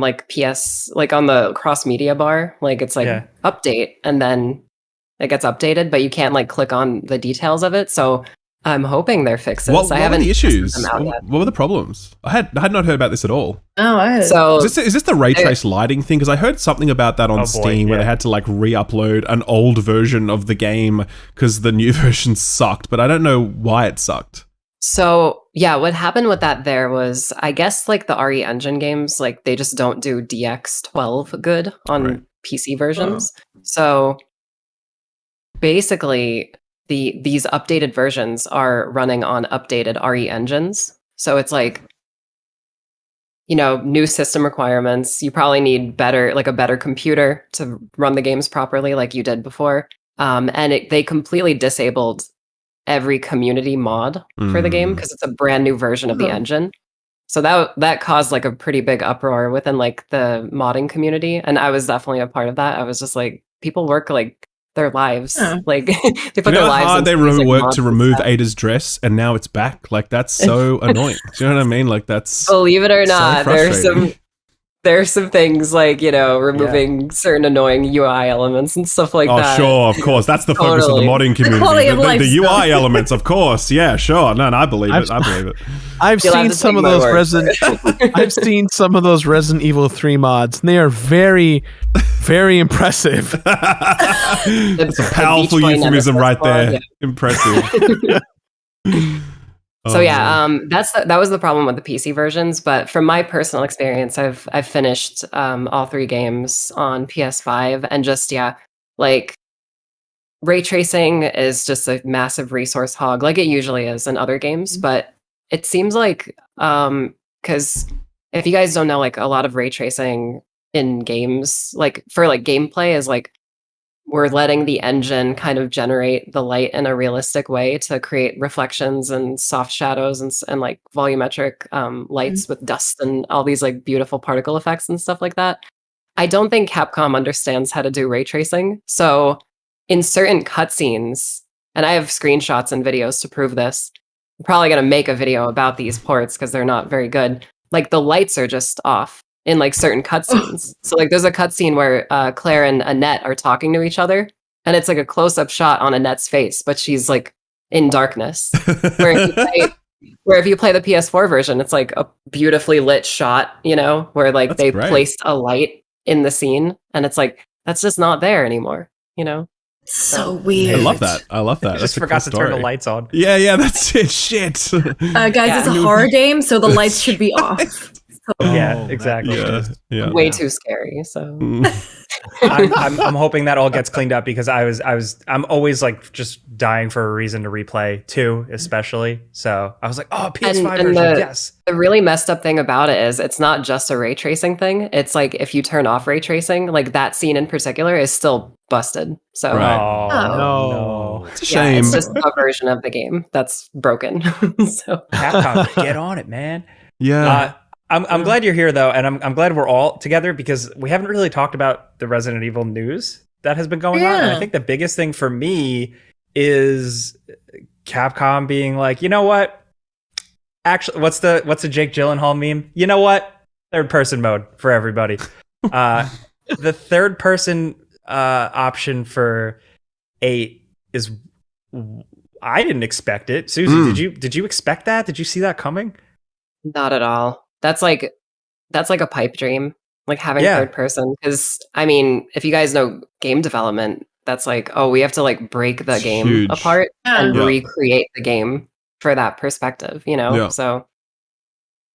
[SPEAKER 5] like PS, like on the cross media bar, like it's like update, and then it gets updated, but you can't like click on the details of it. So I'm hoping they're fixes.
[SPEAKER 2] What
[SPEAKER 5] I haven't
[SPEAKER 2] were the issues?
[SPEAKER 5] tested them out yet.
[SPEAKER 2] What were the problems? I had not heard about this at all.
[SPEAKER 3] Oh, I
[SPEAKER 5] So
[SPEAKER 2] Is this the ray trace lighting thing? Because I heard something about that on Steam where they had to like re-upload an old version of the game because the new version sucked, but I don't know why it sucked.
[SPEAKER 5] So yeah, what happened with that there was, I guess like the RE Engine games, like they just don't do DX12 good on PC versions. So basically these updated versions are running on updated RE engines. So it's like, new system requirements. You probably need a better computer to run the games properly like you did before. And they completely disabled every community mod for the game because it's a brand new version of the engine. So that caused like a pretty big uproar within like the modding community, and I was definitely a part of that. I was just like, people work like their lives, like they put their lives.
[SPEAKER 2] Hard
[SPEAKER 5] into
[SPEAKER 2] they
[SPEAKER 5] these, like,
[SPEAKER 2] work
[SPEAKER 5] mods
[SPEAKER 2] to
[SPEAKER 5] and
[SPEAKER 2] remove
[SPEAKER 5] stuff.
[SPEAKER 2] Ada's dress, and now it's back. Like that's so annoying. Do you know what I mean? Like that's
[SPEAKER 5] Believe it or
[SPEAKER 2] so
[SPEAKER 5] not, there's some things like removing certain annoying UI elements and stuff like that.
[SPEAKER 2] Oh, sure, of course. That's the focus of the
[SPEAKER 5] Totally.
[SPEAKER 2] modding community.
[SPEAKER 3] quality of life
[SPEAKER 2] The UI
[SPEAKER 3] stuff.
[SPEAKER 2] elements, of course. Yeah, sure. No, I believe it. I believe it.
[SPEAKER 4] I've
[SPEAKER 5] You'll have
[SPEAKER 4] seen
[SPEAKER 5] to
[SPEAKER 4] some
[SPEAKER 5] take
[SPEAKER 4] of
[SPEAKER 5] my
[SPEAKER 4] those
[SPEAKER 5] word
[SPEAKER 4] I've seen some of those Resident Evil 3 mods, and they are very, very impressive.
[SPEAKER 2] That's a
[SPEAKER 5] The
[SPEAKER 2] powerful
[SPEAKER 5] Beach Boy
[SPEAKER 2] euphemism
[SPEAKER 5] Nemesis
[SPEAKER 2] right there.
[SPEAKER 5] mod, yeah.
[SPEAKER 2] Impressive.
[SPEAKER 5] So that was the problem with the PC versions. But from my personal experience, I've finished all 3 games on PS5, and just like ray tracing is just a massive resource hog, like it usually is in other games. But it seems like because if you guys don't know, like a lot of ray tracing in games, like for like gameplay, is like we're letting the engine kind of generate the light in a realistic way to create reflections and soft shadows and like volumetric lights with dust and all these like beautiful particle effects and stuff like that. I don't think Capcom understands how to do ray tracing. So in certain cutscenes, and I have screenshots and videos to prove this, I'm probably going to make a video about these ports because they're not very good. Like the lights are just off in like certain cutscenes. So like there's a cutscene where Claire and Annette are talking to each other, and it's like a close-up shot on Annette's face, but she's like in darkness. Where if you play the PS4 version, it's like a beautifully lit shot, where like
[SPEAKER 2] That's
[SPEAKER 5] they
[SPEAKER 2] great.
[SPEAKER 5] placed a light in the scene, and it's like that's just not there anymore,
[SPEAKER 3] So weird.
[SPEAKER 2] I love that.
[SPEAKER 1] I just forgot to turn the lights on.
[SPEAKER 2] Yeah, that's it. Shit.
[SPEAKER 3] Guys, it's a horror game, so the lights should be off.
[SPEAKER 1] Yeah, exactly.
[SPEAKER 2] Yeah.
[SPEAKER 5] Way too scary. So
[SPEAKER 1] I'm hoping that all gets cleaned up because I'm always like just dying for a reason to replay 2, especially. So I was like, oh, PS5 version, yes.
[SPEAKER 5] The really messed up thing about it is it's not just a ray tracing thing. It's like if you turn off ray tracing, like that scene in particular is still busted. So
[SPEAKER 2] Right.
[SPEAKER 1] Oh,
[SPEAKER 4] No.
[SPEAKER 2] It's a shame.
[SPEAKER 5] it's just a version of the game that's broken. So
[SPEAKER 1] Capcom, get on it, man.
[SPEAKER 2] Yeah.
[SPEAKER 1] I'm glad you're here though, and I'm glad we're all together because we haven't really talked about the Resident Evil news that has been going on. And I think the biggest thing for me is Capcom being like, you know what? Actually, what's the Jake Gyllenhaal meme? You know what? Third person mode for everybody. The third person option for 8 is, I didn't expect it. Suzi, did you expect that? Did you see that coming?
[SPEAKER 5] not at all. That's like a pipe dream, like having third person. Because I mean, if you guys know game development, that's like, oh, we have to like break the game
[SPEAKER 2] huge.
[SPEAKER 5] apart and
[SPEAKER 2] Yeah.
[SPEAKER 5] recreate the game for that perspective,
[SPEAKER 2] Yeah.
[SPEAKER 5] So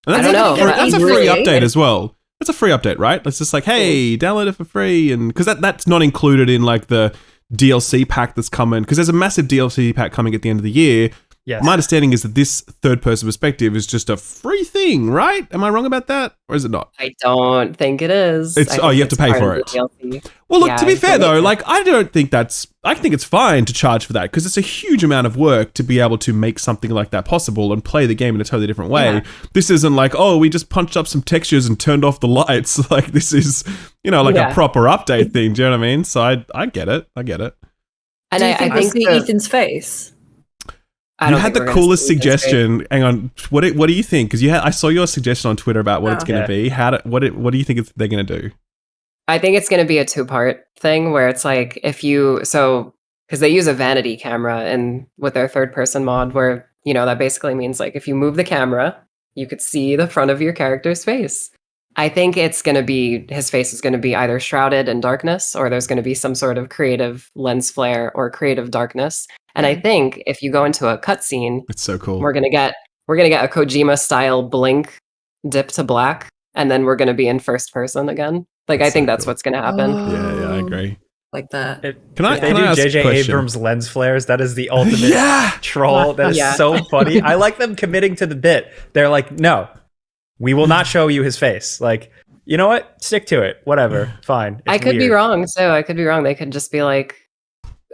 [SPEAKER 2] And
[SPEAKER 5] I don't know.
[SPEAKER 2] That's a free
[SPEAKER 3] Really?
[SPEAKER 2] update as well. It's a free update, right? It's just like, hey, download it for free, and because that's not included in like the DLC pack that's coming. Because there's a massive DLC pack coming at the end of the year,
[SPEAKER 1] Yes.
[SPEAKER 2] My understanding is that this third-person perspective is just a free thing, right? Am I wrong about that, or is it not?
[SPEAKER 5] I don't think it is.
[SPEAKER 2] It's
[SPEAKER 5] I think
[SPEAKER 2] you have to pay
[SPEAKER 5] part
[SPEAKER 2] for
[SPEAKER 5] of the
[SPEAKER 2] it.
[SPEAKER 5] DLC.
[SPEAKER 2] Well, look,
[SPEAKER 5] Yeah,
[SPEAKER 2] to be fair
[SPEAKER 5] it's
[SPEAKER 2] though,
[SPEAKER 5] really-
[SPEAKER 2] like I think it's fine to charge for that because it's a huge amount of work to be able to make something like that possible and play the game in a totally different way.
[SPEAKER 5] Yeah.
[SPEAKER 2] This isn't like, oh, we just punched up some textures and turned off the lights. Like this is, like a proper update thing. Do you know what I mean? So I get it.
[SPEAKER 5] And
[SPEAKER 3] Do you
[SPEAKER 5] I
[SPEAKER 3] think we'll
[SPEAKER 5] think
[SPEAKER 3] see
[SPEAKER 5] the-
[SPEAKER 3] Ethan's face?
[SPEAKER 5] I
[SPEAKER 2] You
[SPEAKER 5] don't
[SPEAKER 2] had
[SPEAKER 5] think
[SPEAKER 2] the
[SPEAKER 5] we're gonna
[SPEAKER 2] coolest
[SPEAKER 5] see this
[SPEAKER 2] suggestion. Hang on, what do you think? Because I saw your suggestion on Twitter about what it's going
[SPEAKER 1] Yeah.
[SPEAKER 2] to be. What do you think they're going to do?
[SPEAKER 5] I think it's going to be a 2-part thing where it's like because they use a vanity camera and with their third person mod where, that basically means like if you move the camera, you could see the front of your character's face. I think his face is going to be either shrouded in darkness or there's going to be some sort of creative lens flare or creative darkness. And I think if you go into a cutscene,
[SPEAKER 2] It's so cool.
[SPEAKER 5] we're going to get a Kojima style blink dip to black and then we're going to be in first person again. Like
[SPEAKER 2] That's
[SPEAKER 5] I think
[SPEAKER 2] so
[SPEAKER 5] that's
[SPEAKER 2] cool.
[SPEAKER 5] what's going to happen.
[SPEAKER 2] Yeah, I agree.
[SPEAKER 3] Like that.
[SPEAKER 2] Can I
[SPEAKER 1] If they do
[SPEAKER 2] ask a
[SPEAKER 1] JJ
[SPEAKER 2] question?
[SPEAKER 1] Abrams lens flares, that is the ultimate
[SPEAKER 2] Yeah.
[SPEAKER 1] troll. That is
[SPEAKER 5] Yeah.
[SPEAKER 1] so funny. I like them committing to the bit. They're like, no, we will not show you his face. Like, you know what? Stick to it. Whatever. Fine.
[SPEAKER 5] I
[SPEAKER 1] It's
[SPEAKER 5] could be
[SPEAKER 1] weird.
[SPEAKER 5] wrong too. I could be wrong. They could just be like,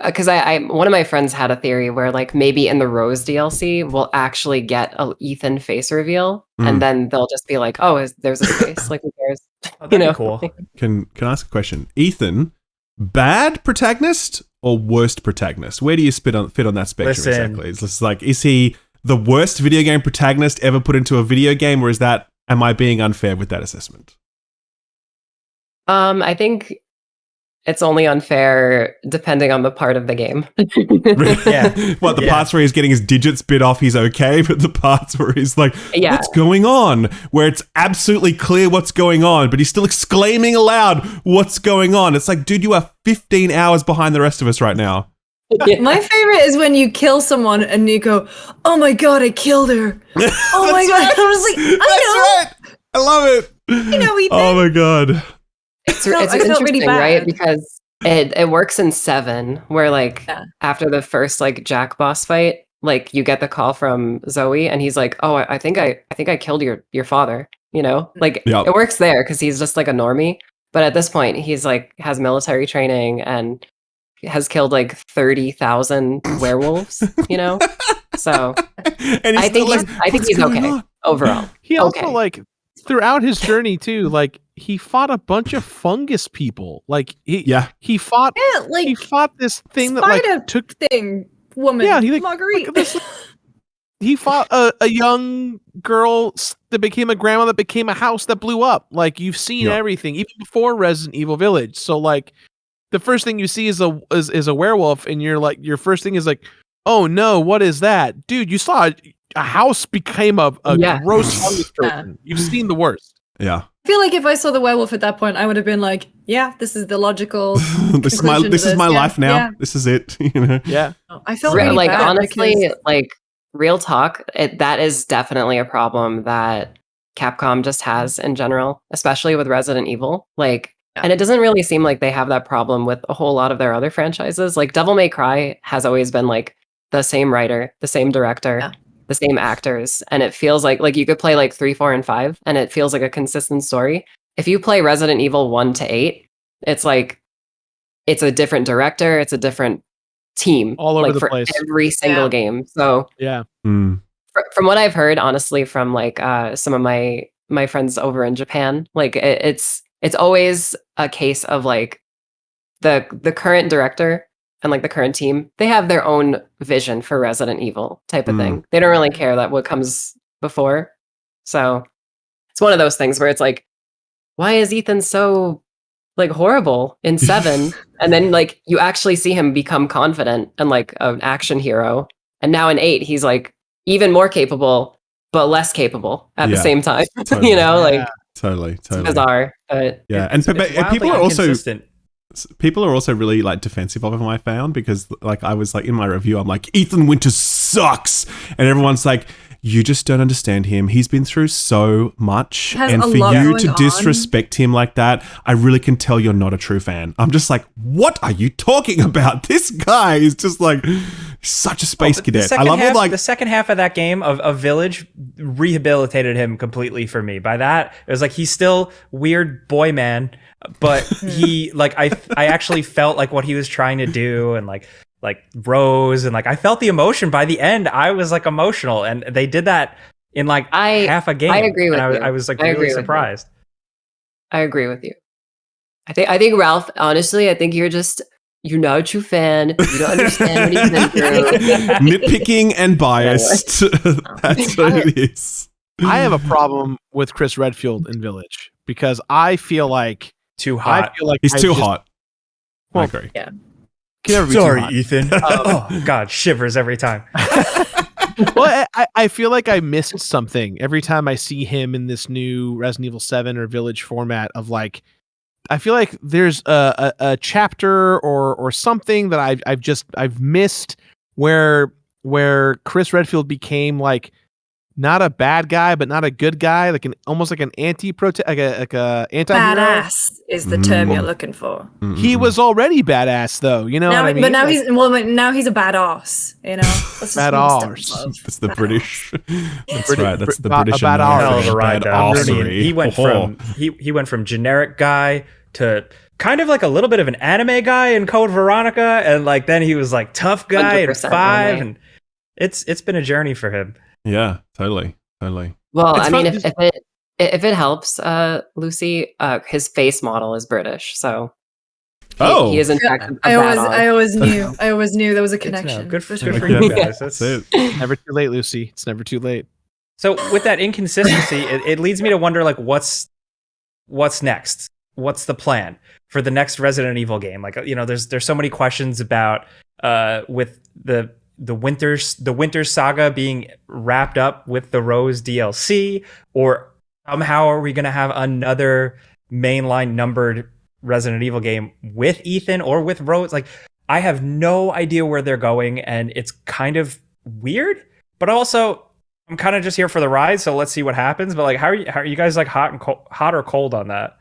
[SPEAKER 5] because one of my friends had a theory where like maybe in the Rose DLC we'll actually get a Ethan face reveal, and then they'll just be like, oh, there's his face. Like who cares?
[SPEAKER 1] Oh, that'd be cool.
[SPEAKER 2] Can I ask a question? Ethan, bad protagonist or worst protagonist? Where do you fit on that spectrum
[SPEAKER 1] Listen.
[SPEAKER 2] exactly? It's just like, is he the worst video game protagonist ever put into a video game, or am I being unfair with that assessment?
[SPEAKER 5] I think it's only unfair depending on the part of the game.
[SPEAKER 1] Yeah.
[SPEAKER 2] What, the
[SPEAKER 1] Yeah.
[SPEAKER 2] parts where he's getting his digits bit off, he's okay, but the parts where he's like,
[SPEAKER 5] Yeah.
[SPEAKER 2] what's going on? Where it's absolutely clear what's going on, but he's still exclaiming aloud, what's going on? It's like, dude, you are 15 hours behind the rest of us right now.
[SPEAKER 5] Yeah.
[SPEAKER 3] My favorite is when you kill someone and you go, "Oh my god, I killed her!" Oh my god! I was like, I
[SPEAKER 2] That's right. I love it.
[SPEAKER 3] know, Ethan.
[SPEAKER 2] Oh my god.
[SPEAKER 5] It's
[SPEAKER 3] I felt really
[SPEAKER 5] interesting,
[SPEAKER 3] bad.
[SPEAKER 5] right? Because it works in 7, where like
[SPEAKER 3] Yeah.
[SPEAKER 5] after the first like Jack boss fight, like you get the call from Zoe, and he's like, "Oh, I think I killed your father." Like
[SPEAKER 2] Yep.
[SPEAKER 5] it works there because he's just like a normie. But at this point, he's like has military training and has killed like 30,000 werewolves. So
[SPEAKER 2] And
[SPEAKER 5] I think
[SPEAKER 2] "What's
[SPEAKER 5] he's
[SPEAKER 2] going
[SPEAKER 5] okay
[SPEAKER 2] on?"
[SPEAKER 5] overall.
[SPEAKER 4] He also
[SPEAKER 5] Okay.
[SPEAKER 4] like throughout his journey too, like he fought a bunch of fungus people. Like
[SPEAKER 2] Yeah.
[SPEAKER 4] he fought
[SPEAKER 3] Yeah, like
[SPEAKER 4] he fought this thing that like
[SPEAKER 3] spider
[SPEAKER 4] took
[SPEAKER 3] thing woman.
[SPEAKER 4] Yeah, he like-
[SPEAKER 3] Marguerite.
[SPEAKER 4] look at this, he fought a young girl that became a grandma that became a house that blew up. Like you've seen
[SPEAKER 2] Yeah.
[SPEAKER 4] everything even before Resident Evil Village. So like the first thing you see is a werewolf, and you're like your first thing is like, oh no, what is that, dude? You saw a house became a
[SPEAKER 5] Yeah.
[SPEAKER 4] gross fungus person. You've seen the worst.
[SPEAKER 2] Yeah.
[SPEAKER 3] I feel like if I saw the werewolf at that point, I would have been like, "Yeah, this is the logical."
[SPEAKER 2] this is
[SPEAKER 3] conclusion
[SPEAKER 2] my
[SPEAKER 3] to this.
[SPEAKER 2] life now.
[SPEAKER 3] Yeah.
[SPEAKER 2] This is it.
[SPEAKER 4] Yeah.
[SPEAKER 3] I felt
[SPEAKER 5] Re-
[SPEAKER 3] really
[SPEAKER 5] like
[SPEAKER 3] bad
[SPEAKER 5] honestly,
[SPEAKER 3] because-
[SPEAKER 5] like real talk, that is definitely a problem that Capcom just has in general, especially with Resident Evil. Like, and it doesn't really seem like they have that problem with a whole lot of their other franchises. Like Devil May Cry has always been like the same writer, the same director,
[SPEAKER 3] Yeah.
[SPEAKER 5] the same actors, and it feels like you could play like 3, 4, and 5, and it feels like a consistent story. If you play Resident Evil 1 to 8, it's like it's a different director, it's a different team
[SPEAKER 4] All over
[SPEAKER 5] like
[SPEAKER 4] the
[SPEAKER 5] for
[SPEAKER 4] place.
[SPEAKER 5] every single
[SPEAKER 3] Yeah.
[SPEAKER 5] game. So
[SPEAKER 4] Yeah.
[SPEAKER 2] Mm.
[SPEAKER 5] from what I've heard, honestly, from like some of my friends over in Japan, like it's always a case of like the current director and like the current team, they have their own vision for Resident Evil type of thing. They don't really care that what comes before. So it's one of those things where it's like, why is Ethan so like horrible in 7? And then like you actually see him become confident and like an action hero. And now in 8, he's like even more capable, but less capable at the
[SPEAKER 2] Yeah.
[SPEAKER 5] same time.
[SPEAKER 2] Totally.
[SPEAKER 5] Like
[SPEAKER 2] Totally.
[SPEAKER 5] it's bizarre. But
[SPEAKER 2] Yeah, and
[SPEAKER 1] It's
[SPEAKER 2] people
[SPEAKER 1] wildly
[SPEAKER 2] are also
[SPEAKER 1] inconsistent.
[SPEAKER 2] really like defensive of him. I found because like I was like in my review, I'm like Ethan Winters sucks, and everyone's like, you just don't understand him. He's been through so much,
[SPEAKER 3] Has
[SPEAKER 2] and
[SPEAKER 3] a
[SPEAKER 2] for
[SPEAKER 3] lot
[SPEAKER 2] you
[SPEAKER 3] going
[SPEAKER 2] to
[SPEAKER 3] on.
[SPEAKER 2] disrespect him like that, I really can tell you're not a true fan. I'm just like, what are you talking about? This guy is just like, Such a space
[SPEAKER 1] The
[SPEAKER 2] cadet. I
[SPEAKER 1] second
[SPEAKER 2] love
[SPEAKER 1] half,
[SPEAKER 2] it. Like
[SPEAKER 1] the second half of that game of Village rehabilitated him completely for me. By that, it was like he's still weird boy man, but he like I actually felt like what he was trying to do, and like Rose, and like I felt the emotion by the end. I was like emotional, and they did that in like half a game.
[SPEAKER 5] I agree with
[SPEAKER 1] and
[SPEAKER 5] you.
[SPEAKER 1] I was like
[SPEAKER 5] I
[SPEAKER 1] really
[SPEAKER 5] agree with you.
[SPEAKER 1] surprised.
[SPEAKER 5] I agree with you. I think Ralph, honestly, I think you're not a true fan. You don't understand what he's been through.
[SPEAKER 2] nitpicking and biased. That's what it is.
[SPEAKER 4] I have a problem with Chris Redfield in Village because I feel like
[SPEAKER 1] Too hot.
[SPEAKER 2] He's too
[SPEAKER 4] just-
[SPEAKER 2] hot.
[SPEAKER 4] Well,
[SPEAKER 2] I agree.
[SPEAKER 3] Yeah.
[SPEAKER 4] Can never be too
[SPEAKER 1] Sorry,
[SPEAKER 4] hot.
[SPEAKER 1] Ethan. Oh God, shivers every time.
[SPEAKER 4] Well, I feel like I missed something every time I see him in this new Resident Evil 7 or Village format of like, I feel like there's a chapter or something that I've missed where Chris Redfield became like not a bad guy but not a good guy, like almost like an like a anti-hero.
[SPEAKER 3] Badass is the term you're looking for.
[SPEAKER 4] He was already badass though, you know
[SPEAKER 3] Now,
[SPEAKER 4] what I mean?
[SPEAKER 3] but now
[SPEAKER 4] Like,
[SPEAKER 3] now he's a badass. You know, that's just
[SPEAKER 4] Badass.
[SPEAKER 3] one step above.
[SPEAKER 2] That's the
[SPEAKER 3] Badass.
[SPEAKER 2] British. That's
[SPEAKER 4] British-
[SPEAKER 2] right. That's the
[SPEAKER 4] a
[SPEAKER 2] British.
[SPEAKER 4] bad
[SPEAKER 2] American
[SPEAKER 1] Hell of a ride, though. I mean,
[SPEAKER 2] badassery.
[SPEAKER 1] he went from he went from generic guy to kind of like a little bit of an anime guy in Code Veronica, and like then he was like tough guy in
[SPEAKER 5] 100%
[SPEAKER 1] 5,
[SPEAKER 5] anime.
[SPEAKER 1] and it's been a journey for him.
[SPEAKER 2] Yeah, totally.
[SPEAKER 5] Well,
[SPEAKER 2] It's
[SPEAKER 5] I mean,
[SPEAKER 2] fun-
[SPEAKER 5] if it helps, Lucy, his face model is British, so he is in fact a
[SPEAKER 3] I
[SPEAKER 5] badass.
[SPEAKER 3] always knew there was a
[SPEAKER 1] Good to know.
[SPEAKER 3] connection.
[SPEAKER 1] Good for
[SPEAKER 2] Okay.
[SPEAKER 1] you guys.
[SPEAKER 2] That's
[SPEAKER 1] That's-
[SPEAKER 2] it.
[SPEAKER 4] never too late, Lucy. It's never too late.
[SPEAKER 1] So with that inconsistency, it leads me to wonder like what's next? What's the plan for the next Resident Evil game? Like, you know, there's so many questions about with the Winter Saga being wrapped up with the Rose DLC, or somehow are we going to have another mainline numbered Resident Evil game with Ethan or with Rose? Like, I have no idea where they're going, and it's kind of weird, but also I'm kind of just here for the ride, so let's see what happens. But like, how are you guys like hot or cold on that?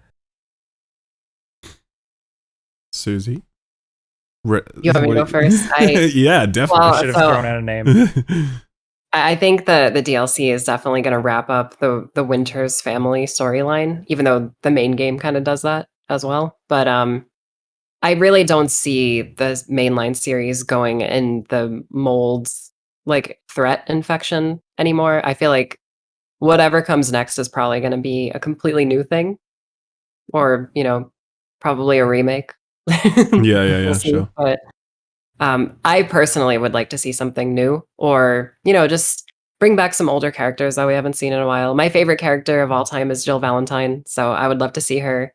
[SPEAKER 2] Suzi.
[SPEAKER 5] You want me to go first?
[SPEAKER 2] Yeah, definitely.
[SPEAKER 5] Well,
[SPEAKER 1] Should have
[SPEAKER 5] so-
[SPEAKER 1] thrown out a name.
[SPEAKER 5] I think the DLC is definitely going to wrap up the Winters family storyline, even though the main game kind of does that as well. But I really don't see the mainline series going in the mold's like threat infection anymore. I feel like whatever comes next is probably going to be a completely new thing, or probably a remake.
[SPEAKER 2] yeah,
[SPEAKER 5] We'll see.
[SPEAKER 2] sure.
[SPEAKER 5] But I personally would like to see something new, or just bring back some older characters that we haven't seen in a while. My favorite character of all time is Jill Valentine, so I would love to see her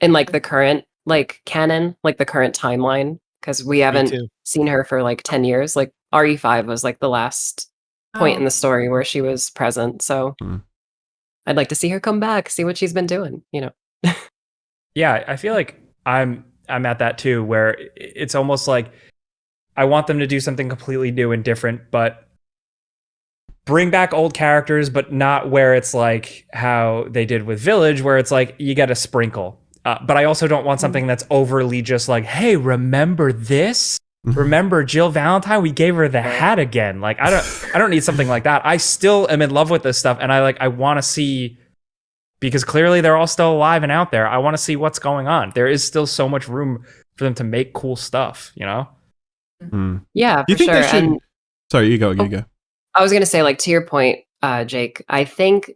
[SPEAKER 5] in like the current like canon, like the current timeline, because we haven't
[SPEAKER 4] too.
[SPEAKER 5] seen her for like 10 years. Like RE5 was like the last point in the story where she was present, so I'd like to see her come back, see what she's been doing.
[SPEAKER 1] Yeah, I feel like I'm at that too, where it's almost like I want them to do something completely new and different, but bring back old characters, but not where it's like how they did with Village, where it's like you get a sprinkle. But I also don't want something that's overly just like, hey, remember this? Remember Jill Valentine? We gave her the hat again. Like I don't need something like that. I still am in love with this stuff, and I want to see, because clearly they're all still alive and out there. I want to see what's going on. There is still so much room for them to make cool stuff,
[SPEAKER 5] Yeah,
[SPEAKER 2] You
[SPEAKER 5] for
[SPEAKER 2] think
[SPEAKER 5] sure.
[SPEAKER 2] they should?
[SPEAKER 5] And
[SPEAKER 2] Sorry, you go.
[SPEAKER 5] I was gonna say, like, to your point, Jake, I think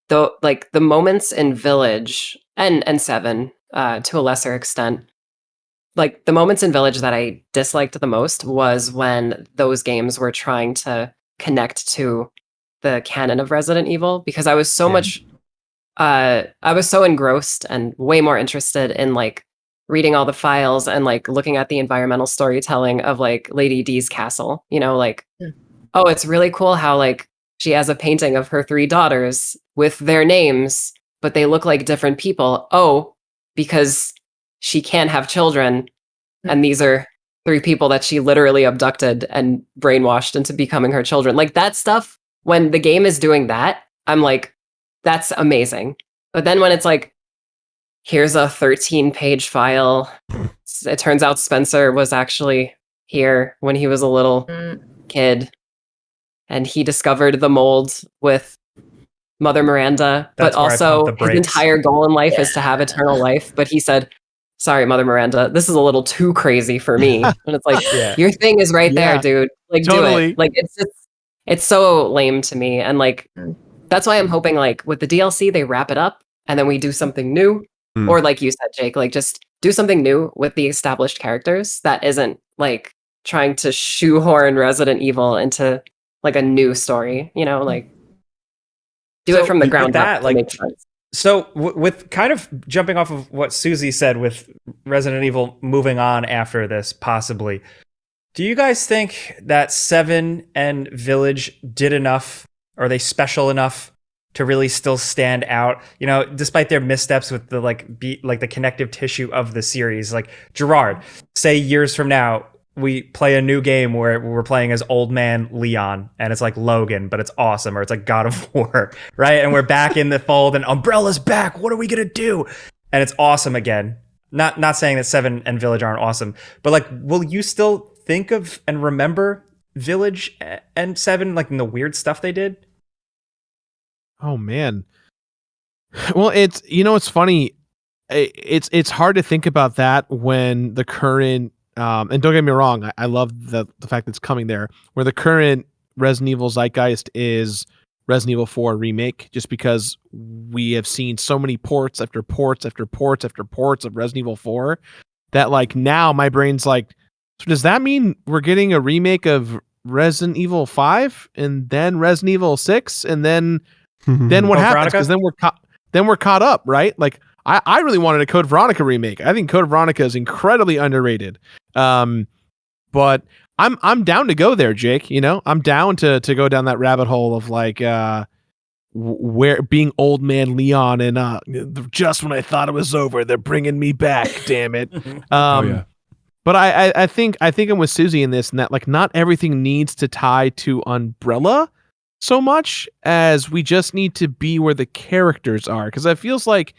[SPEAKER 5] the moments in Village and 7, to a lesser extent, like the moments in Village that I disliked the most was when those games were trying to connect to the canon of Resident Evil, because I was so much I was so engrossed and way more interested in like reading all the files and like looking at the environmental storytelling of like Lady D's castle, like oh, it's really cool how like she has a painting of her 3 daughters with their names, but they look like different people. Oh, because she can't have children, and these are 3 people that she literally abducted and brainwashed into becoming her children. Like that stuff, when the game is doing that, I'm like, that's amazing. But then when it's like, here's a 13-page file, it turns out Spencer was actually here when he was a little kid, and he discovered the mold with Mother Miranda,
[SPEAKER 1] That's
[SPEAKER 5] but
[SPEAKER 1] where I pumped
[SPEAKER 5] also
[SPEAKER 1] the
[SPEAKER 5] his
[SPEAKER 1] brakes.
[SPEAKER 5] entire goal in life is to have eternal life. But he said, "Sorry, Mother Miranda, this is a little too crazy for me." And it's like,
[SPEAKER 1] Yeah.
[SPEAKER 5] your thing is right
[SPEAKER 4] Yeah.
[SPEAKER 5] there, dude. Like, do
[SPEAKER 4] Totally.
[SPEAKER 5] it. Like, it's so lame to me, and like that's why I'm hoping like with the DLC they wrap it up and then we do something new, or like you said, Jake, like just do something new with the established characters that isn't like trying to shoehorn Resident Evil into like a new story. You know, like do it from the
[SPEAKER 1] with
[SPEAKER 5] ground
[SPEAKER 1] that,
[SPEAKER 5] up to
[SPEAKER 1] like,
[SPEAKER 5] make sense.
[SPEAKER 1] So with kind of jumping off of what Suzi said with Resident Evil moving on after this, possibly, do you guys think that 7 and Village did enough? Are they special enough to really still stand out? You know, despite their missteps with the the connective tissue of the series. Like, Gerard, say years from now, we play a new game where we're playing as old man Leon and it's like Logan, but it's awesome, or it's like God of War, right? And we're back in the fold and Umbrella's back. What are we going to do? And it's awesome again. Not saying that 7 and Village aren't awesome, but like, will you still think of and remember Village and 7, like in the weird stuff they did?
[SPEAKER 4] Oh man. Well, it's funny. It's hard to think about that when the current and don't get me wrong, I love the fact that it's coming there, where the current Resident Evil zeitgeist is Resident Evil 4 remake, just because we have seen so many ports after ports after ports after ports of Resident Evil 4 that like now my brain's like, so does that mean we're getting a remake of Resident Evil 5 and then Resident Evil 6 and then what happens? Because then we're caught up, right? Like I really wanted a Code Veronica remake. I think Code Veronica is incredibly underrated. But I'm down to go there, Jake. You know, I'm down to go down that rabbit hole of like where being old man Leon and just when I thought it was over, they're bringing me back. Damn it. But I think I'm with Suzi in this, and that like not everything needs to tie to Umbrella so much as we just need to be where the characters are, because it feels like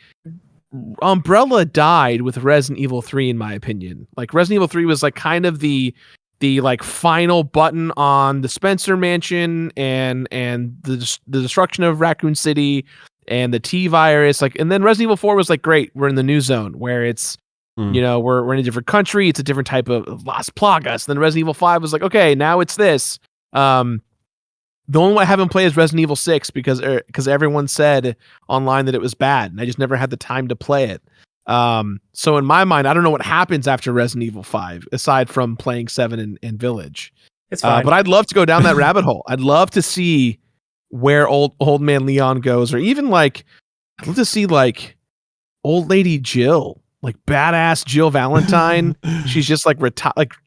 [SPEAKER 4] Umbrella died with Resident Evil 3 in my opinion. Like Resident Evil 3 was like kind of the like final button on the Spencer Mansion and the destruction of Raccoon City and the T virus, like, and then Resident Evil 4 was like, great, we're in the new zone where it's you know, we're in a different country, it's a different type of Las Plagas. And then Resident Evil 5 was like, okay, now it's this. The only one I haven't played is Resident Evil 6 because everyone said online that it was bad, and I just never had the time to play it. So in my mind, I don't know what happens after Resident Evil 5 aside from playing 7 and Village.
[SPEAKER 1] It's fine.
[SPEAKER 4] But I'd love to go down that rabbit hole. I'd love to see where old man Leon goes, or even like I'd love to see like old lady Jill. Like badass Jill Valentine. She's just like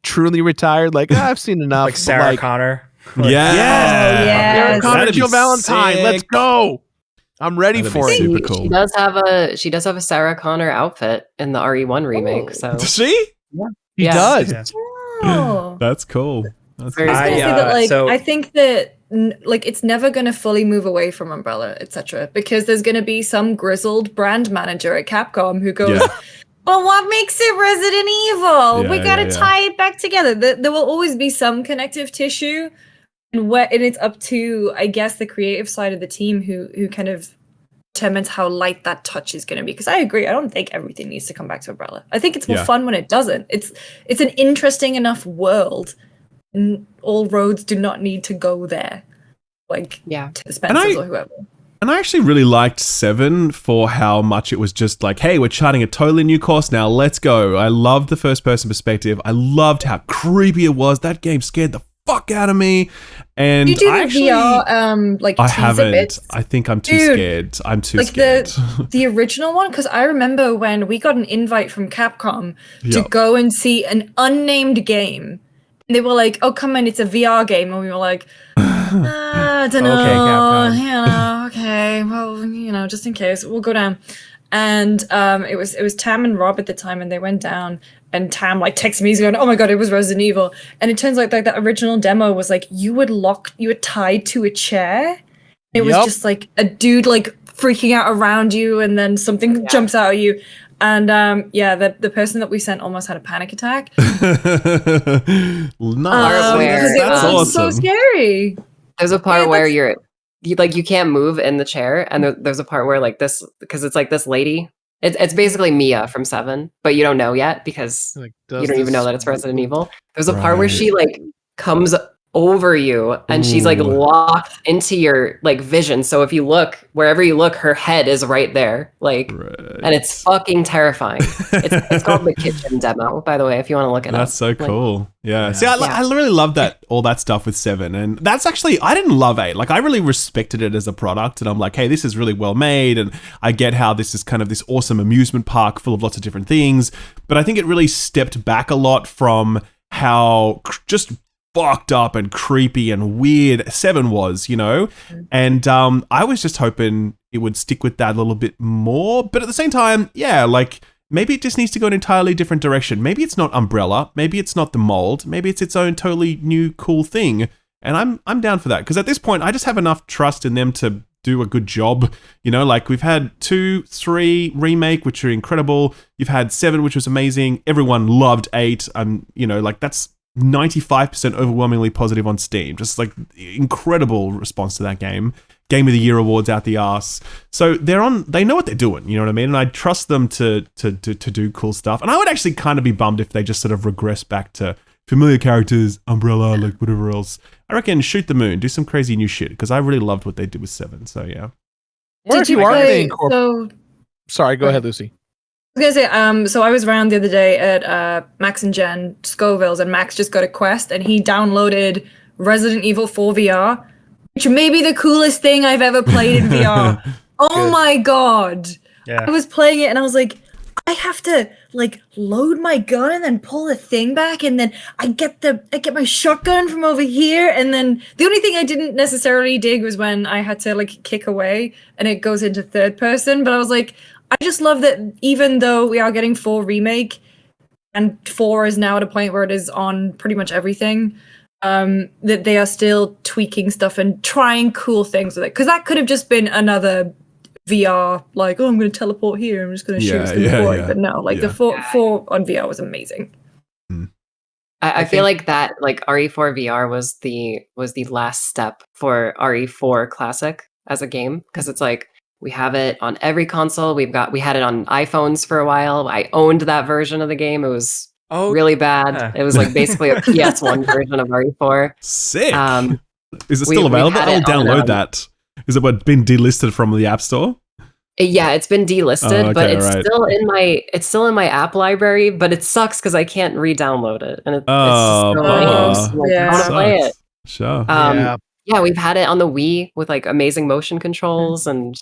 [SPEAKER 4] truly retired. Like, I've seen enough.
[SPEAKER 1] Like Sarah Connor.
[SPEAKER 4] Sarah Connor,
[SPEAKER 2] That'd be
[SPEAKER 4] Jill Valentine.
[SPEAKER 2] sick.
[SPEAKER 4] Let's go. I'm ready
[SPEAKER 2] That'd be
[SPEAKER 4] for it.
[SPEAKER 2] super cool.
[SPEAKER 5] She does have a Sarah Connor outfit in the RE1 remake. So
[SPEAKER 2] See?
[SPEAKER 4] He
[SPEAKER 5] Yeah.
[SPEAKER 4] does.
[SPEAKER 1] Yeah.
[SPEAKER 3] Oh.
[SPEAKER 2] That's cool. That's
[SPEAKER 5] Very
[SPEAKER 2] cool.
[SPEAKER 3] I was gonna say that, like,
[SPEAKER 1] so-
[SPEAKER 3] I think that like it's never gonna fully move away from Umbrella, etc. Because there's gonna be some grizzled brand manager at Capcom who goes,
[SPEAKER 2] Yeah.
[SPEAKER 3] "Well, what makes it Resident Evil?
[SPEAKER 2] Yeah,
[SPEAKER 3] We gotta
[SPEAKER 2] yeah.
[SPEAKER 3] tie it back together." There will always be some connective tissue, and it's up to, I guess, the creative side of the team who kind of determines how light that touch is going to be. Because I agree, I don't think everything needs to come back to Umbrella. I think it's more fun when it doesn't. It's an interesting enough world. All roads do not need to go there, like to the Spencers or whoever.
[SPEAKER 2] And I actually really liked 7 for how much it was just like, hey, we're charting a totally new course now, let's go. I loved the first person perspective. I loved how creepy it was. That game scared the fuck out of me. And
[SPEAKER 3] you do the
[SPEAKER 2] actually,
[SPEAKER 3] VR like
[SPEAKER 2] I
[SPEAKER 3] teaser
[SPEAKER 2] haven't.
[SPEAKER 3] bits?
[SPEAKER 2] I think I'm too scared. I'm too
[SPEAKER 3] like
[SPEAKER 2] scared.
[SPEAKER 3] the original one, because I remember when we got an invite from Capcom to
[SPEAKER 2] Yep.
[SPEAKER 3] go and see an unnamed game. And they were like, "Oh, come on, it's a VR game," and we were like, "I don't know,
[SPEAKER 1] Capcom.
[SPEAKER 3] okay, well, just in case, we'll go down." And it was Tam and Rob at the time, and they went down. And Tam like texted me, he's going, "Oh my god, it was Resident Evil." And it turns out like that original demo was like you were tied to a chair. It was just like a dude like freaking out around you, and then something jumps out at you. And yeah, the person that we sent almost had a panic attack.
[SPEAKER 2] Nice.
[SPEAKER 3] Because it
[SPEAKER 2] That's
[SPEAKER 3] was so
[SPEAKER 2] awesome.
[SPEAKER 3] scary.
[SPEAKER 5] There's a part
[SPEAKER 3] Yeah,
[SPEAKER 5] where
[SPEAKER 3] that's-
[SPEAKER 5] you can't move in the chair, and there's a part where like this, because it's like this lady. It's basically Mia from 7, but you don't know yet because
[SPEAKER 4] Like,
[SPEAKER 5] you
[SPEAKER 4] does
[SPEAKER 5] don't even know
[SPEAKER 4] this
[SPEAKER 5] that it's Resident
[SPEAKER 4] move?
[SPEAKER 5] Evil. There's a part where
[SPEAKER 2] Right.
[SPEAKER 5] she like comes over you and she's like
[SPEAKER 2] Ooh.
[SPEAKER 5] locked into your like vision. So if you look, wherever you look, her head is right there. Like, and it's fucking terrifying. It's called the Kitchen Demo, by the way, if you want to look it up.
[SPEAKER 2] That's so
[SPEAKER 5] Like,
[SPEAKER 2] cool. Yeah.
[SPEAKER 1] Yeah.
[SPEAKER 2] See, I really love that, all that stuff with 7. And that's actually, I didn't love 8. Like, I really respected it as a product. And I'm like, hey, this is really well made. And I get how this is kind of this awesome amusement park full of lots of different things. But I think it really stepped back a lot from how just fucked up and creepy and weird 7 was, you know? And I was just hoping it would stick with that a little bit more. But at the same time, yeah, like, maybe it just needs to go an entirely different direction. Maybe it's not Umbrella. Maybe it's not the mold. Maybe it's its own totally new cool thing. And I'm down for that. Because at this point, I just have enough trust in them to do a good job. You know, like we've had 2, 3 remake, which are incredible. You've had 7, which was amazing. Everyone loved 8. You know, like that's 95% overwhelmingly positive on Steam. Just like incredible response to that game. Game of the Year awards out the arse. So they know what they're doing, you know what I mean? And I trust them to do cool stuff. And I would actually kind of be bummed if they just sort of regress back to familiar characters, Umbrella, like whatever else. I reckon shoot the moon, do some crazy new shit, because I really loved what they did with 7. So yeah.
[SPEAKER 4] Or if you are going to Sorry, go
[SPEAKER 3] Right.
[SPEAKER 4] ahead, Lucy.
[SPEAKER 3] I was gonna say, so I was around the other day at Max and Jen Scoville's, and Max just got a quest, and he downloaded Resident Evil 4 VR, which may be the coolest thing I've ever played in VR. Oh my god!
[SPEAKER 1] Yeah.
[SPEAKER 3] I was playing it, and I was like, I have to like load my gun and then pull the thing back, and then I get my shotgun from over here, and then the only thing I didn't necessarily dig was when I had to like kick away, and it goes into third person. But I was like, I just love that even though we are getting 4 remake, and 4 is now at a point where it is on pretty much everything, that they are still tweaking stuff and trying cool things with it. Because that could have just been another VR, like, oh, I'm going to teleport here, I'm just going to shoot. It's gonna be boring. But no, like the 4 on VR was amazing.
[SPEAKER 5] I feel like that, like RE4 VR was the last step for RE4 Classic as a game, because it's like we have it on every console. We had it on iPhones for a while. I owned that version of the game. It was really bad.
[SPEAKER 1] yeah.
[SPEAKER 5] It was like basically a PS1 version of RE4.
[SPEAKER 2] Sick. Is it
[SPEAKER 5] we-
[SPEAKER 2] still
[SPEAKER 5] we've
[SPEAKER 2] available?
[SPEAKER 5] had
[SPEAKER 2] I'll
[SPEAKER 5] it on,
[SPEAKER 2] download that. Is it been delisted from the App Store?
[SPEAKER 5] Yeah, it's been delisted,
[SPEAKER 2] Oh, okay,
[SPEAKER 5] but it's
[SPEAKER 2] right.
[SPEAKER 5] still in my app library. But it sucks because I can't re-download it, and it's
[SPEAKER 2] Oh,
[SPEAKER 5] just so
[SPEAKER 3] bummer.
[SPEAKER 5] lame. Like, I want to play it.
[SPEAKER 2] Sure.
[SPEAKER 5] Yeah, we've had it on the Wii with like amazing motion controls, and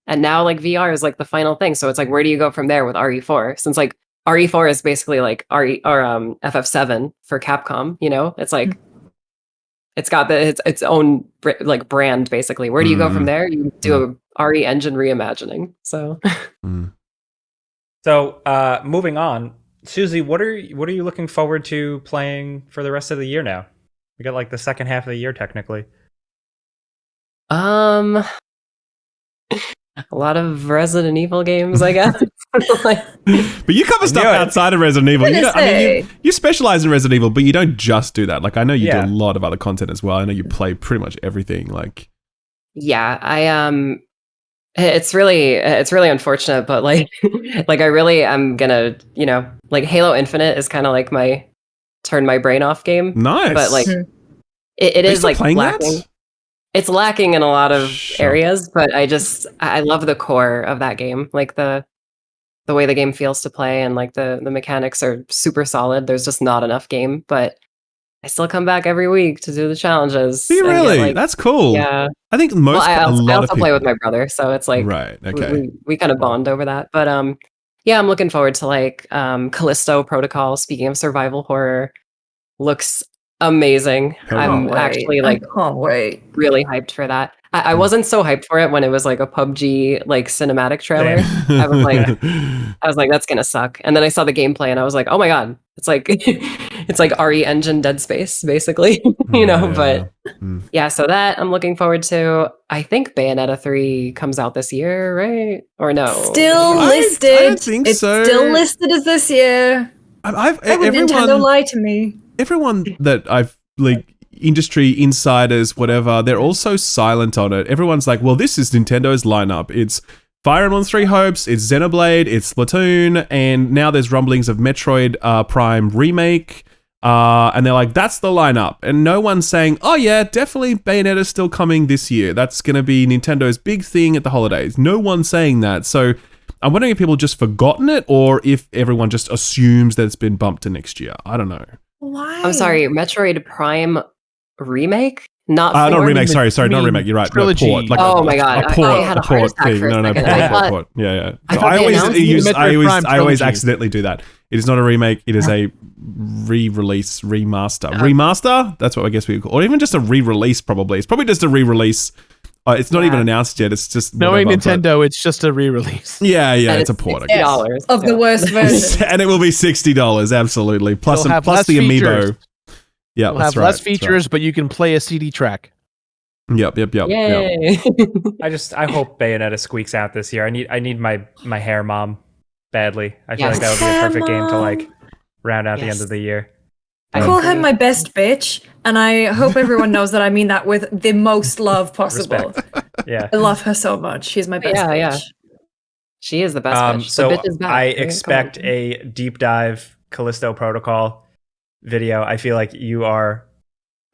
[SPEAKER 5] now like VR is like the final thing. So it's like, where do you go from there with RE4? Since like RE4 is basically like FF7 for Capcom. You know, it's like it's got its own like brand basically. Where do you go from there? You do a RE engine reimagining. So
[SPEAKER 1] So moving on, Suzi, what are you looking forward to playing for the rest of the year now? We got like the second half of the year technically.
[SPEAKER 5] a lot of Resident Evil games, I guess. Like,
[SPEAKER 2] But you cover stuff
[SPEAKER 1] knew it.
[SPEAKER 2] outside of Resident Evil.
[SPEAKER 3] I was
[SPEAKER 2] You
[SPEAKER 3] gonna
[SPEAKER 2] don't, I mean,
[SPEAKER 3] say.
[SPEAKER 2] you specialize in Resident Evil, but you don't just do that. Like, I know you
[SPEAKER 1] Yeah.
[SPEAKER 2] do a lot of other content as well. I know you play pretty much everything. Like,
[SPEAKER 5] yeah, I it's really unfortunate, but like like I really am gonna, you know, like Halo Infinite is kind of like my turn my brain off game.
[SPEAKER 2] nice.
[SPEAKER 5] But like
[SPEAKER 3] Mhm.
[SPEAKER 5] it
[SPEAKER 2] Are you
[SPEAKER 5] is
[SPEAKER 2] still
[SPEAKER 5] like
[SPEAKER 2] playing
[SPEAKER 5] lacking.
[SPEAKER 2] that?
[SPEAKER 5] It's lacking in a lot of
[SPEAKER 2] Sure.
[SPEAKER 5] areas, but I love the core of that game. Like the way the game feels to play, and like the mechanics are super solid. There's just not enough game, but I still come back every week to do the challenges.
[SPEAKER 2] Do you
[SPEAKER 5] and get,
[SPEAKER 2] really?
[SPEAKER 5] like,
[SPEAKER 2] That's cool.
[SPEAKER 5] yeah.
[SPEAKER 2] I think
[SPEAKER 5] Well,
[SPEAKER 2] most
[SPEAKER 5] I
[SPEAKER 2] a
[SPEAKER 5] also
[SPEAKER 2] lot of people
[SPEAKER 5] play with my brother, so it's like
[SPEAKER 2] right. Okay.
[SPEAKER 5] we kind of bond over that. But yeah, I'm looking forward to like Callisto Protocol. Speaking of survival horror, looks amazing.
[SPEAKER 2] Hell
[SPEAKER 5] I'm
[SPEAKER 2] yeah.
[SPEAKER 5] actually like
[SPEAKER 3] I can't wait.
[SPEAKER 5] really hyped for that. I wasn't so hyped for it when it was like a PUBG like cinematic trailer. I was like, that's gonna suck. And then I saw the gameplay and I was like, oh my god, it's like it's like RE Engine Dead Space, basically, but yeah, so that I'm looking forward to. I think Bayonetta 3 comes out this year, right? Or no?
[SPEAKER 3] Still listed.
[SPEAKER 2] I don't think
[SPEAKER 3] it's
[SPEAKER 2] so.
[SPEAKER 3] still listed as this year. Why would Nintendo lie to me?
[SPEAKER 2] Everyone that I've industry insiders, whatever, they're all so silent on it. Everyone's like, well, this is Nintendo's lineup. It's Fire Emblem 3 Hopes, it's Xenoblade, it's Splatoon, and now there's rumblings of Metroid Prime Remake. And they're like, that's the lineup. And no one's saying, oh yeah, definitely Bayonetta's still coming this year. That's going to be Nintendo's big thing at the holidays. No one's saying that. So I'm wondering if people just forgotten it or if everyone just assumes that it's been bumped to next year. I don't know.
[SPEAKER 3] Why?
[SPEAKER 5] I'm sorry, Metroid Prime Remake? Not
[SPEAKER 2] remake. Sorry, not remake. You're right.
[SPEAKER 4] Trilogy.
[SPEAKER 2] No, port. Like
[SPEAKER 5] oh my god,
[SPEAKER 2] a port,
[SPEAKER 5] I had a heart attack
[SPEAKER 2] thing.
[SPEAKER 5] for a
[SPEAKER 2] No,
[SPEAKER 5] second.
[SPEAKER 2] port. Yeah.
[SPEAKER 4] I
[SPEAKER 2] always accidentally do that. It is not a remake. It is a re-release, remaster. Remaster? That's what I guess we would call it. Or even just a re-release, probably. It's probably just a re-release. It's not even announced yet. It's just
[SPEAKER 4] knowing Nintendo, it's just a re-release.
[SPEAKER 2] Yeah, it's a port.
[SPEAKER 5] $60
[SPEAKER 3] of the worst version.
[SPEAKER 2] And it will be $60, absolutely. Plus the amiibo. Yeah,
[SPEAKER 4] it'll have less features, but you can play a CD track.
[SPEAKER 2] Yep.
[SPEAKER 5] Yay.
[SPEAKER 1] I hope Bayonetta squeaks out this year. I need my hair mom badly. I feel like that would be a perfect game to round out the end of the year.
[SPEAKER 3] I call her my best bitch, and I hope everyone knows that I mean that with the most love possible.
[SPEAKER 1] Respect. Yeah.
[SPEAKER 3] I love her so much. She's my best bitch. Yeah.
[SPEAKER 5] She is the best bitch.
[SPEAKER 1] So
[SPEAKER 5] the bitch is back.
[SPEAKER 1] I expect a deep dive Callisto Protocol video. I feel like you are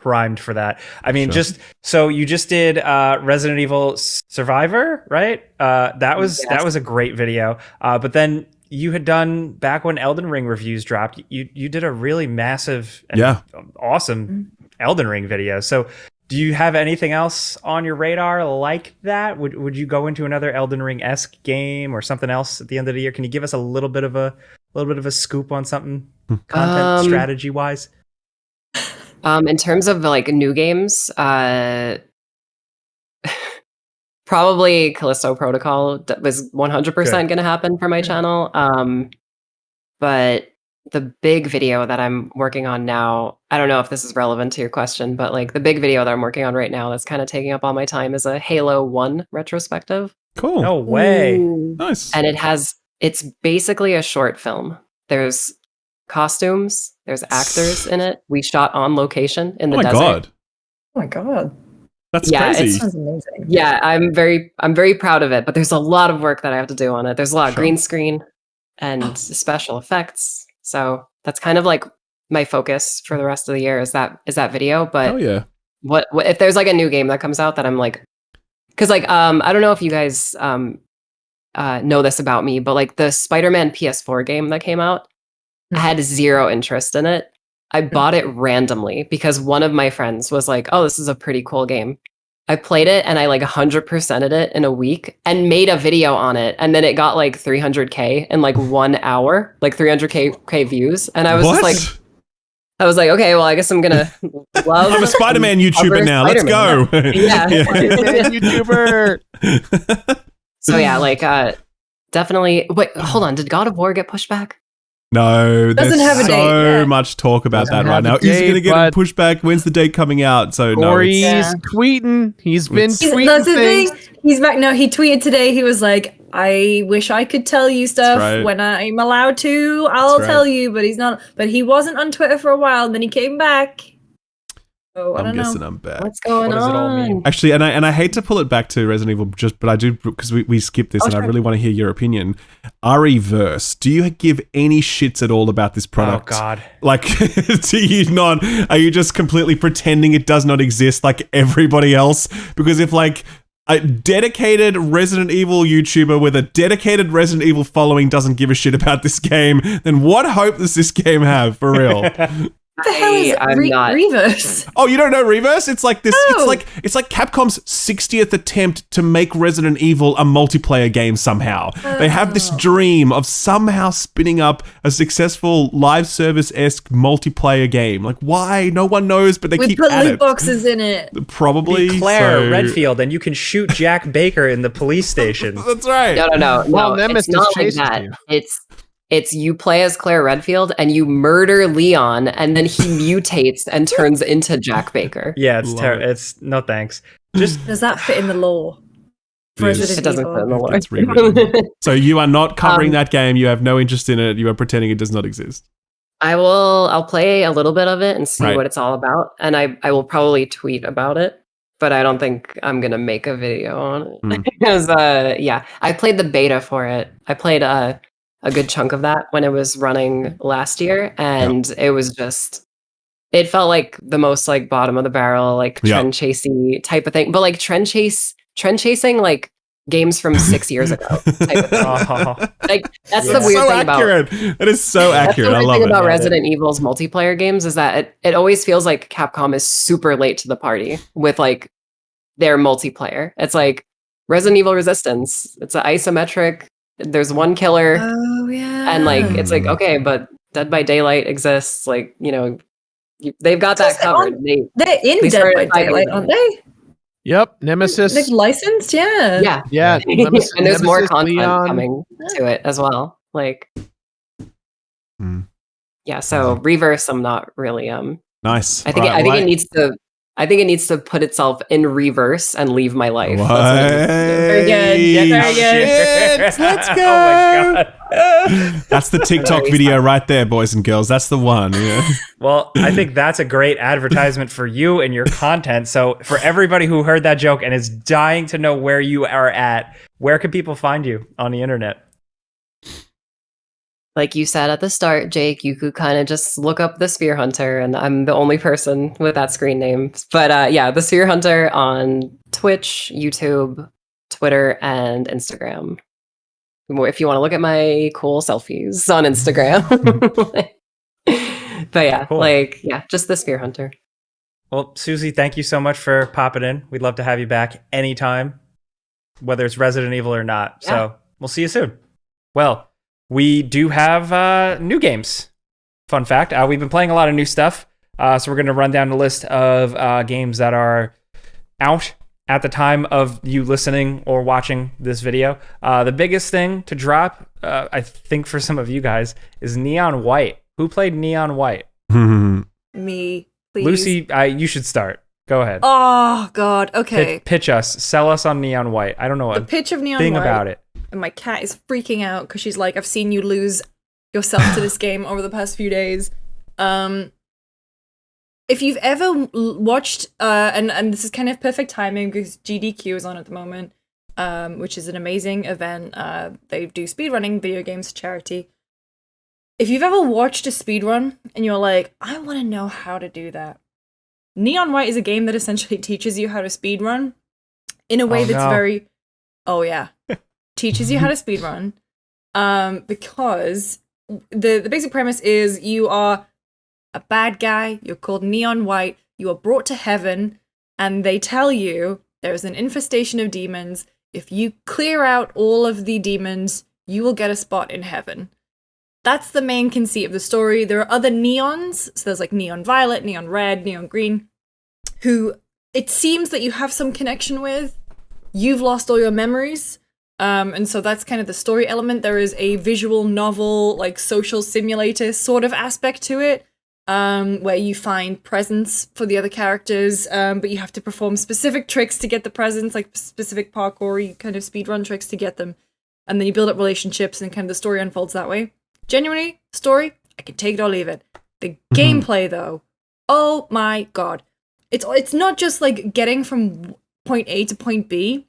[SPEAKER 1] primed for that. I mean, you just did Resident Evil Survivor, right? That was a great video. But then you had done, back when Elden Ring reviews dropped, you did a really massive and awesome Elden Ring video. So do you have anything else on your radar like that? Would you go into another Elden Ring-esque game or something else at the end of the year? Can you give us a little bit of a scoop on something content strategy wise?
[SPEAKER 5] In terms of new games, probably Callisto Protocol was 100% going to happen for my channel. But the big video that I'm working on now, I don't know if this is relevant to your question, but the big video that I'm working on right now that's kind of taking up all my time is a Halo 1 retrospective.
[SPEAKER 2] Cool.
[SPEAKER 1] No way.
[SPEAKER 5] Ooh.
[SPEAKER 2] Nice.
[SPEAKER 5] And it's basically a short film. There's costumes, there's actors in it. We shot on location in the desert.
[SPEAKER 3] Oh my god.
[SPEAKER 2] That's crazy.
[SPEAKER 3] It sounds amazing.
[SPEAKER 5] Yeah, I'm very proud of it, but there's a lot of work that I have to do on it. There's a lot of green screen and special effects. So that's kind of my focus for the rest of the year is that video. But what if there's a new game that comes out that I'm because I don't know if you guys know this about me, but the Spider-Man PS4 game that came out, I had zero interest in it. I bought it randomly because one of my friends was like, oh, this is a pretty cool game. I played it and I 100%ed it in a week and made a video on it. And then it got 300K in 1 hour, 300K views. And I was just I was like, okay, well, I guess I'm going to love
[SPEAKER 2] I'm a Spider-Man YouTuber now.
[SPEAKER 5] Spider-Man.
[SPEAKER 2] Let's go.
[SPEAKER 5] Yeah.
[SPEAKER 4] YouTuber.
[SPEAKER 5] So definitely. Wait, hold on. Did God of War get pushed back?
[SPEAKER 2] No,
[SPEAKER 3] doesn't have a date
[SPEAKER 2] so
[SPEAKER 3] yet.
[SPEAKER 2] much talk about that right now. Is it going to get pushed back? When's the date coming out? So
[SPEAKER 4] Corey's tweeting. He's been tweeting
[SPEAKER 3] that's the
[SPEAKER 4] things.
[SPEAKER 3] thing. He's back now. He tweeted today. He was like, "I wish I could tell you stuff when I'm allowed to. I'll tell you." But he's not. But he wasn't on Twitter for a while. And then he came back. So I don't know.
[SPEAKER 2] I'm guessing I'm back.
[SPEAKER 5] What's going on?
[SPEAKER 1] What does it all mean?
[SPEAKER 2] Actually, and I hate to pull it back to Resident Evil, but I do because we skipped this, and I really want to hear your opinion. ReVerse, do you give any shits at all about this product?
[SPEAKER 1] Oh God!
[SPEAKER 2] Do you not? Are you just completely pretending it does not exist like everybody else? Because if a dedicated Resident Evil YouTuber with a dedicated Resident Evil following doesn't give a shit about this game, then what hope does this game have for real?
[SPEAKER 3] What the hell is ReVerse?
[SPEAKER 2] Oh, you don't know ReVerse? It's like this. No. It's like Capcom's 60th attempt to make Resident Evil a multiplayer game somehow. They have this dream of somehow spinning up a successful live service-esque multiplayer game. Why? No one knows, but they keep at it.
[SPEAKER 3] We put loot boxes in it.
[SPEAKER 2] Probably.
[SPEAKER 1] Be Claire Redfield, and you can shoot Jack Baker in the police station.
[SPEAKER 2] That's right.
[SPEAKER 5] No.
[SPEAKER 4] Well,
[SPEAKER 5] It's not like that. It's you play as Claire Redfield and you murder Leon, and then he mutates and turns into Jack Baker.
[SPEAKER 1] Yeah, it's
[SPEAKER 2] Love
[SPEAKER 1] terrible.
[SPEAKER 2] it.
[SPEAKER 1] It's no thanks. Just
[SPEAKER 3] Does that fit in the lore?
[SPEAKER 2] It is.
[SPEAKER 3] Resident
[SPEAKER 5] It doesn't
[SPEAKER 3] Evil.
[SPEAKER 5] fit in the lore.
[SPEAKER 2] It's rewritten. So you are not covering that game. You have no interest in it. You are pretending it does not exist.
[SPEAKER 5] I'll play a little bit of it and see
[SPEAKER 2] Right.
[SPEAKER 5] what it's all about. And I will probably tweet about it, but I don't think I'm going to make a video on it.
[SPEAKER 2] Mm.
[SPEAKER 5] Because, I played the beta for it. I played a good chunk of that when it was running last year. And it was just, it felt like the most like bottom of the barrel, like
[SPEAKER 2] Yeah.
[SPEAKER 5] trend chasey type of thing. But like trend chasing, like games from 6 years ago type of thing.
[SPEAKER 1] oh,
[SPEAKER 5] Like that's
[SPEAKER 1] Yeah.
[SPEAKER 5] the weird
[SPEAKER 2] so
[SPEAKER 5] thing about
[SPEAKER 2] accurate. That is so
[SPEAKER 5] that's
[SPEAKER 2] accurate.
[SPEAKER 5] the
[SPEAKER 2] I
[SPEAKER 5] weird
[SPEAKER 2] love
[SPEAKER 5] thing
[SPEAKER 2] it.
[SPEAKER 5] about
[SPEAKER 1] Yeah,
[SPEAKER 5] Resident Evil's multiplayer games is that it always feels like Capcom is super late to the party with like their multiplayer. It's like Resident Evil Resistance. It's an isometric. There's one killer,
[SPEAKER 3] Oh yeah.
[SPEAKER 5] and like it's like okay, but Dead by Daylight exists. Like they've got that
[SPEAKER 3] Because they're
[SPEAKER 5] covered.
[SPEAKER 3] on-
[SPEAKER 5] They
[SPEAKER 3] they're in
[SPEAKER 5] they
[SPEAKER 3] Dead
[SPEAKER 5] started
[SPEAKER 3] by
[SPEAKER 5] 5 years
[SPEAKER 3] Daylight,
[SPEAKER 5] ago.
[SPEAKER 3] aren't they?
[SPEAKER 4] Yep, Nemesis.
[SPEAKER 3] They've licensed, yeah.
[SPEAKER 5] yeah,
[SPEAKER 4] Yeah, Nemesis,
[SPEAKER 5] and there's more
[SPEAKER 4] Nemesis,
[SPEAKER 5] content
[SPEAKER 4] Leon.
[SPEAKER 5] coming to it as well. Like
[SPEAKER 2] Mm.
[SPEAKER 5] yeah, so Reverse, I'm not really
[SPEAKER 2] Nice.
[SPEAKER 5] I think
[SPEAKER 2] All right,
[SPEAKER 5] I think
[SPEAKER 2] well,
[SPEAKER 5] it needs to. I think it needs to put itself in reverse and leave my life. That's what it needs to do.
[SPEAKER 3] Very good. Very good.
[SPEAKER 2] Shit, let's go.
[SPEAKER 1] Oh my god.
[SPEAKER 2] That's the TikTok
[SPEAKER 5] Very
[SPEAKER 2] video right there, boys and girls. That's the one. Yeah.
[SPEAKER 1] Well, I think that's a great advertisement for you and your content. So, for everybody who heard that joke and is dying to know where you are at, where can people find you on the internet?
[SPEAKER 5] Like you said at the start, Jake, you could kind of just look up the Spear Hunter, and I'm the only person with that screen name. But yeah, the Spear Hunter on Twitch, YouTube, Twitter, and Instagram. If you want to look at my cool selfies on Instagram. But yeah,
[SPEAKER 1] Cool.
[SPEAKER 5] just the Spear Hunter.
[SPEAKER 1] Well, Suzi, thank you so much for popping in. We'd love to have you back anytime, whether it's Resident Evil or not.
[SPEAKER 5] Yeah.
[SPEAKER 1] So, we'll see you soon. Well, we do have new games. Fun fact, we've been playing a lot of new stuff. So we're going to run down the list of games that are out at the time of you listening or watching this video. The biggest thing to drop, I think for some of you guys, is Neon White. Who played Neon White?
[SPEAKER 3] Me, please.
[SPEAKER 1] Lucy, you should start. Go ahead.
[SPEAKER 3] Oh God. Okay.
[SPEAKER 1] Pitch us. Sell us on Neon White. I don't know
[SPEAKER 3] The
[SPEAKER 1] a
[SPEAKER 3] pitch of Neon
[SPEAKER 1] thing
[SPEAKER 3] White.
[SPEAKER 1] about it.
[SPEAKER 3] And my cat is freaking out because she's like, I've seen you lose yourself to this game over the past few days. If you've ever watched, and this is kind of perfect timing because GDQ is on at the moment, which is an amazing event. They do speedrunning video games charity. If you've ever watched a speedrun and you're like, I want to know how to do that, Neon White is a game that essentially teaches you how to speedrun in a way that's very, teaches you how to speedrun, because the basic premise is you are a bad guy, you're called Neon White, you are brought to heaven, and they tell you there's an infestation of demons. If you clear out all of the demons, you will get a spot in heaven. That's the main conceit of the story. There are other neons, so there's like Neon Violet, Neon Red, Neon Green, who it seems that you have some connection with. You've lost all your memories. And so that's kind of the story element. There is a visual novel, like social simulator sort of aspect to it, where you find presents for the other characters, but you have to perform specific tricks to get the presents, like specific parkour kind of speedrun tricks to get them. And then you build up relationships and kind of the story unfolds that way. Genuinely, story, I can take it or leave it. The gameplay, though, oh my God. It's not just like getting from point A to point B.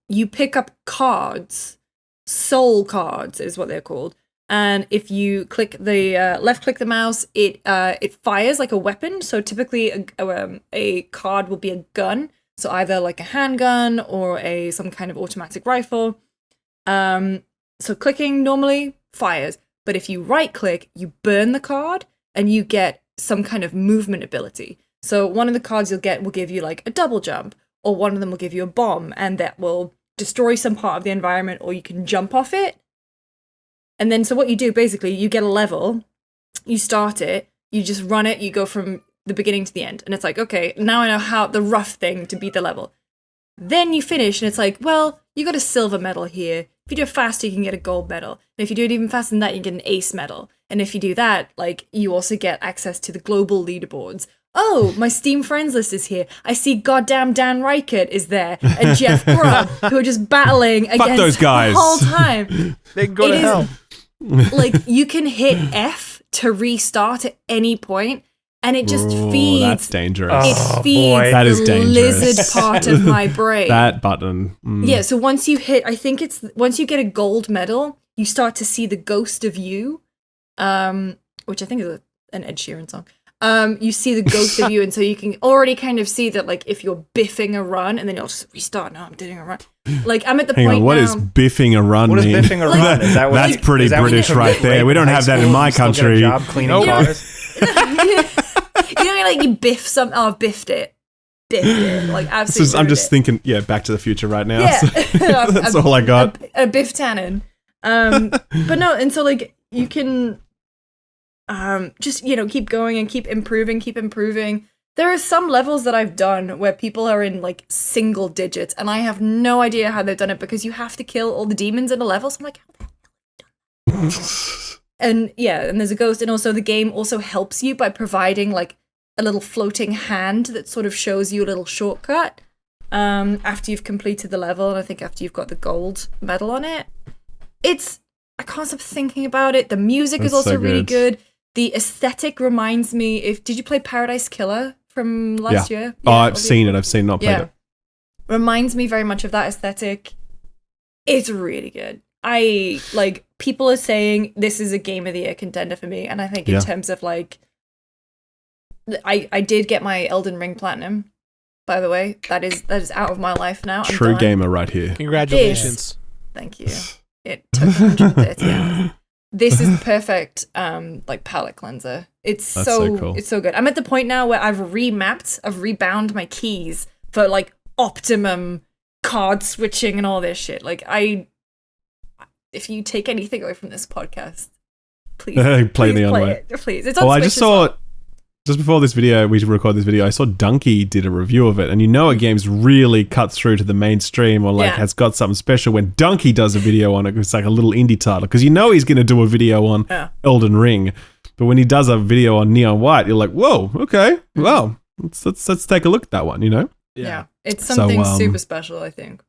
[SPEAKER 3] You pick up cards, soul cards is what they're called, and if you click the left click the mouse, it fires like a weapon. So typically a card will be a gun, so either like a handgun or some kind of automatic rifle. So clicking normally fires, but if you right click, you burn the card and you get some kind of movement ability. So one of the cards you'll get will give you like a double jump, or one of them will give you a bomb, and that will destroy some part of the environment, or you can jump off it. And then, so what you do, basically, you get a level, you start it, you just run it, you go from the beginning to the end. And it's like, okay, now I know how the rough thing to beat the level. Then you finish, and it's like, well, you got a silver medal here. If you do it faster, you can get a gold medal. And if you do it even faster than that, you get an ace medal. And if you do that, like, you also get access to the global leaderboards. Oh, my Steam friends list is here. I see goddamn Dan Reichert is there and Jeff Grubb, who are just battling against
[SPEAKER 2] those guys.
[SPEAKER 3] the whole time.
[SPEAKER 4] They can go to hell.
[SPEAKER 3] Like, you can hit F to restart at any point, and it just feeds.
[SPEAKER 2] That's dangerous.
[SPEAKER 3] It feeds
[SPEAKER 2] That is
[SPEAKER 3] the
[SPEAKER 2] dangerous.
[SPEAKER 3] lizard part of my brain.
[SPEAKER 2] That button.
[SPEAKER 3] Yeah, so once you hit, I think it's once you get a gold medal, you start to see the ghost of you, which I think is an Ed Sheeran song. You see the ghost of you, and so you can already kind of see that, like, if you're biffing a run, and then you'll just restart. No, I'm doing a run. Like, I'm at the
[SPEAKER 2] Hang
[SPEAKER 3] point
[SPEAKER 2] on, what
[SPEAKER 3] now.
[SPEAKER 2] is biffing a run
[SPEAKER 1] What does
[SPEAKER 2] mean?
[SPEAKER 1] biffing a run? Is that what
[SPEAKER 2] That's pretty
[SPEAKER 1] is that when you
[SPEAKER 2] British
[SPEAKER 1] commit
[SPEAKER 2] right there.
[SPEAKER 1] rape
[SPEAKER 2] We don't
[SPEAKER 1] high
[SPEAKER 2] have that in
[SPEAKER 1] school
[SPEAKER 2] my
[SPEAKER 1] and you still get a
[SPEAKER 2] country.
[SPEAKER 1] job cleaning cars?
[SPEAKER 3] You know, like, you biff something. Oh, I've biffed it. Biffed it. Like, absolutely.
[SPEAKER 2] I'm just thinking, Back to the Future right now.
[SPEAKER 3] Yeah.
[SPEAKER 2] So that's all I got.
[SPEAKER 3] A biff Tannen. But no, and so, like, you can just, keep going and keep improving. There are some levels that I've done where people are in, like, single digits, and I have no idea how they've done it, because you have to kill all the demons in a level. So I'm like, how the hell have you done that? And there's a ghost, and also the game also helps you by providing, like, a little floating hand that sort of shows you a little shortcut after you've completed the level, and I think after you've got the gold medal on it. I can't stop thinking about it. The music is also really good. The aesthetic reminds me did you play Paradise Killer from last year?
[SPEAKER 2] Yeah, I've seen it. I've seen, not played it.
[SPEAKER 3] Reminds me very much of that aesthetic. It's really good. People are saying this is a Game of the Year contender for me, and I think in terms of, like, I did get my Elden Ring Platinum, by the way. That is out of my life now.
[SPEAKER 2] True gamer right here.
[SPEAKER 4] Congratulations.
[SPEAKER 3] Thank you. It took 130 hours. This is perfect, like, palette cleanser. That's so cool. It's so good. I'm at the point now where I've rebound my keys for, like, optimum card switching and all this shit. Like, if you take anything away from this podcast, please
[SPEAKER 2] play it.
[SPEAKER 3] Please. It's on Switch.
[SPEAKER 2] I just saw just before this video, we recorded this video, I saw Donkey did a review of it, and a game's really cut through to the mainstream, or like has got something special when Donkey does a video on it. It's like a little indie title, because he's going to do a video on Elden Ring, but when he does a video on Neon White, you're like, whoa, okay, well, let's take a look at that one,
[SPEAKER 3] Yeah, it's something super special, I think.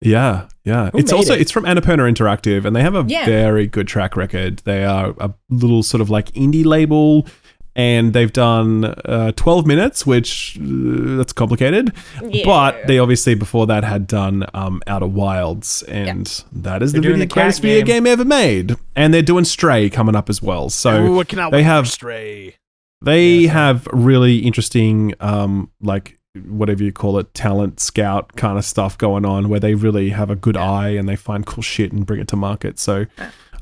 [SPEAKER 2] Yeah. It's from Annapurna Interactive, and they have a very good track record. They are a little sort of like indie label. And they've done 12 minutes, which that's complicated. Yeah. But they obviously before that had done Outer Wilds, and that is the greatest video game ever made. And they're doing Stray coming up as well. So they have
[SPEAKER 4] Stray.
[SPEAKER 2] They have really interesting, like whatever you call it, talent scout kind of stuff going on, where they really have a good eye and they find cool shit and bring it to market. So,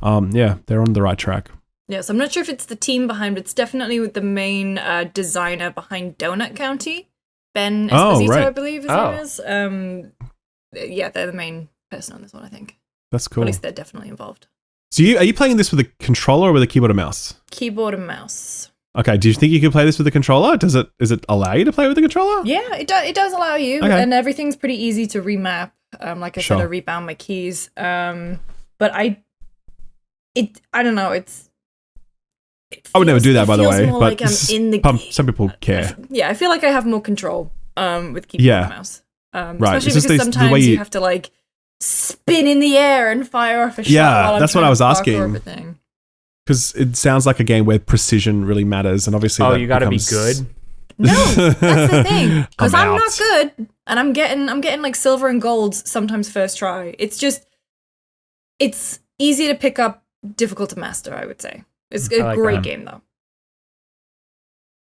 [SPEAKER 2] they're on the right track.
[SPEAKER 3] Yeah, so I'm not sure if it's the team behind, but it's definitely with the main designer behind Donut County, Ben Esposito, I believe his name is. They're the main person on this one, I think.
[SPEAKER 2] That's cool.
[SPEAKER 3] Or at least they're definitely involved.
[SPEAKER 2] So are you playing this with a controller or with a keyboard and mouse?
[SPEAKER 3] Keyboard and mouse.
[SPEAKER 2] Okay, do you think you could play this with a controller? Is it allow you to play with the controller?
[SPEAKER 3] Yeah, it does allow you, and everything's pretty easy to remap. Like I said, I rebound my keys. But I don't know,
[SPEAKER 2] I would never do that, by the way.
[SPEAKER 3] More
[SPEAKER 2] but
[SPEAKER 3] like I'm in the game.
[SPEAKER 2] Some people care.
[SPEAKER 3] I feel like I have more control with keyboard and mouse.
[SPEAKER 2] Right.
[SPEAKER 3] Especially because sometimes you have to, like, spin in the air and fire off a shot.
[SPEAKER 2] Yeah, that's what I was asking. Because it sounds like a game where precision really matters, and obviously
[SPEAKER 1] you got to be good.
[SPEAKER 3] No, that's the thing. Because I'm not good, and I'm getting like silver and gold sometimes first try. It's easy to pick up, difficult to master, I would say. It's a great game, though.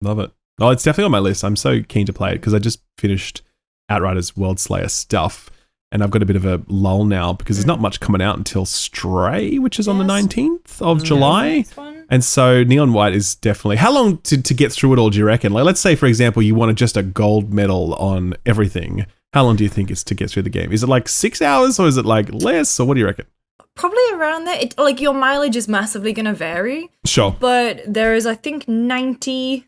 [SPEAKER 2] Love it. Oh, it's definitely on my list. I'm so keen to play it because I just finished Outriders Worldslayer stuff, and I've got a bit of a lull now because there's not much coming out until Stray, which is on the 19th of July. And so Neon White is definitely... How long to get through it all do you reckon? Like, let's say, for example, you wanted just a gold medal on everything. How long do you think it's to get through the game? Is it like 6 hours, or is it like less, or what do you reckon?
[SPEAKER 3] Probably around there. Your mileage is massively going to vary.
[SPEAKER 2] Sure.
[SPEAKER 3] But there is, I think, 90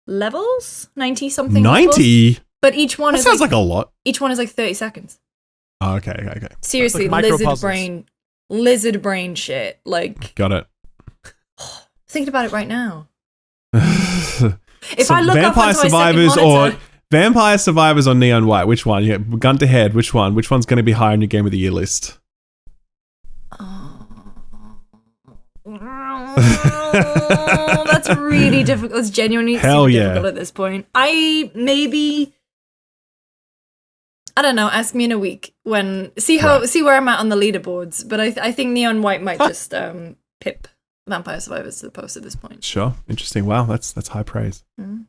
[SPEAKER 3] levels? 90-something
[SPEAKER 2] 90?
[SPEAKER 3] But each one
[SPEAKER 2] that sounds like a lot.
[SPEAKER 3] Each one is like 30 seconds.
[SPEAKER 2] Oh, okay.
[SPEAKER 3] Seriously,
[SPEAKER 4] Like
[SPEAKER 3] lizard brain shit. Like,
[SPEAKER 2] Got it.
[SPEAKER 3] thinking about it right now. If
[SPEAKER 2] So
[SPEAKER 3] I look up onto my second monitor,
[SPEAKER 2] Vampire Survivors or Neon White? Which one? Yeah, gun to head. Which one? Which one's going to be higher on your Game of the Year list?
[SPEAKER 3] oh, that's really difficult. It's genuinely super difficult at this point. I don't know. Ask me in a week when see where I'm at on the leaderboards. But I think Neon White might just pip Vampire Survivors to the post at this point.
[SPEAKER 2] Sure, interesting. Wow, that's high praise.
[SPEAKER 3] Mm.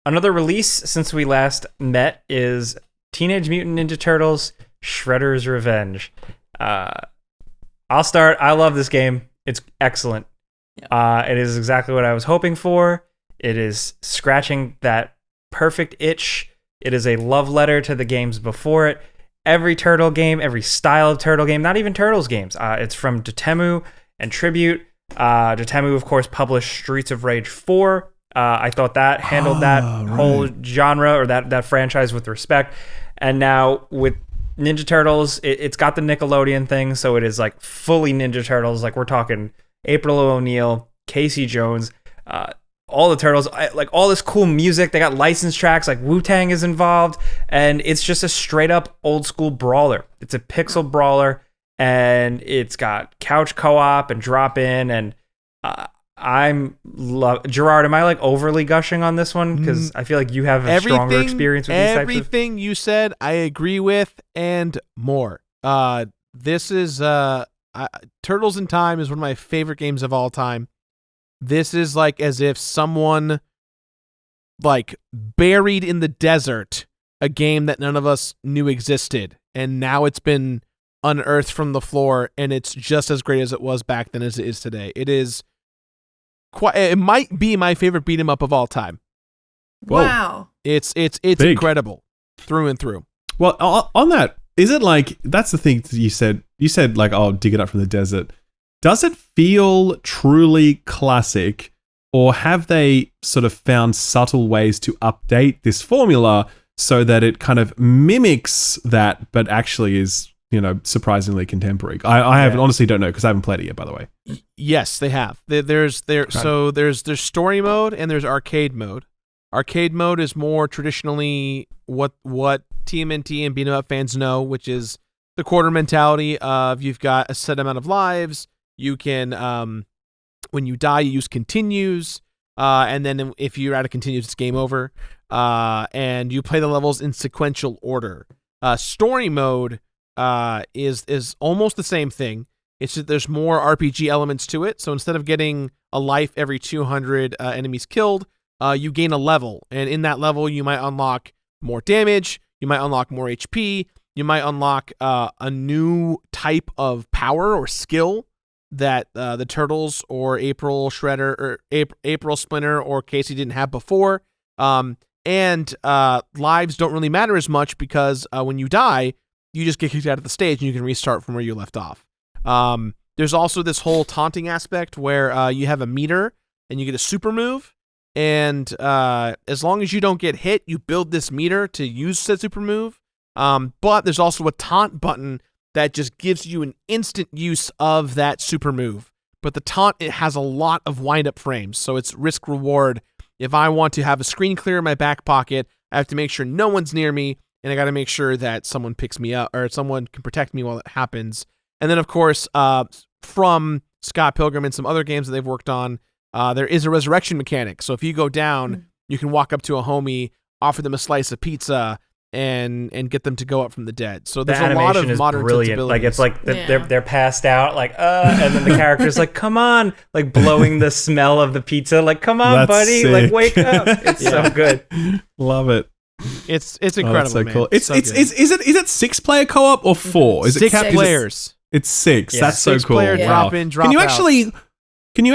[SPEAKER 1] Another release since we last met is Teenage Mutant Ninja Turtles: Shredder's Revenge. I'll start. I love this game. It's excellent. Yeah. It is exactly what I was hoping for. It is scratching that perfect itch. It is a love letter to the games before it. Every Turtle game, every style of Turtle game, not even Turtles games. It's from Dotemu and Tribute. Dotemu, of course, published Streets of Rage 4. I thought that handled that whole genre or that franchise with respect. And now with Ninja Turtles, it's got the Nickelodeon thing, so it is like fully Ninja Turtles. Like we're talking April O'Neil, Casey Jones, all the Turtles, like all this cool music. They got licensed tracks, like Wu-Tang is involved, and it's just a straight up old school brawler. It's a pixel brawler, and it's got couch co-op and drop in, and Gerard, am I like overly gushing on this one? Because I feel like you have a stronger experience with these types of...
[SPEAKER 4] Everything you said, I agree with, and more. This is Turtles in Time is one of my favorite games of all time. This is like as if someone like buried in the desert a game that none of us knew existed, and now it's been unearthed from the floor, and it's just as great as it was back then as it is today. It is it might be my favorite beat 'em up of all time.
[SPEAKER 3] Wow.
[SPEAKER 4] It's incredible through and through.
[SPEAKER 2] Well, on that, is it like, that's the thing that you said like, oh, dig it up from the desert. Does it feel truly classic, or have they sort of found subtle ways to update this formula so that it kind of mimics that, but actually is, surprisingly contemporary? I honestly don't know because I haven't played it yet, by the way.
[SPEAKER 4] Yes, they have. There's story mode and there's arcade mode. Arcade mode is more traditionally what TMNT and beat 'em up fans know, which is the quarter mentality of you've got a set amount of lives. You can, when you die, you use continues, and then if you're out of continues, it's game over. And you play the levels in sequential order. Story mode is almost the same thing. It's just there's more RPG elements to it. So instead of getting a life every 200 enemies killed, you gain a level, and in that level, you might unlock more damage. You might unlock more HP. You might unlock a new type of power or skill that the Turtles or April Shredder or April Splinter or Casey didn't have before. And lives don't really matter as much because when you die, you just get kicked out of the stage and you can restart from where you left off. There's also this whole taunting aspect where you have a meter and you get a super move. And as long as you don't get hit, you build this meter to use said super move. But there's also a taunt button that just gives you an instant use of that super move. But the taunt, it has a lot of wind-up frames, so it's risk-reward. If I want to have a screen clear in my back pocket, I have to make sure no one's near me, and I got to make sure that someone picks me up, or someone can protect me while it happens. And then, of course, from Scott Pilgrim and some other games that they've worked on, there is a resurrection mechanic. So if you go down, you can walk up to a homie, offer them a slice of pizza, and get them to go up from the dead. So there's a lot of modern
[SPEAKER 1] brilliant. Like it's like they're passed out, like and then the character's like, "Come on!" Like blowing the smell of the pizza, like, "Come on,
[SPEAKER 2] That's
[SPEAKER 1] buddy!"
[SPEAKER 2] Sick.
[SPEAKER 1] Like wake up. It's so good.
[SPEAKER 2] Love it.
[SPEAKER 4] It's incredible.
[SPEAKER 2] So
[SPEAKER 4] man.
[SPEAKER 2] cool.
[SPEAKER 4] Is
[SPEAKER 2] it 6-player co-op or 4? Is it
[SPEAKER 4] 6 players?
[SPEAKER 2] It's 6.
[SPEAKER 1] Yeah.
[SPEAKER 2] That's so
[SPEAKER 4] 6
[SPEAKER 2] cool.
[SPEAKER 4] player,
[SPEAKER 2] Wow.
[SPEAKER 4] drop in, drop
[SPEAKER 2] Can you
[SPEAKER 4] out.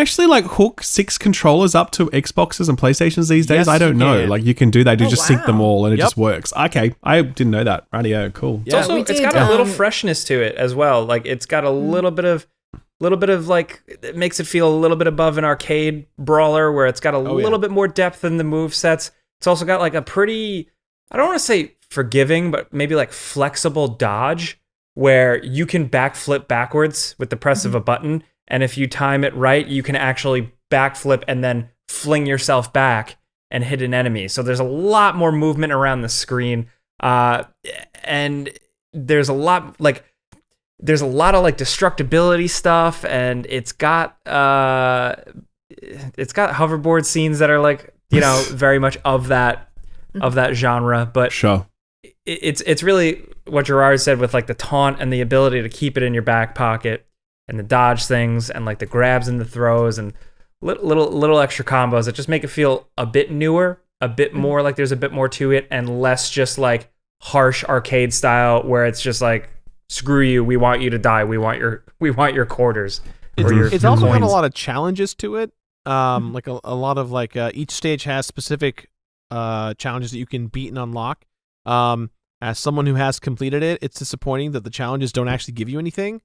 [SPEAKER 2] actually like hook 6 controllers up to Xboxes and PlayStations these days?
[SPEAKER 4] Yes,
[SPEAKER 2] I don't
[SPEAKER 4] you
[SPEAKER 2] know.
[SPEAKER 4] can.
[SPEAKER 2] Like you can do that. You
[SPEAKER 3] Oh,
[SPEAKER 2] just sync them
[SPEAKER 3] wow.
[SPEAKER 2] all and it
[SPEAKER 4] Yep.
[SPEAKER 2] just works. Okay, I didn't know that. Radio, cool.
[SPEAKER 1] It's also
[SPEAKER 3] we
[SPEAKER 1] it's
[SPEAKER 3] did,
[SPEAKER 1] got a little freshness to it as well. Like it's got a little bit of like, it makes it feel a little bit above an arcade brawler where it's got a little bit more depth in the move sets. It's also got like a pretty I don't want to say forgiving, but maybe like flexible dodge, where you can backflip backwards with the press of a button. And if you time it right, you can actually backflip and then fling yourself back and hit an enemy. So there's a lot more movement around the screen. And there's a lot of like destructibility stuff, and it's got hoverboard scenes that are like, very much of that genre. But
[SPEAKER 2] Sure.
[SPEAKER 1] It's really what Gerard said with like the taunt and the ability to keep it in your back pocket and the dodge things and like the grabs and the throws and little extra combos that just make it feel a bit newer, a bit more like there's a bit more to it, and less just like harsh arcade style where it's just like, screw you, we want you to die, we want your quarters.
[SPEAKER 4] It's also got a lot of challenges to it. Like a lot of like each stage has specific challenges that you can beat and unlock. As someone who has completed it, it's disappointing that the challenges don't actually give you anything.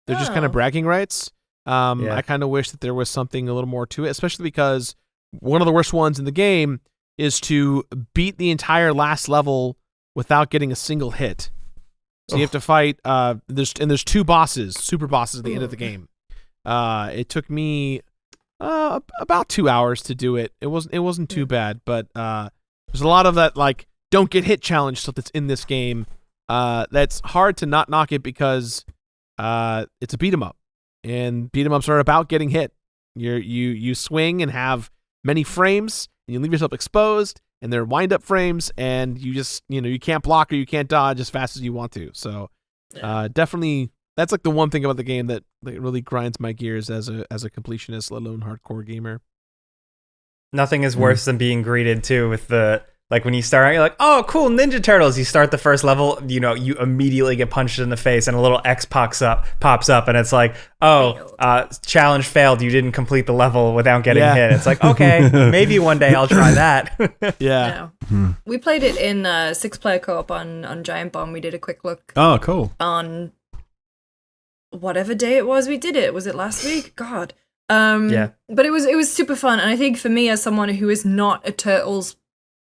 [SPEAKER 4] They're just kind of bragging rights. I kind of wish that there was something a little more to it, especially because one of the worst ones in the game is to beat the entire last level without getting a single hit. So you have to fight. There's two bosses, super bosses at the end of the game. It took me about 2 hours to do it. It wasn't too bad, but there's a lot of that like don't get hit challenge stuff that's in this game. That's hard to not knock it because it's a beat 'em up, and beat 'em ups are about getting hit. You swing and have many frames, and you leave yourself exposed, and they're wind up frames, and you just you can't block or you can't dodge as fast as you want to. So definitely that's like the one thing about the game that really grinds my gears as a completionist, let alone hardcore gamer.
[SPEAKER 1] Nothing is worse than being greeted too with the like when you start out, you're like, oh cool, Ninja Turtles. You start the first level, you immediately get punched in the face and a little X pops up and it's like, challenge failed, you didn't complete the level without getting hit. It's like, okay, maybe one day I'll try that.
[SPEAKER 3] Yeah. We played it in 6-player co-op on Giant Bomb. We did a quick look.
[SPEAKER 2] Oh, cool.
[SPEAKER 3] On whatever day it was we did it. Was it last week? God. But it was super fun, and I think for me as someone who is not a Turtles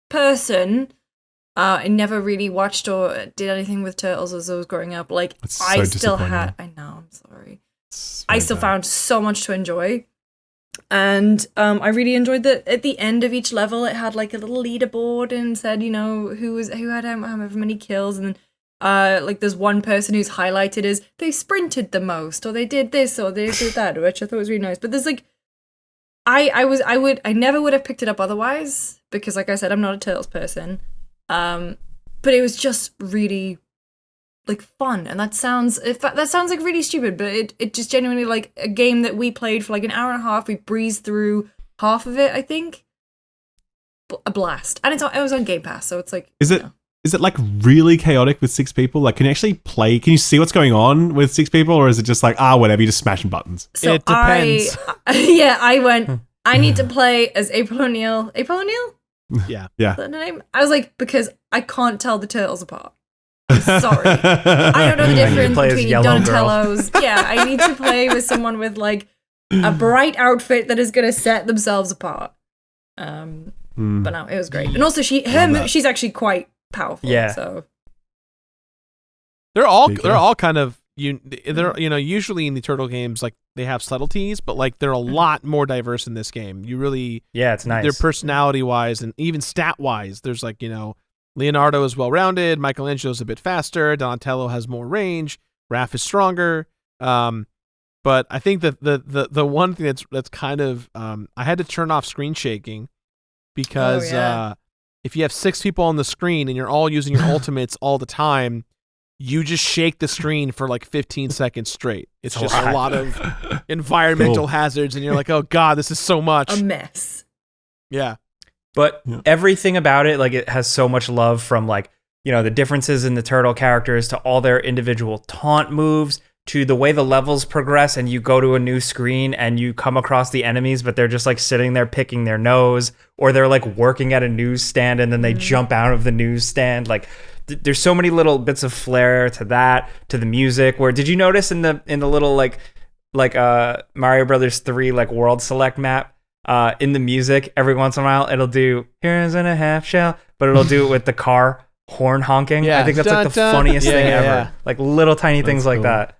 [SPEAKER 3] person, I never really watched or did anything with Turtles as I was growing up. Like I know, I'm sorry. I still found so much to enjoy. And I really enjoyed that at the end of each level it had like a little leaderboard and said, who had however many kills, and like there's one person who's highlighted as they sprinted the most, or they did this, or they did that, which I thought was really nice. But there's like I never would have picked it up otherwise, because like I said, I'm not a Turtles person. But it was just really like fun, and that sounds like really stupid, but it just genuinely like a game that we played for like an hour and a half. We breezed through half of it, I think. A blast, and it was on Game Pass, so it's like. Is it like really chaotic with 6 people? Like, can you actually play? Can you see what's going on with 6 people, or is it just like whatever, you just smashing buttons?
[SPEAKER 4] So it depends.
[SPEAKER 3] I went. I need to play as April O'Neil. April O'Neil?
[SPEAKER 4] Yeah.
[SPEAKER 3] Is that her name? I was like, because I can't tell the Turtles apart. I'm sorry. I don't know the difference between Donatello's. I need to play with someone with like a bright outfit that is going to set themselves apart. But no, it was great. And also she's actually quite powerful. Yeah. So
[SPEAKER 4] they're all kind of usually in the Turtle games like they have subtleties, but like they're a lot more diverse in this game. You really
[SPEAKER 1] it's nice.
[SPEAKER 4] Their personality wise and even stat wise, there's like Leonardo is well rounded, Michelangelo's a bit faster, Donatello has more range, Raph is stronger. But I think that the one thing that's kind of I had to turn off screen shaking because if you have 6 people on the screen and you're all using your ultimates all the time, you just shake the screen for like 15 seconds straight. It's just a lot of environmental hazards, and you're like, oh god, this is so much.
[SPEAKER 3] A mess.
[SPEAKER 4] Yeah.
[SPEAKER 1] But everything about it, like it has so much love, from like, the differences in the turtle characters to all their individual taunt moves to the way the levels progress, and you go to a new screen and you come across the enemies, but they're just like sitting there picking their nose, or they're like working at a newsstand and then they jump out of the newsstand. Like there's so many little bits of flair to that, to the music. Where did you notice in the little like Mario Brothers 3 like world select map, in the music, every once in a while, it'll do "Here's in a half shell," but it'll do it with the car horn honking.
[SPEAKER 4] Yeah.
[SPEAKER 1] I think that's like the
[SPEAKER 4] Dun, dun.
[SPEAKER 1] funniest thing
[SPEAKER 4] Yeah,
[SPEAKER 1] ever.
[SPEAKER 4] yeah.
[SPEAKER 1] Like little tiny
[SPEAKER 2] That's
[SPEAKER 1] things like
[SPEAKER 2] cool.
[SPEAKER 1] that.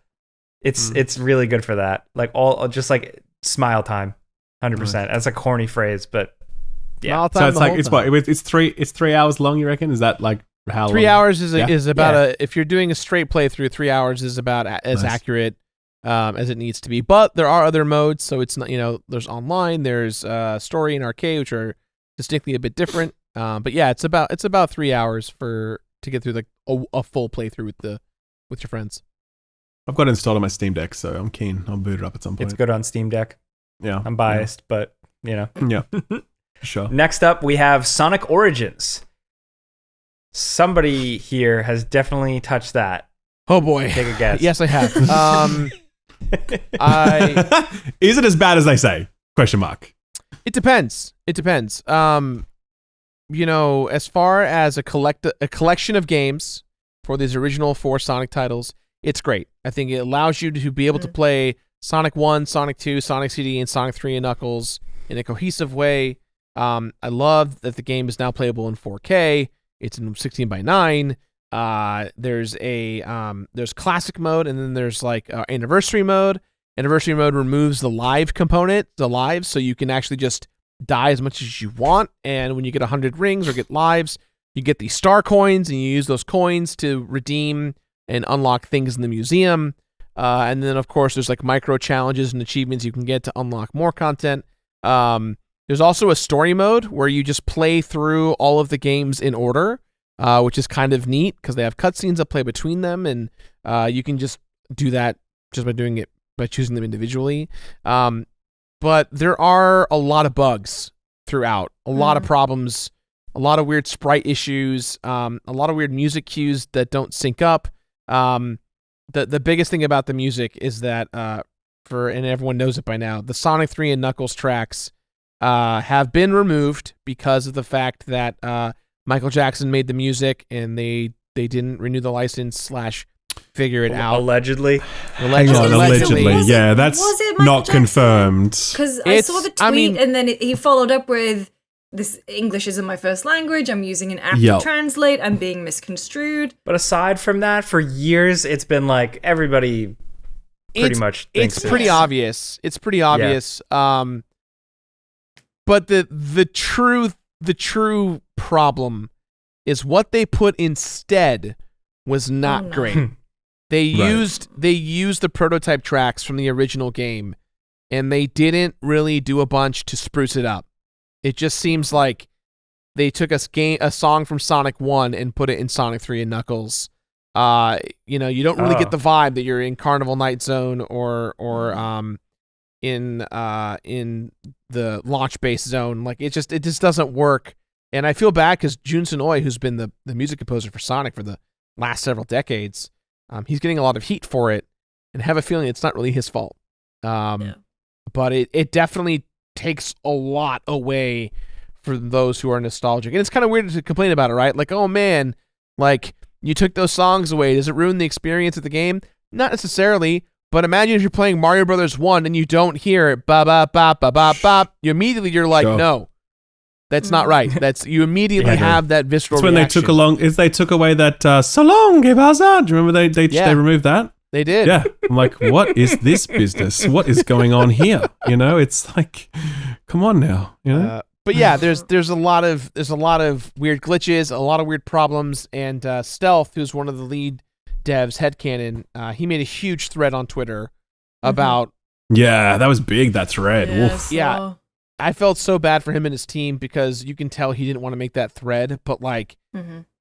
[SPEAKER 1] It's really good for that. Like all just like smile time, 100%. That's a corny phrase, but yeah.
[SPEAKER 4] All
[SPEAKER 2] So
[SPEAKER 4] time
[SPEAKER 2] it's
[SPEAKER 4] the
[SPEAKER 2] like
[SPEAKER 4] whole
[SPEAKER 2] it's
[SPEAKER 4] time.
[SPEAKER 2] what it's 3 hours long. You reckon? Is that like how
[SPEAKER 4] 3
[SPEAKER 2] long?
[SPEAKER 4] hours is
[SPEAKER 2] Yeah.
[SPEAKER 4] is about
[SPEAKER 1] Yeah.
[SPEAKER 4] if you're doing a straight playthrough, 3 hours is about as
[SPEAKER 2] Nice.
[SPEAKER 4] accurate as it needs to be. But there are other modes, so it's not there's online, there's story and arcade, which are distinctly a bit different. But yeah, it's about 3 hours to get through like a full playthrough with your friends.
[SPEAKER 2] I've got it installed on my Steam Deck, so I'm keen. I'll boot it up at some point.
[SPEAKER 1] It's good on Steam Deck.
[SPEAKER 2] Yeah,
[SPEAKER 1] I'm biased, but you know.
[SPEAKER 2] Yeah, sure.
[SPEAKER 1] Next up, we have Sonic Origins. Somebody here has definitely touched that.
[SPEAKER 4] Oh boy.
[SPEAKER 1] Take a guess.
[SPEAKER 4] Yes, I have.
[SPEAKER 2] Is it as bad as they say? Question mark.
[SPEAKER 4] It depends. As far as a collection of games for these original 4 Sonic titles, it's great. I think it allows you to be able to play Sonic 1, Sonic 2, Sonic CD, and Sonic 3 and Knuckles in a cohesive way. I love that the game is now playable in 4K. It's in 16:9. There's classic mode, and then there's like anniversary mode. Anniversary mode removes the live component, the lives, so you can actually just die as much as you want. And when you get 100 rings or get lives, you get these star coins, and you use those coins to redeem and unlock things in the museum. And then, of course, there's like micro challenges and achievements you can get to unlock more content. There's also a story mode where you just play through all of the games in order, which is kind of neat because they have cutscenes that play between them, and you can just do that just by choosing them individually. But there are a lot of bugs throughout, a lot of problems, a lot of weird sprite issues, a lot of weird music cues that don't sync up. The biggest thing about the music is that and everyone knows it by now, the Sonic 3 and Knuckles tracks have been removed because of the fact that Michael Jackson made the music and they didn't renew the license / figure it out.
[SPEAKER 1] Allegedly.
[SPEAKER 2] Hang on, allegedly. Yeah, that's
[SPEAKER 3] was it Michael
[SPEAKER 2] not
[SPEAKER 3] Jackson?
[SPEAKER 2] confirmed.
[SPEAKER 3] Because I saw the tweet,
[SPEAKER 4] I mean-
[SPEAKER 3] and then he followed up with, "This English isn't my first language. I'm using an app
[SPEAKER 2] Yep.
[SPEAKER 3] to translate. I'm being misconstrued."
[SPEAKER 1] But aside from that, for years, it's been like everybody pretty much thinks
[SPEAKER 4] It's pretty obvious. It's pretty obvious. But the true problem is what they put instead was not
[SPEAKER 3] no.
[SPEAKER 4] great. They used the prototype tracks from the original game, and they didn't really do a bunch to spruce it up. It just seems like they took a song from Sonic 1 and put it in Sonic 3 and Knuckles. You don't really get the vibe that you're in Carnival Night Zone or in the launch base zone. Like it just doesn't work. And I feel bad because Jun Senoi, who's been the music composer for Sonic for the last several decades, he's getting a lot of heat for it, and I have a feeling it's not really his fault. But it definitely takes a lot away for those who are nostalgic. And it's kind of weird to complain about it, right? Like, oh man, like you took those songs away. Does it ruin the experience of the game? Not necessarily. But imagine if you're playing Mario Brothers 1 and you don't hear ba ba ba ba ba ba. You're like,
[SPEAKER 2] Sure.
[SPEAKER 4] no, that's not right. You immediately have that visceral.
[SPEAKER 2] It's when
[SPEAKER 4] reaction.
[SPEAKER 2] they took away that so long, Gebaza. Do you remember they removed that?
[SPEAKER 4] They did.
[SPEAKER 2] Yeah. I'm like, what is this business? What is going on here? It's like, come on now.
[SPEAKER 4] But yeah, there's a lot of weird glitches, a lot of weird problems, and Stealth, who's one of the lead devs, headcanon, he made a huge thread on Twitter about.
[SPEAKER 2] Yeah, that was big. That thread.
[SPEAKER 3] Yes,
[SPEAKER 4] Yeah. I felt so bad for him and his team because you can tell he didn't want to make that thread, but like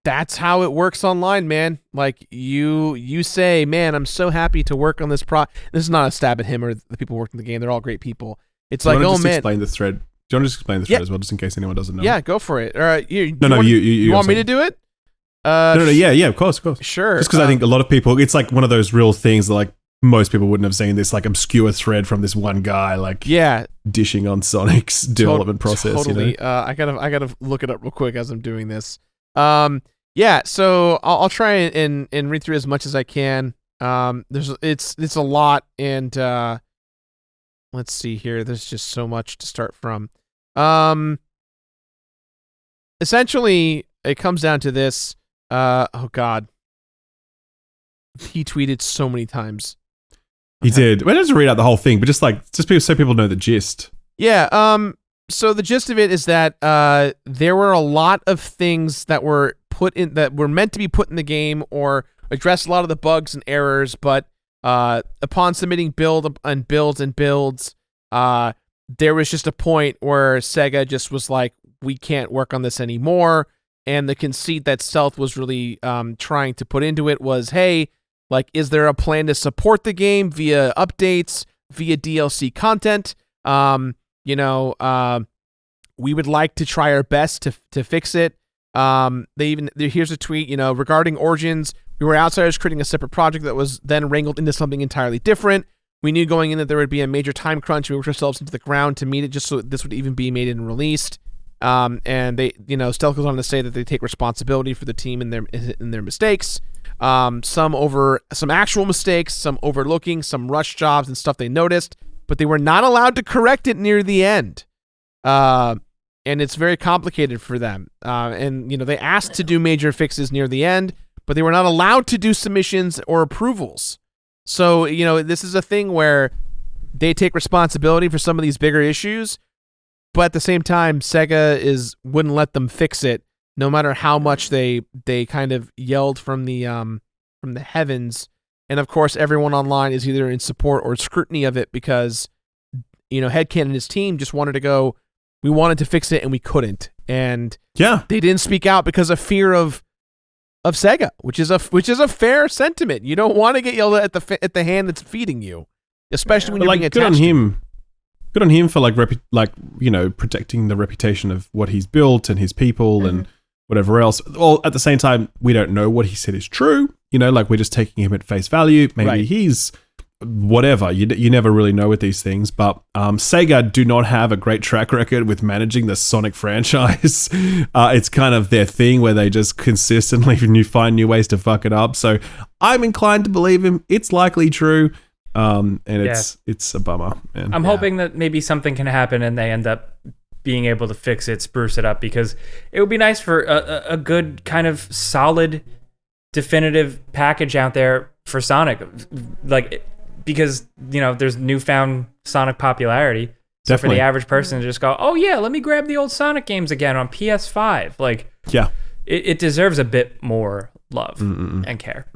[SPEAKER 4] that's how it works online, man. Like you say, man, I'm so happy to work on this This is not a stab at him or the people working the game. They're all great people. It's like, oh man.
[SPEAKER 2] Explain the thread. Do you want to just explain the thread as well, just in case anyone doesn't know?
[SPEAKER 4] Yeah, go for it. All right, you want me to do it?
[SPEAKER 2] No, yeah, of course.
[SPEAKER 4] Sure.
[SPEAKER 2] Just because I think a lot of people, it's like one of those real things that like most people wouldn't have seen this like obscure thread from this one guy like dishing on Sonic's development process.
[SPEAKER 4] Totally. I gotta look it up real quick as I'm doing this. So I'll try and read through as much as I can. It's a lot, and let's see here. There's just so much to start from. Essentially, it comes down to this. Oh God, he tweeted so many times.
[SPEAKER 2] He did. We don't have to read out the whole thing, but just so people know the gist.
[SPEAKER 4] Yeah. So the gist of it is that there were a lot of things that were meant to be put in the game or address a lot of the bugs and errors, but upon submitting builds, there was just a point where Sega just was like, we can't work on this anymore. And the conceit that Stealth was really trying to put into it was, hey, like, is there a plan to support the game via updates, via DLC content? We would like to try our best to fix it. Here's a tweet, regarding Origins, we were Outsiders creating a separate project that was then wrangled into something entirely different. We knew going in that there would be a major time crunch. We worked ourselves into the ground to meet it just so this would even be made and released. And they, Stealth goes on to say that they take responsibility for the team and their mistakes. Some actual mistakes, some overlooking, some rush jobs and stuff they noticed, but they were not allowed to correct it near the end. And it's very complicated for them. They asked to do major fixes near the end, but they were not allowed to do submissions or approvals. So, this is a thing where they take responsibility for some of these bigger issues, but at the same time, Sega wouldn't let them fix it, no matter how much they kind of yelled from the heavens. And of course, everyone online is either in support or scrutiny of it because, Headcan and his team just wanted to go, we wanted to fix it and we couldn't. And
[SPEAKER 2] yeah,
[SPEAKER 4] they didn't speak out because of fear of Sega, which is a fair sentiment. You don't want to get yelled at the hand that's feeding you, especially when you're being attached.
[SPEAKER 2] Good on him. Good on him for protecting the reputation of what he's built and his people and whatever else. Well, at the same time, we don't know what he said is true. We're just taking him at face value. Maybe he's whatever. You never really know with these things. But Sega do not have a great track record with managing the Sonic franchise. It's kind of their thing where they just consistently find new ways to fuck it up. So I'm inclined to believe him. It's likely true. It's a bummer. Man.
[SPEAKER 1] I'm hoping that maybe something can happen and they end up being able to fix it, spruce it up, because it would be nice for a good kind of solid, definitive package out there for Sonic, because there's newfound Sonic popularity. So for the average person to just go, oh yeah, let me grab the old Sonic games again on PS5. It deserves a bit more love and care.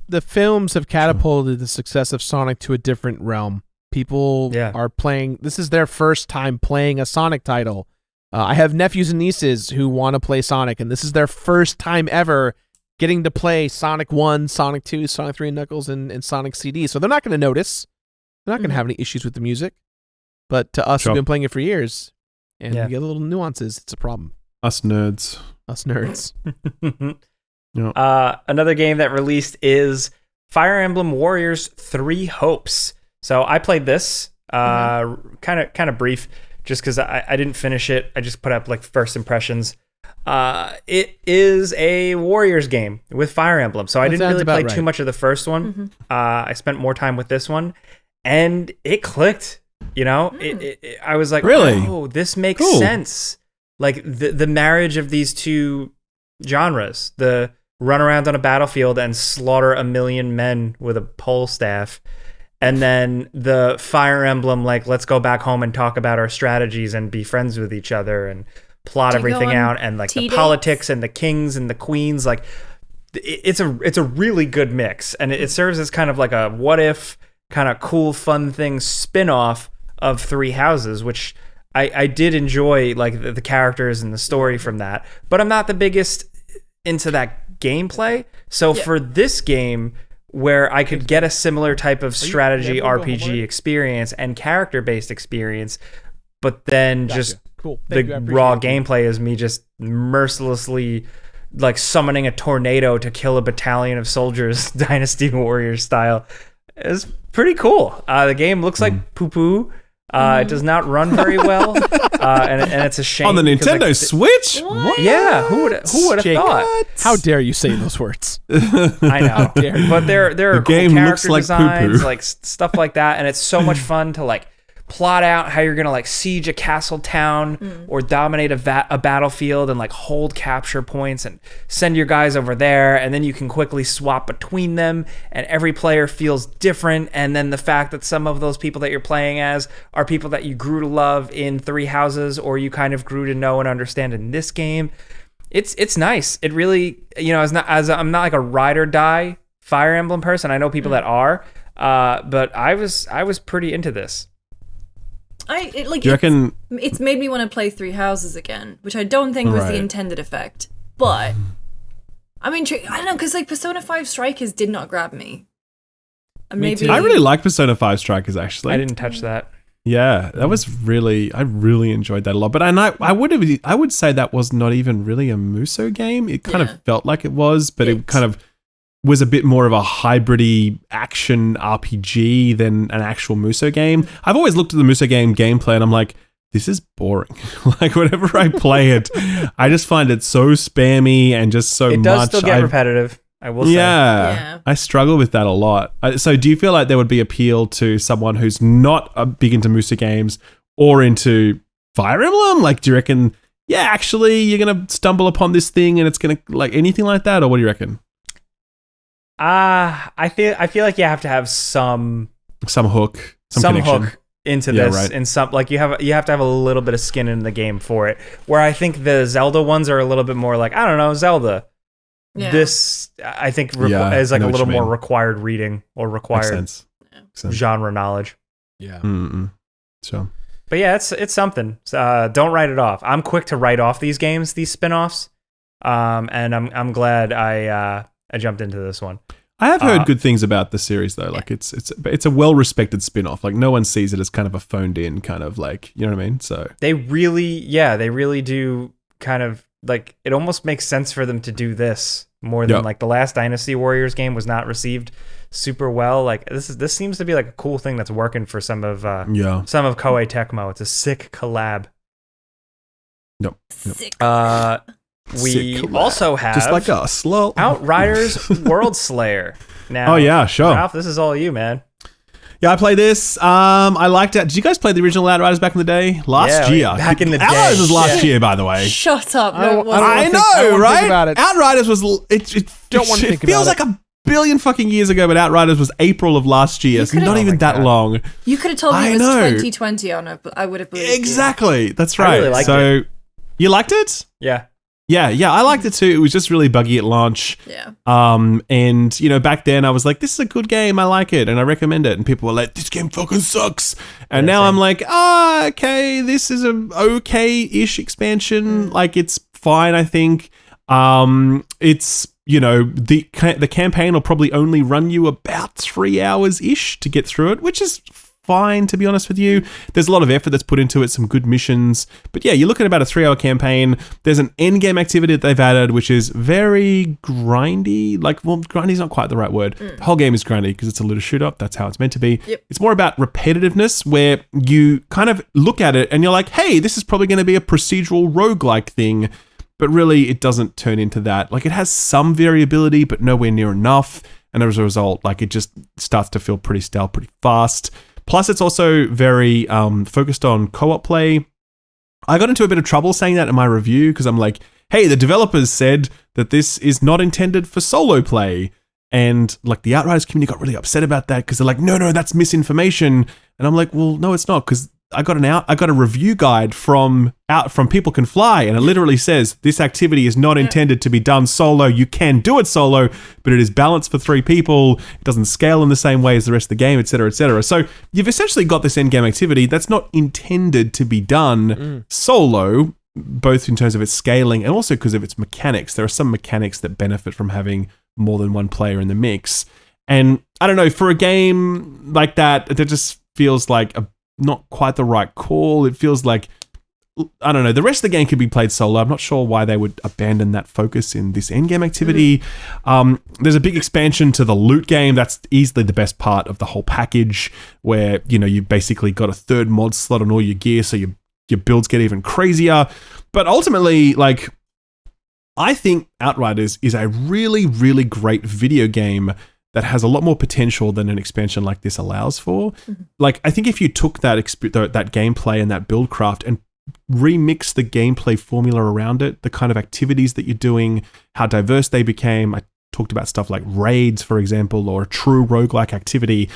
[SPEAKER 4] The films have catapulted the success of Sonic to a different realm. People are playing. This is their first time playing a Sonic title. I have nephews and nieces who want to play Sonic, and this is their first time ever getting to play Sonic 1, Sonic 2, Sonic 3 Knuckles, and Sonic CD. So they're not going to notice. They're not going to have any issues with the music. But to us who've been playing it for years, and we get little nuances, it's a problem.
[SPEAKER 2] Us nerds.
[SPEAKER 1] Another game that released is Fire Emblem Warriors 3 Hopes. So I played this, kind of brief, just because I didn't finish it. I just put up first impressions. It is a Warriors game with Fire Emblem. So I didn't really play too much of the first one. I spent more time with this one, and it clicked. I was like,
[SPEAKER 2] really?
[SPEAKER 1] Oh, this makes sense. Like the marriage of these two genres, the run around on a battlefield and slaughter 1 million men with a pole staff, and then the Fire Emblem, let's go back home and talk about our strategies and be friends with each other and plot everything out, and the politics and the kings and the queens. It's a really good mix, and it serves as kind of like a what if kind of cool fun thing spin-off of Three Houses, which I did enjoy, the characters and the story from that, but I'm not the biggest into that gameplay. So for this game, where I could get a similar type of strategy RPG experience and character-based experience, but then the raw gameplay is me just mercilessly summoning a tornado to kill a battalion of soldiers, Dynasty Warriors style. It's pretty cool. The game looks like poo-poo. It does not run very well, and it's a shame.
[SPEAKER 2] On the Nintendo Switch?
[SPEAKER 1] What? Yeah, who would have thought?
[SPEAKER 4] What? How dare you say those words?
[SPEAKER 1] I know, but there are
[SPEAKER 2] the
[SPEAKER 1] cool
[SPEAKER 2] game
[SPEAKER 1] character
[SPEAKER 2] looks like
[SPEAKER 1] designs,
[SPEAKER 2] poo-poo.
[SPEAKER 1] stuff like that, and it's so much fun to plot out how you're gonna like siege a castle town or dominate a battlefield and like hold capture points and send your guys over there, and then you can quickly swap between them, and every player feels different. And then the fact that some of those people that you're playing as are people that you grew to love in Three Houses, or you kind of grew to know and understand in this game. It's nice. It really, you know, I'm not like a ride or die Fire Emblem person. I know people that are, but I was pretty into this.
[SPEAKER 2] Do you reckon
[SPEAKER 3] It's made me want to play Three Houses again, which I don't think was the intended effect. But I mean, I don't know, because like Persona 5 Strikers did not grab me. And
[SPEAKER 1] Me
[SPEAKER 3] maybe
[SPEAKER 1] too.
[SPEAKER 2] I really like Persona 5 Strikers, actually.
[SPEAKER 1] I didn't touch that.
[SPEAKER 2] Yeah, that was I really enjoyed that a lot. But I would say that was not even really a Muso game. It kind of felt like it was, but it kind of was a bit more of a hybrid-y action RPG than an actual Muso game. I've always looked at the Muso game gameplay and I'm like, this is boring. Like, whenever I play it, I just find it so spammy and just so much.
[SPEAKER 1] It does still get repetitive, I will say.
[SPEAKER 2] Yeah, I struggle with that a lot. So do you feel like there would be appeal to someone who's not big into Muso games or into Fire Emblem? Like, do you reckon, yeah, actually, you're going to stumble upon this thing and it's going to, like, anything like that? Or what do you reckon?
[SPEAKER 1] I feel like you have to have some
[SPEAKER 2] hook,
[SPEAKER 1] some
[SPEAKER 2] connection.
[SPEAKER 1] hook into this,
[SPEAKER 2] right.
[SPEAKER 1] and some like you have to have a little bit of skin in the game for it. Where I think the Zelda ones are a little bit more like, I don't know, Zelda. Yeah. This I think is like a little more required reading or required genre knowledge.
[SPEAKER 2] Yeah. So,
[SPEAKER 1] but yeah, it's something. Don't write it off. I'm quick to write off these games, these spin-offs, and I'm glad I jumped into this one.
[SPEAKER 2] I have heard good things about the series though. Like it's a well-respected spin-off. Like no one sees it as kind of a phoned-in kind of like, you know what I mean? So
[SPEAKER 1] they really do kind of like, it almost makes sense for them to do this more than like the last Dynasty Warriors game was not received super well. Like this seems to be like a cool thing that's working for some of Koei Tecmo. It's a sick collab.
[SPEAKER 2] Yep.
[SPEAKER 3] Sick.
[SPEAKER 1] We also have,
[SPEAKER 2] just like us, lol,
[SPEAKER 1] Outriders Worldslayer. Now,
[SPEAKER 2] oh yeah, sure,
[SPEAKER 1] Ralph, this is all you, man.
[SPEAKER 2] Yeah, I played this. I liked it. Did you guys play the original Outriders back in the day? Last year.
[SPEAKER 1] Back in the day.
[SPEAKER 2] Outriders was last year, by the way.
[SPEAKER 3] Shut up. No,
[SPEAKER 2] I know, right?
[SPEAKER 4] About it.
[SPEAKER 2] Outriders was. It feels like a billion fucking years ago, but Outriders was April of last year. So not even that long.
[SPEAKER 3] You could have told me it was 2020 on it, but I would have believed
[SPEAKER 2] exactly. That's right.
[SPEAKER 1] I really liked it.
[SPEAKER 2] You liked it?
[SPEAKER 1] Yeah.
[SPEAKER 2] Yeah, I liked it too. It was just really buggy at launch.
[SPEAKER 3] Yeah.
[SPEAKER 2] And you know, back then I was like, this is a good game. I like it, and I recommend it. And people were like, this game fucking sucks. And now I'm like, okay, this is a okay-ish expansion. Like, it's fine, I think. It's, you know, the campaign will probably only run you about 3 hours ish to get through it, which is fine, to be honest with you. There's a lot of effort that's put into it, some good missions. But yeah, you're looking at about a 3-hour campaign. There's an end game activity that they've added, which is very grindy. Like, well, grindy is not quite the right word. The whole game is grindy because it's a looter shooter. That's how it's meant to be.
[SPEAKER 3] Yep.
[SPEAKER 2] It's more about repetitiveness, where you kind of look at it and you're like, hey, this is probably going to be a procedural roguelike thing. But really, it doesn't turn into that. Like, it has some variability, but nowhere near enough. And as a result, like, it just starts to feel pretty stale pretty fast. Plus, it's also very focused on co-op play. I got into a bit of trouble saying that in my review because I'm like, hey, the developers said that this is not intended for solo play. And like the Outriders community got really upset about that because they're like, no, that's misinformation. And I'm like, well, no, it's not, because I got a review guide from People Can Fly, and it literally says this activity is not intended to be done solo. You can do it solo, but it is balanced for 3 people. It doesn't scale in the same way as the rest of the game, etc., etc. So you've essentially got this end game activity that's not intended to be done solo, both in terms of its scaling and also because of its mechanics. There are some mechanics that benefit from having more than one player in the mix. And I don't know, for a game like that, it just feels like not quite the right call. It feels like, I don't know, the rest of the game could be played solo. I'm not sure why they would abandon that focus in this endgame activity. There's a big expansion to the loot game. That's easily the best part of the whole package, where, you know, you basically got a 3rd mod slot on all your gear, so your builds get even crazier. But ultimately, like, I think Outriders is a really, really great video game that has a lot more potential than an expansion like this allows for. Like, I think if you took that that gameplay and that build craft and remix the gameplay formula around it, the kind of activities that you're doing, how diverse they became. I talked about stuff like raids, for example, or a true roguelike activity.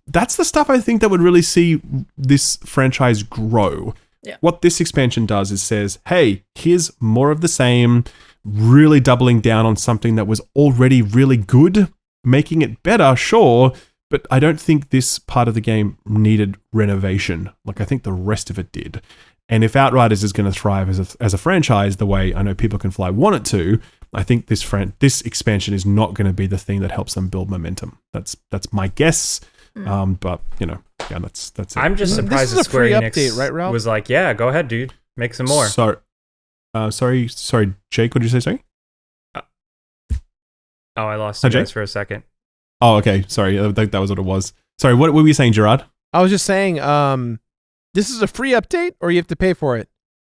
[SPEAKER 2] That's the stuff I think that would really see this franchise grow.
[SPEAKER 3] Yeah.
[SPEAKER 2] What this expansion does is says, hey, here's more of the same, really doubling down on something that was already really good, making it better, sure, but I don't think this part of the game needed renovation. Like, I think the rest of it did. And if Outriders is going to thrive as a franchise the way I know People Can Fly want it to, I think this expansion is not going to be the thing that helps them build momentum. That's my guess. But that's it.
[SPEAKER 1] I'm just surprised
[SPEAKER 4] This is
[SPEAKER 1] that
[SPEAKER 4] a
[SPEAKER 1] Square
[SPEAKER 4] free
[SPEAKER 1] Enix
[SPEAKER 4] update, right, Ralph?
[SPEAKER 1] was like, yeah, go ahead, dude, make some more.
[SPEAKER 2] Sorry, Jake. What did you say? Sorry.
[SPEAKER 1] Oh, I lost you
[SPEAKER 2] Jake?
[SPEAKER 1] guys for a second.
[SPEAKER 2] Oh, okay. Sorry, that was what it was. Sorry, what were you saying, Gerard?
[SPEAKER 4] I was just saying, this is a free update, or you have to pay for it?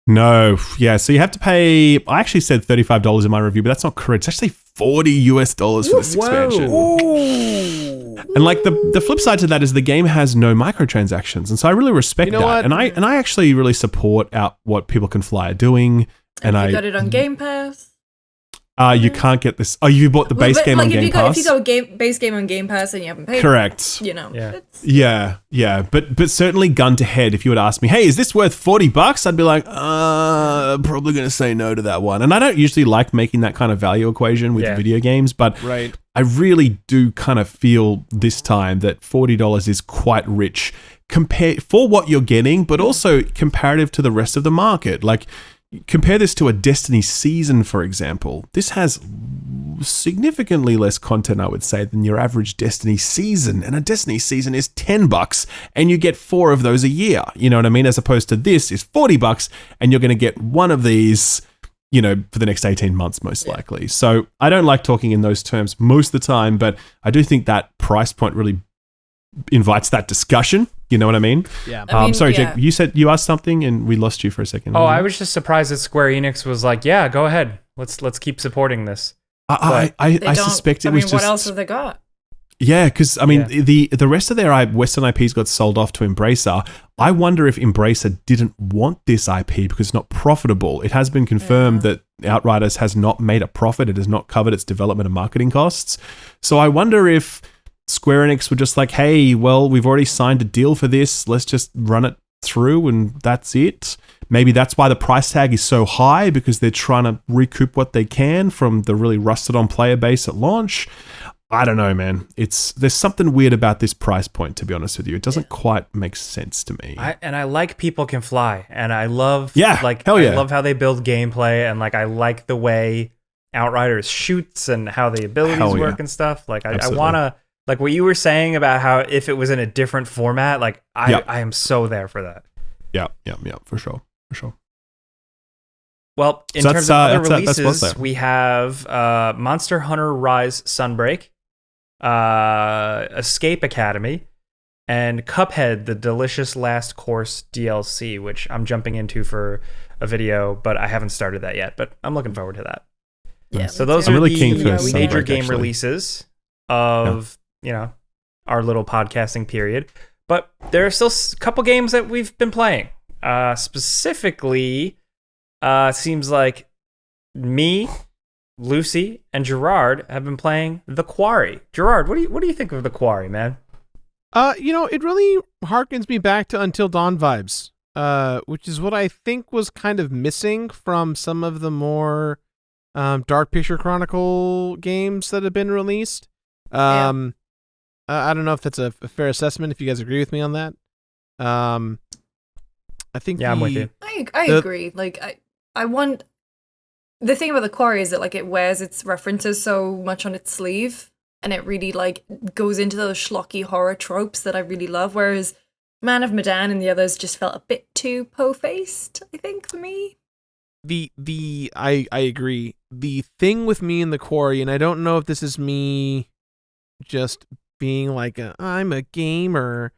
[SPEAKER 2] No, yeah. So you have to pay. I actually said $35 in my review, but that's not correct. It's actually $40 for this expansion. And like the flip side to that is the game has no microtransactions, and so I really respect that.
[SPEAKER 4] What?
[SPEAKER 2] And I actually really support out what People Can Fly are doing. And
[SPEAKER 3] you got it on Game Pass.
[SPEAKER 2] You can't get this. Oh, you bought the base game on Game Pass?
[SPEAKER 3] If you got a base game on Game Pass and you haven't paid,
[SPEAKER 2] correct.
[SPEAKER 1] Yeah.
[SPEAKER 2] Yeah. But certainly gun to head, if you would ask me, hey, is this worth $40? I'd be like, probably going to say no to that one. And I don't usually like making that kind of value equation with video games, but
[SPEAKER 4] Right.
[SPEAKER 2] I really do kind of feel this time that $40 is quite rich for what you're getting, but also comparative to the rest of the market. Like, compare this to a Destiny season, for example. This has significantly less content, I would say, than your average Destiny season. And a Destiny season is $10, and you get 4 of those a year. You know what I mean? As opposed to this is $40, and you're going to get one of these, for the next 18 months, most likely. So I don't like talking in those terms most of the time, but I do think that price point really invites that discussion. You know what I mean?
[SPEAKER 4] Yeah.
[SPEAKER 2] Sorry, Jake, you said you asked something and we lost you for a second.
[SPEAKER 1] Oh, I was just surprised that Square Enix was like, yeah, go ahead. Let's keep supporting this.
[SPEAKER 2] I suspect it was just...
[SPEAKER 3] what else have they got?
[SPEAKER 2] Yeah, because, the rest of their Western IPs got sold off to Embracer. I wonder if Embracer didn't want this IP because it's not profitable. It has been confirmed that Outriders has not made a profit. It has not covered its development and marketing costs. So I wonder if Square Enix were just like, hey, well, we've already signed a deal for this. Let's just run it through and that's it. Maybe that's why the price tag is so high, because they're trying to recoup what they can from the really rusted on player base at launch. I don't know, man. There's something weird about this price point, to be honest with you. It doesn't quite make sense to me.
[SPEAKER 1] I like People Can Fly, and I love I love how they build gameplay, and I like the way Outriders shoots and how the abilities work and stuff. I want to, what you were saying about how if it was in a different format, I am so there for that.
[SPEAKER 2] Yeah, for sure.
[SPEAKER 1] Well, in terms of other releases, we have Monster Hunter Rise Sunbreak, Escape Academy, and Cuphead, the Delicious Last Course DLC, which I'm jumping into for a video, but I haven't started that yet, but I'm looking forward to that.
[SPEAKER 3] Yeah.
[SPEAKER 1] So those
[SPEAKER 2] I'm
[SPEAKER 1] are
[SPEAKER 2] really keen
[SPEAKER 1] the
[SPEAKER 2] for
[SPEAKER 1] major
[SPEAKER 2] Sunbreak,
[SPEAKER 1] game
[SPEAKER 2] actually.
[SPEAKER 1] releases of, our little podcasting period. But there are still a couple games that we've been playing. Specifically, seems like me, Lucy, and Gerard have been playing The Quarry. Gerard, what do you think of The Quarry, man?
[SPEAKER 4] It really harkens me back to Until Dawn vibes, which is what I think was kind of missing from some of the more Dark Picture Chronicle games that have been released. I don't know if that's a fair assessment, if you guys agree with me on that. I think
[SPEAKER 1] I'm with you.
[SPEAKER 3] I agree. I want... The thing about The Quarry is that, it wears its references so much on its sleeve, and it really, goes into those schlocky horror tropes that I really love, whereas Man of Medan and the others just felt a bit too po-faced, I think, for me.
[SPEAKER 4] I agree. The thing with me in The Quarry, and I don't know if this is me just being I'm a gamer,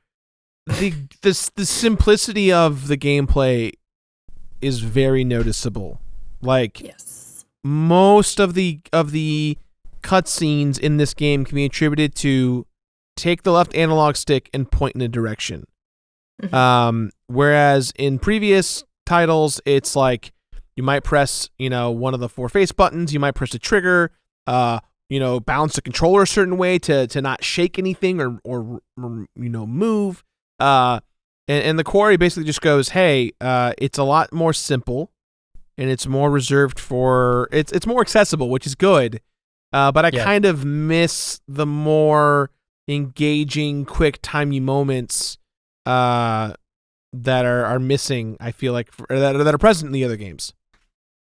[SPEAKER 4] the simplicity of the gameplay is very noticeable.
[SPEAKER 3] Yes.
[SPEAKER 4] Most of the cutscenes in this game can be attributed to take the left analog stick and point in a direction. Whereas in previous titles, it's like you might press, one of the 4 face buttons, you might press the trigger, balance the controller a certain way to not shake anything or move. And the Quarry basically just goes, hey, it's a lot more simple and it's more reserved for it's more accessible, which is good. But I kind of miss the more engaging, quick, timely moments that are missing. I feel like that are present in the other games.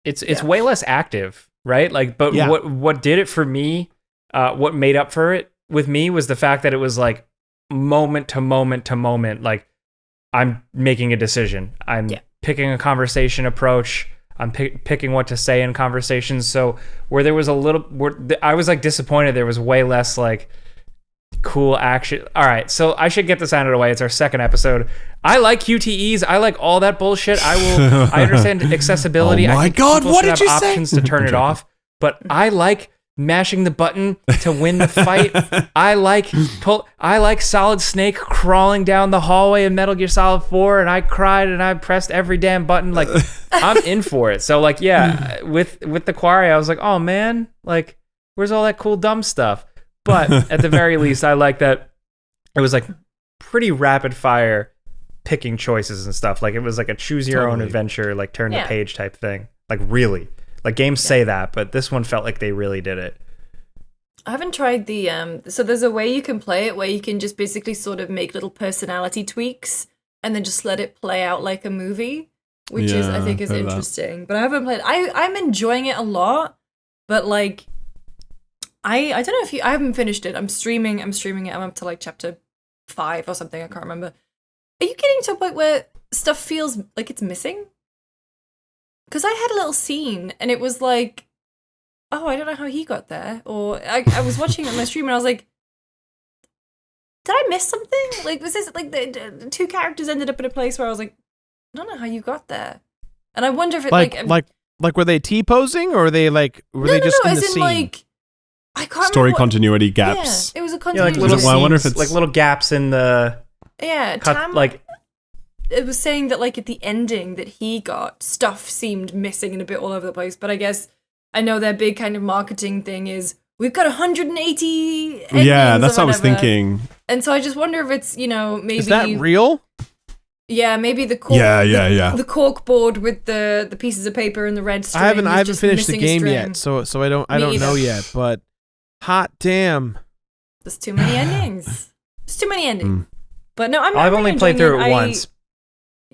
[SPEAKER 1] It's way less active, right? Like, but what did it for me? What made up for it with me was the fact that it was like moment to moment to moment. Like, I'm making a decision. I'm picking a conversation approach. I'm picking what to say in conversations. So where there was I was like disappointed. There was way less like cool action. All right, so I should get this out of the way. It's our second episode. I like QTEs. I like all that bullshit. I understand accessibility.
[SPEAKER 2] Oh my God, what did you say?
[SPEAKER 1] Options to turn it off, but I like mashing the button to win the fight. I like Solid Snake crawling down the hallway in Metal Gear Solid 4, and I cried and I pressed every damn button. Like, I'm in for it. So like, with the Quarry, I was like, oh man, like, where's all that cool dumb stuff? But at the very least, I like that it was like pretty rapid fire picking choices and stuff. Like, it was like a choose your own adventure, like turn the page type thing. Like, really. Like, games say that, but this one felt like they really did it.
[SPEAKER 3] I haven't tried the so there's a way you can play it where you can just basically sort of make little personality tweaks and then just let it play out like a movie, which I think is interesting. But I haven't played. I'm enjoying it a lot, but like I don't know if I haven't finished it. I'm streaming it. I'm up to like chapter 5 or something. I can't remember. Are you getting to a point where stuff feels like it's missing? Because I had a little scene and it was like, oh, I don't know how he got there. Or I was watching it on my stream and I was like, did I miss something? Like, was this like the 2 characters ended up in a place where I was like, I don't know how you got there. And I wonder if it
[SPEAKER 4] like were they T-posing or were they like they just in the scene?
[SPEAKER 3] Like, I can't
[SPEAKER 2] story
[SPEAKER 3] remember
[SPEAKER 2] continuity gaps.
[SPEAKER 3] Yeah, it was a continuity.
[SPEAKER 1] Like little scenes,
[SPEAKER 2] I wonder if it's
[SPEAKER 1] like little gaps in the
[SPEAKER 3] it was saying that like at the ending that he got, stuff seemed missing and a bit all over the place. But I guess I know their big kind of marketing thing is we've got 180 endings.
[SPEAKER 2] Yeah, that's what I was thinking.
[SPEAKER 3] And so I just wonder if it's, maybe
[SPEAKER 4] is that real?
[SPEAKER 3] Yeah, maybe the cork. The cork board with the pieces of paper and the red string.
[SPEAKER 4] I haven't finished the game yet, so I don't know yet. But hot damn,
[SPEAKER 3] there's too many endings. There's too many endings. But no,
[SPEAKER 1] I've only played through it once.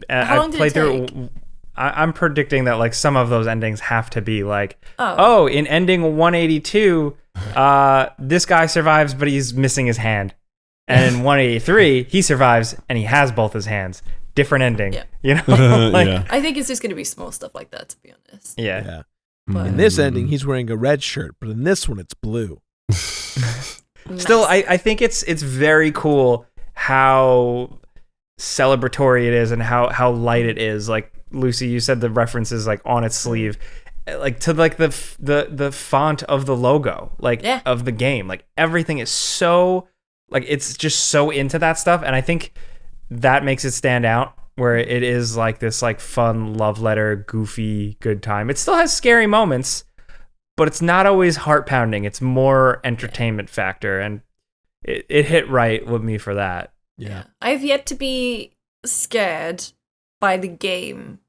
[SPEAKER 3] How long did it take?
[SPEAKER 1] I'm predicting that like some of those endings have to be like, in ending 182, this guy survives, but he's missing his hand, and in 183, he survives and he has both his hands. Different ending,
[SPEAKER 3] I think it's just going to be small stuff like that, to be honest.
[SPEAKER 1] Yeah.
[SPEAKER 3] But
[SPEAKER 4] in this ending, he's wearing a red shirt, but in this one, it's blue.
[SPEAKER 1] Still, I think it's very cool how celebratory it is and how light it is. Like Lucy, you said the reference is like on its sleeve, like to like the font of the logo, like of the game. Like everything is so like it's just so into that stuff, and I think that makes it stand out. Where it is like this like fun love letter, goofy, good time. It still has scary moments, but it's not always heart pounding. It's more entertainment factor, and it hit right with me for that.
[SPEAKER 4] Yeah.
[SPEAKER 3] I've yet to be scared by the game.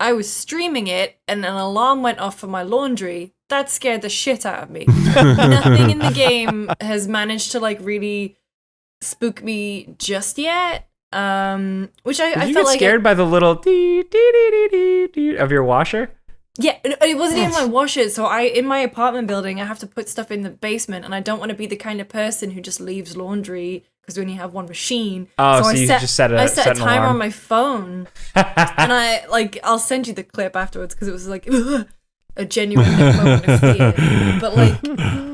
[SPEAKER 3] I was streaming it and an alarm went off for my laundry. That scared the shit out of me. Nothing in the game has managed to like really spook me just yet. Which I felt like
[SPEAKER 1] scared by the little dee, dee, dee, dee, dee of your washer?
[SPEAKER 3] Yeah, it wasn't in my washer. So in my apartment building, I have to put stuff in the basement, and I don't want to be the kind of person who just leaves laundry because we only have one machine.
[SPEAKER 1] Oh, so I set a
[SPEAKER 3] timer
[SPEAKER 1] alarm
[SPEAKER 3] on my phone, and I'll send you the clip afterwards because it was like a genuine moment of fear. But like,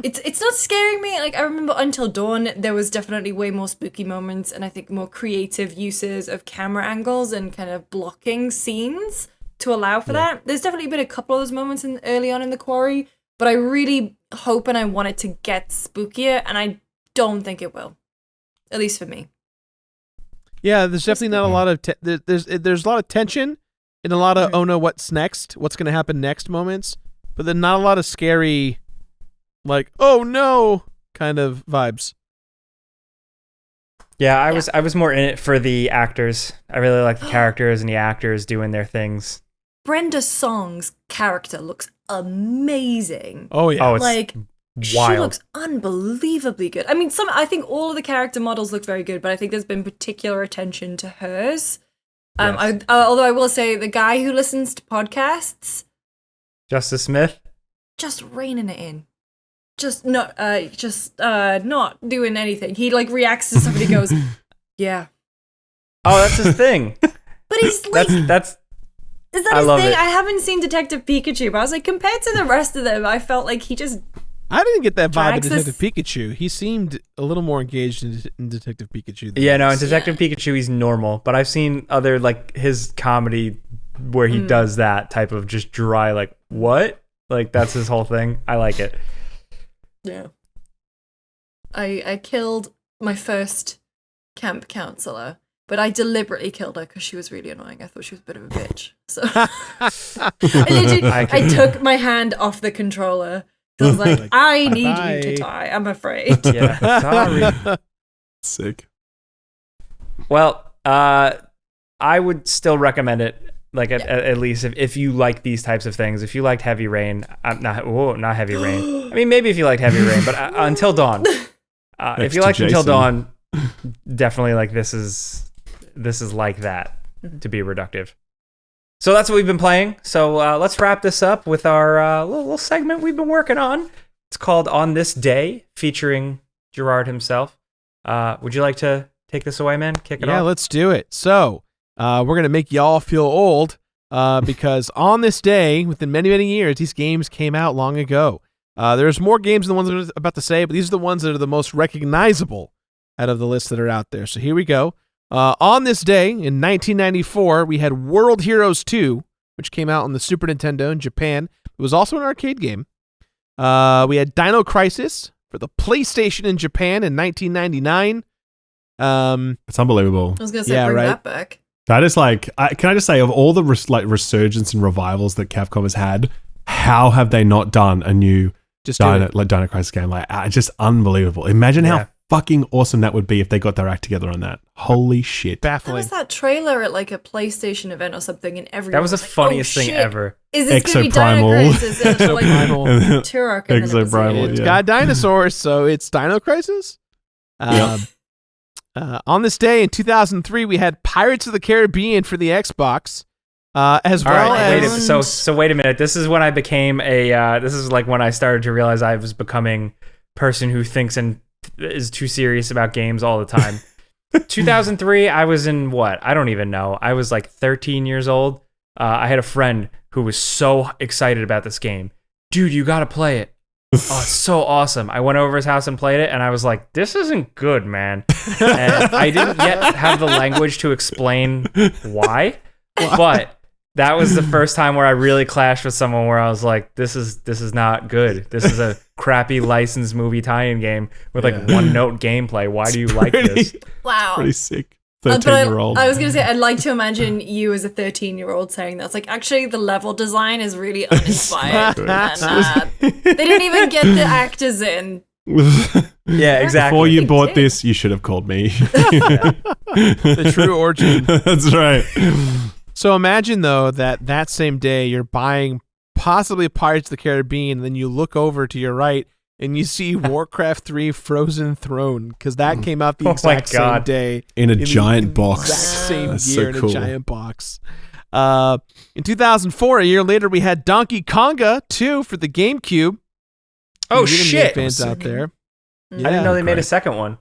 [SPEAKER 3] it's not scaring me. Like I remember Until Dawn, there was definitely way more spooky moments, and I think more creative uses of camera angles and kind of blocking scenes to allow for that. There's definitely been a couple of those moments early on in the Quarry, but I really hope and I want it to get spookier, and I don't think it will, at least for me.
[SPEAKER 4] Yeah, there's definitely not a lot of there's a lot of tension and a lot of oh no, what's next? What's going to happen next moments? But then not a lot of scary, like oh no kind of vibes.
[SPEAKER 1] Yeah, I was more in it for the actors. I really like the characters and the actors doing their things.
[SPEAKER 3] Brenda Song's character looks amazing.
[SPEAKER 4] Oh yeah,
[SPEAKER 1] Oh, it's
[SPEAKER 3] like
[SPEAKER 1] wild.
[SPEAKER 3] she looks unbelievably good. I mean, I think all of the character models look very good, but I think there's been particular attention to hers.
[SPEAKER 1] Yes.
[SPEAKER 3] Although I will say, the guy who listens to podcasts,
[SPEAKER 1] Justice Smith.
[SPEAKER 3] just reining it in. Just not doing anything. He like reacts to somebody, goes, "Yeah."
[SPEAKER 1] Oh, that's his thing.
[SPEAKER 3] But he's like,
[SPEAKER 1] that's.
[SPEAKER 3] is that
[SPEAKER 1] I
[SPEAKER 3] his
[SPEAKER 1] love
[SPEAKER 3] thing?
[SPEAKER 1] it.
[SPEAKER 3] I haven't seen Detective Pikachu, but I was like, compared to the rest of them, I felt like he just
[SPEAKER 4] I didn't get that vibe in
[SPEAKER 3] Drax is-
[SPEAKER 4] Detective Pikachu. He seemed a little more engaged in Detective Pikachu. Than
[SPEAKER 1] Yeah, no, in
[SPEAKER 4] this.
[SPEAKER 1] Detective Pikachu, he's normal, but I've seen other like his comedy where he does that type of just dry, like what? Like that's his whole thing. I like it.
[SPEAKER 3] Yeah. I killed my first camp counselor, but I deliberately killed her because she was really annoying. I thought she was a bit of a bitch. So I took my hand off the controller. I was like, I need you to die, I'm afraid.
[SPEAKER 1] Yeah, sorry.
[SPEAKER 2] Sick.
[SPEAKER 1] Well, I would still recommend it. Like at least if you like these types of things, if you liked Heavy Rain, not Heavy Rain. I mean, maybe if you liked Heavy Rain, but Until Dawn. If you liked Until Dawn, definitely like this is like that to be reductive. So that's what we've been playing. So let's wrap this up with our little segment we've been working on. It's called On This Day, featuring Gerard himself. Would you like to take this away, man? Kick it off?
[SPEAKER 4] Yeah, let's do it. So we're going to make y'all feel old because on this day, within many, many years, these games came out long ago. There's more games than the ones I was about to say, but these are the ones that are the most recognizable out of the lists that are out there. So here we go. On this day, in 1994, we had World Heroes 2, which came out on the Super Nintendo in Japan. It was also an arcade game. We had Dino Crisis for the PlayStation in Japan in 1999.
[SPEAKER 2] It's unbelievable.
[SPEAKER 3] I was going to say,
[SPEAKER 4] Yeah,
[SPEAKER 3] bring
[SPEAKER 4] right.
[SPEAKER 3] that back.
[SPEAKER 2] That is like, can I just say, of all the resurgence and revivals that Capcom has had, how have they not done a new Dino Crisis game? Like, just unbelievable. Imagine how fucking awesome that would be if they got their act together on that. Holy shit.
[SPEAKER 3] There
[SPEAKER 4] Baffling.
[SPEAKER 3] was that trailer at like a PlayStation event or something, and everyone
[SPEAKER 1] That was the
[SPEAKER 3] like,
[SPEAKER 1] funniest
[SPEAKER 3] oh,
[SPEAKER 1] thing
[SPEAKER 3] shit.
[SPEAKER 1] ever.
[SPEAKER 3] Is this going to be
[SPEAKER 2] Exoprimal.
[SPEAKER 3] Dino Crisis? And it's like
[SPEAKER 4] Exoprimal.
[SPEAKER 3] Turok. And then it was
[SPEAKER 2] Exoprimal,
[SPEAKER 3] like-
[SPEAKER 4] It's
[SPEAKER 2] yeah.
[SPEAKER 4] got dinosaurs, so it's Dino Crisis. On this day in 2003, we had Pirates of the Caribbean for the Xbox, as
[SPEAKER 1] All
[SPEAKER 4] well
[SPEAKER 1] right,
[SPEAKER 4] as
[SPEAKER 1] so wait a minute. This is when I became this is like when I started to realize I was becoming a person who thinks and is too serious about games all the time. 2003, I was in what? I don't even know. I was like 13 years old. I had a friend who was so excited about this game. Dude, you got to play it. Oh, it's so awesome. I went over his house and played it, and I was like, this isn't good, man. And I didn't yet have the language to explain why, but that was the first time where I really clashed with someone where I was like, this is not good. This is a crappy licensed movie tie-in game with like one-note gameplay. Why do you like this?
[SPEAKER 3] Wow.
[SPEAKER 2] Pretty sick.
[SPEAKER 3] But
[SPEAKER 2] 13-year-old.
[SPEAKER 3] I was going to say, I'd like to imagine you as a 13-year-old saying that. It's like, actually, the level design is really uninspired. and, they didn't even get the actors in.
[SPEAKER 1] Yeah, exactly.
[SPEAKER 2] Before you
[SPEAKER 3] They
[SPEAKER 2] bought
[SPEAKER 3] did.
[SPEAKER 2] this, you should have called me.
[SPEAKER 4] the true origin.
[SPEAKER 2] That's right.
[SPEAKER 4] So imagine, though, that same day you're buying possibly Pirates of the Caribbean, and then you look over to your right and you see Warcraft 3 Frozen Throne, because that came out the
[SPEAKER 1] Oh my
[SPEAKER 4] exact same
[SPEAKER 1] God.
[SPEAKER 4] day.
[SPEAKER 2] In a
[SPEAKER 4] the
[SPEAKER 2] giant box.
[SPEAKER 4] Exact same
[SPEAKER 2] That's
[SPEAKER 4] year
[SPEAKER 2] so
[SPEAKER 4] in
[SPEAKER 2] cool.
[SPEAKER 4] a giant box. In 2004, a year later, we had Donkey Konga 2 for the GameCube.
[SPEAKER 1] Oh,
[SPEAKER 4] Video game
[SPEAKER 1] shit.
[SPEAKER 4] fans out there.
[SPEAKER 1] I didn't know they made a
[SPEAKER 2] Great.
[SPEAKER 1] second one.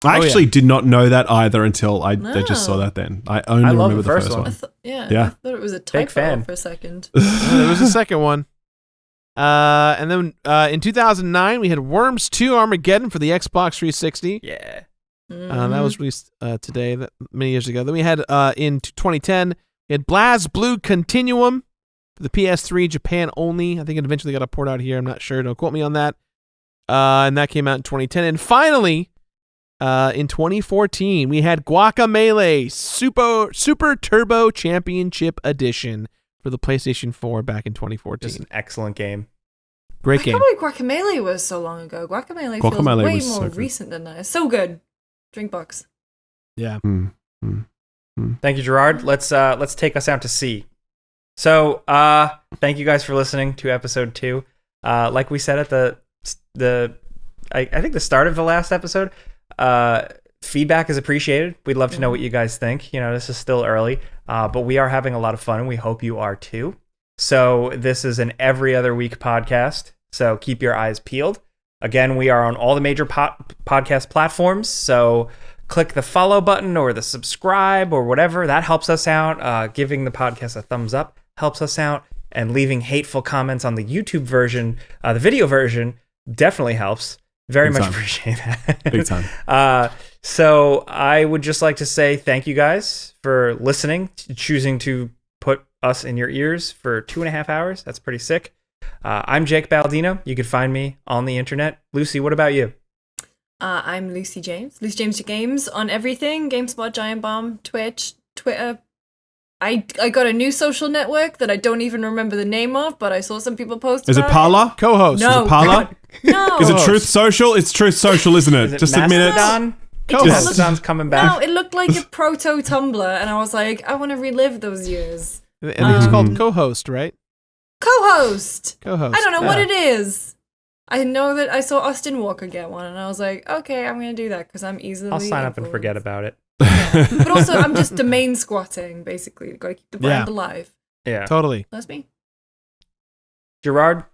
[SPEAKER 2] I
[SPEAKER 4] Oh,
[SPEAKER 2] actually did not know that either until I just saw
[SPEAKER 3] No.
[SPEAKER 2] that then. I only
[SPEAKER 1] I love
[SPEAKER 2] remember
[SPEAKER 1] the
[SPEAKER 2] the
[SPEAKER 1] first
[SPEAKER 2] first
[SPEAKER 1] one.
[SPEAKER 2] one.
[SPEAKER 3] I
[SPEAKER 2] Yeah.
[SPEAKER 3] thought it was a
[SPEAKER 1] Big fan.
[SPEAKER 3] typo for a second.
[SPEAKER 4] There was a second one. And then in 2009, we had Worms 2 Armageddon for the Xbox 360.
[SPEAKER 1] Yeah.
[SPEAKER 4] That was released many years ago. Then we had in 2010, we had BlazBlue Continuum for the PS3, Japan only. I think it eventually got a port out here. I'm not sure. Don't quote me on that. And that came out in 2010. And finally, in 2014, we had Guacamelee Super Turbo Championship Edition for the PlayStation 4 back in 2014.
[SPEAKER 1] Just an excellent game.
[SPEAKER 4] Great
[SPEAKER 3] I
[SPEAKER 4] game.
[SPEAKER 3] can't believe Guacamelee was so long ago. Guacamelee feels way more recent than that. It's so good. Drinkbox.
[SPEAKER 4] Yeah.
[SPEAKER 1] Thank you, Gerard. Let's take us out to sea. So, thank you guys for listening to episode 2. Like we said at I think the start of the last episode, feedback is appreciated. We'd love to know what you guys think. You know, this is still early, but we are having a lot of fun, and we hope you are too. So this is an every other week podcast, so keep your eyes peeled. Again, we are on all the major podcast platforms, so click the follow button or the subscribe or whatever. That helps us out. Giving the podcast a thumbs up helps us out, and leaving hateful comments on the YouTube version, the video version, definitely helps. Very much appreciate that.
[SPEAKER 2] Big time.
[SPEAKER 1] So I would just like to say thank you guys for listening, choosing to put us in your ears for 2.5 hours. That's pretty sick. I'm Jake Baldino. You can find me on the internet. Lucy, what about you?
[SPEAKER 3] I'm Lucy James. Lucy James Games on everything. GameSpot, Giant Bomb, Twitch, Twitter. I got a new social network that I don't even remember the name of, but I saw some people post
[SPEAKER 2] Is it
[SPEAKER 3] about
[SPEAKER 2] Parler?
[SPEAKER 4] Co-host.
[SPEAKER 3] No.
[SPEAKER 2] Is it Parler?
[SPEAKER 3] No.
[SPEAKER 2] Is it Truth Social? It's Truth Social, isn't it?
[SPEAKER 1] Is it
[SPEAKER 2] Just admit it.
[SPEAKER 1] Mastodon?
[SPEAKER 3] just
[SPEAKER 1] Mastodon's coming back.
[SPEAKER 3] No, it looked like a proto Tumblr, and I was like, I want to relive those years.
[SPEAKER 4] And it's called Co-host, right?
[SPEAKER 3] Co-host.
[SPEAKER 4] Co-host.
[SPEAKER 3] I don't know what
[SPEAKER 4] Yeah.
[SPEAKER 3] it is. I know that I saw Austin Walker get one, and I was like, okay, I'm going to do that because I'm easily
[SPEAKER 1] I'll sign up and
[SPEAKER 3] influenced.
[SPEAKER 1] forget about it.
[SPEAKER 3] But also, I'm just domain squatting, basically. Got to keep the brand alive.
[SPEAKER 1] Yeah.
[SPEAKER 4] Totally.
[SPEAKER 3] That's me.
[SPEAKER 1] Gerard?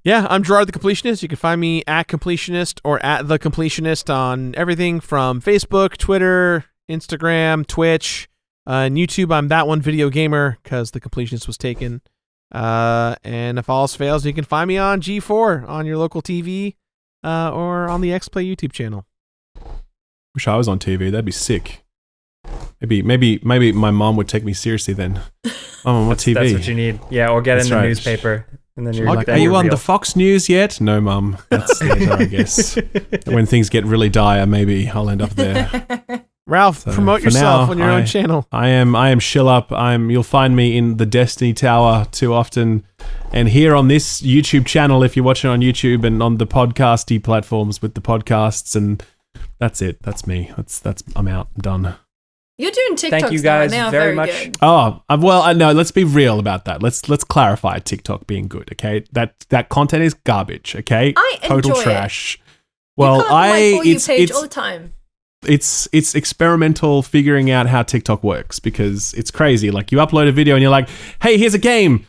[SPEAKER 4] Yeah, I'm Gerard the Completionist. You can find me at Completionist or at The Completionist on everything from Facebook, Twitter, Instagram, Twitch, and YouTube. I'm that one video gamer because The Completionist was taken. And if all else fails, you can find me on G4 on your local TV or on the XPlay YouTube channel.
[SPEAKER 2] Wish I was on TV. That'd be sick. Maybe my mom would take me seriously then. I'm on what TV?
[SPEAKER 1] That's what you need. Yeah, or get
[SPEAKER 2] That's
[SPEAKER 1] in the
[SPEAKER 2] right.
[SPEAKER 1] newspaper. And then you're
[SPEAKER 2] Like,
[SPEAKER 1] then
[SPEAKER 2] are you
[SPEAKER 1] you're
[SPEAKER 2] on
[SPEAKER 1] real.
[SPEAKER 2] the Fox News yet? No, Mum. That's later, I guess. When things get really dire, maybe I'll end up there.
[SPEAKER 4] Ralph,
[SPEAKER 2] So,
[SPEAKER 4] promote
[SPEAKER 2] for
[SPEAKER 4] yourself
[SPEAKER 2] now,
[SPEAKER 4] on your own channel.
[SPEAKER 2] I am Shill Up. You'll find me in the Destiny Tower too often, and here on this YouTube channel if you're watching on YouTube, and on the podcasty platforms with the podcasts, and that's it. That's me. That's I'm out. I'm done.
[SPEAKER 3] You're doing TikToks
[SPEAKER 1] Thank you
[SPEAKER 3] now,
[SPEAKER 1] guys
[SPEAKER 3] and they are
[SPEAKER 1] very
[SPEAKER 3] very
[SPEAKER 1] much.
[SPEAKER 3] good.
[SPEAKER 2] Oh, well, no, let's be real about that. Let's clarify TikTok being good, okay? That content is garbage, okay?
[SPEAKER 3] I
[SPEAKER 2] Total
[SPEAKER 3] enjoy it.
[SPEAKER 2] trash.
[SPEAKER 3] You
[SPEAKER 2] Well,
[SPEAKER 3] come up on my For You page
[SPEAKER 2] it's
[SPEAKER 3] all the time.
[SPEAKER 2] it's experimental figuring out how TikTok works, because it's crazy. Like, you upload a video and you're like, hey, here's a game.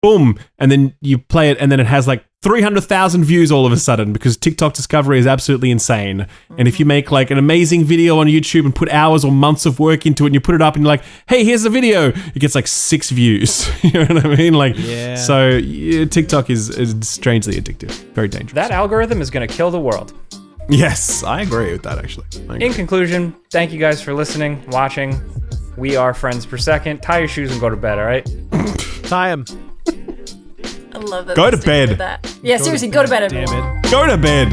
[SPEAKER 2] Boom. And then you play it and then it has like 300,000 views all of a sudden, because TikTok discovery is absolutely insane. And if you make like an amazing video on YouTube and put hours or months of work into it, and you put it up and you're like, hey, here's the video, it gets like 6 views. You know what I mean? Like,
[SPEAKER 4] Yeah.
[SPEAKER 2] So TikTok is strangely addictive. Very dangerous.
[SPEAKER 1] That algorithm is going to kill the world.
[SPEAKER 2] Yes, I agree with that, actually.
[SPEAKER 1] In conclusion, thank you guys for listening, watching. We are Friends Per Second. Tie your shoes and go to bed, all right?
[SPEAKER 4] Tie him.
[SPEAKER 3] I love that.
[SPEAKER 2] Go
[SPEAKER 3] they
[SPEAKER 2] to
[SPEAKER 3] stick
[SPEAKER 2] bed.
[SPEAKER 3] with that. Yeah, seriously, go to bed, everyone.
[SPEAKER 4] Damn it.
[SPEAKER 2] Go to bed.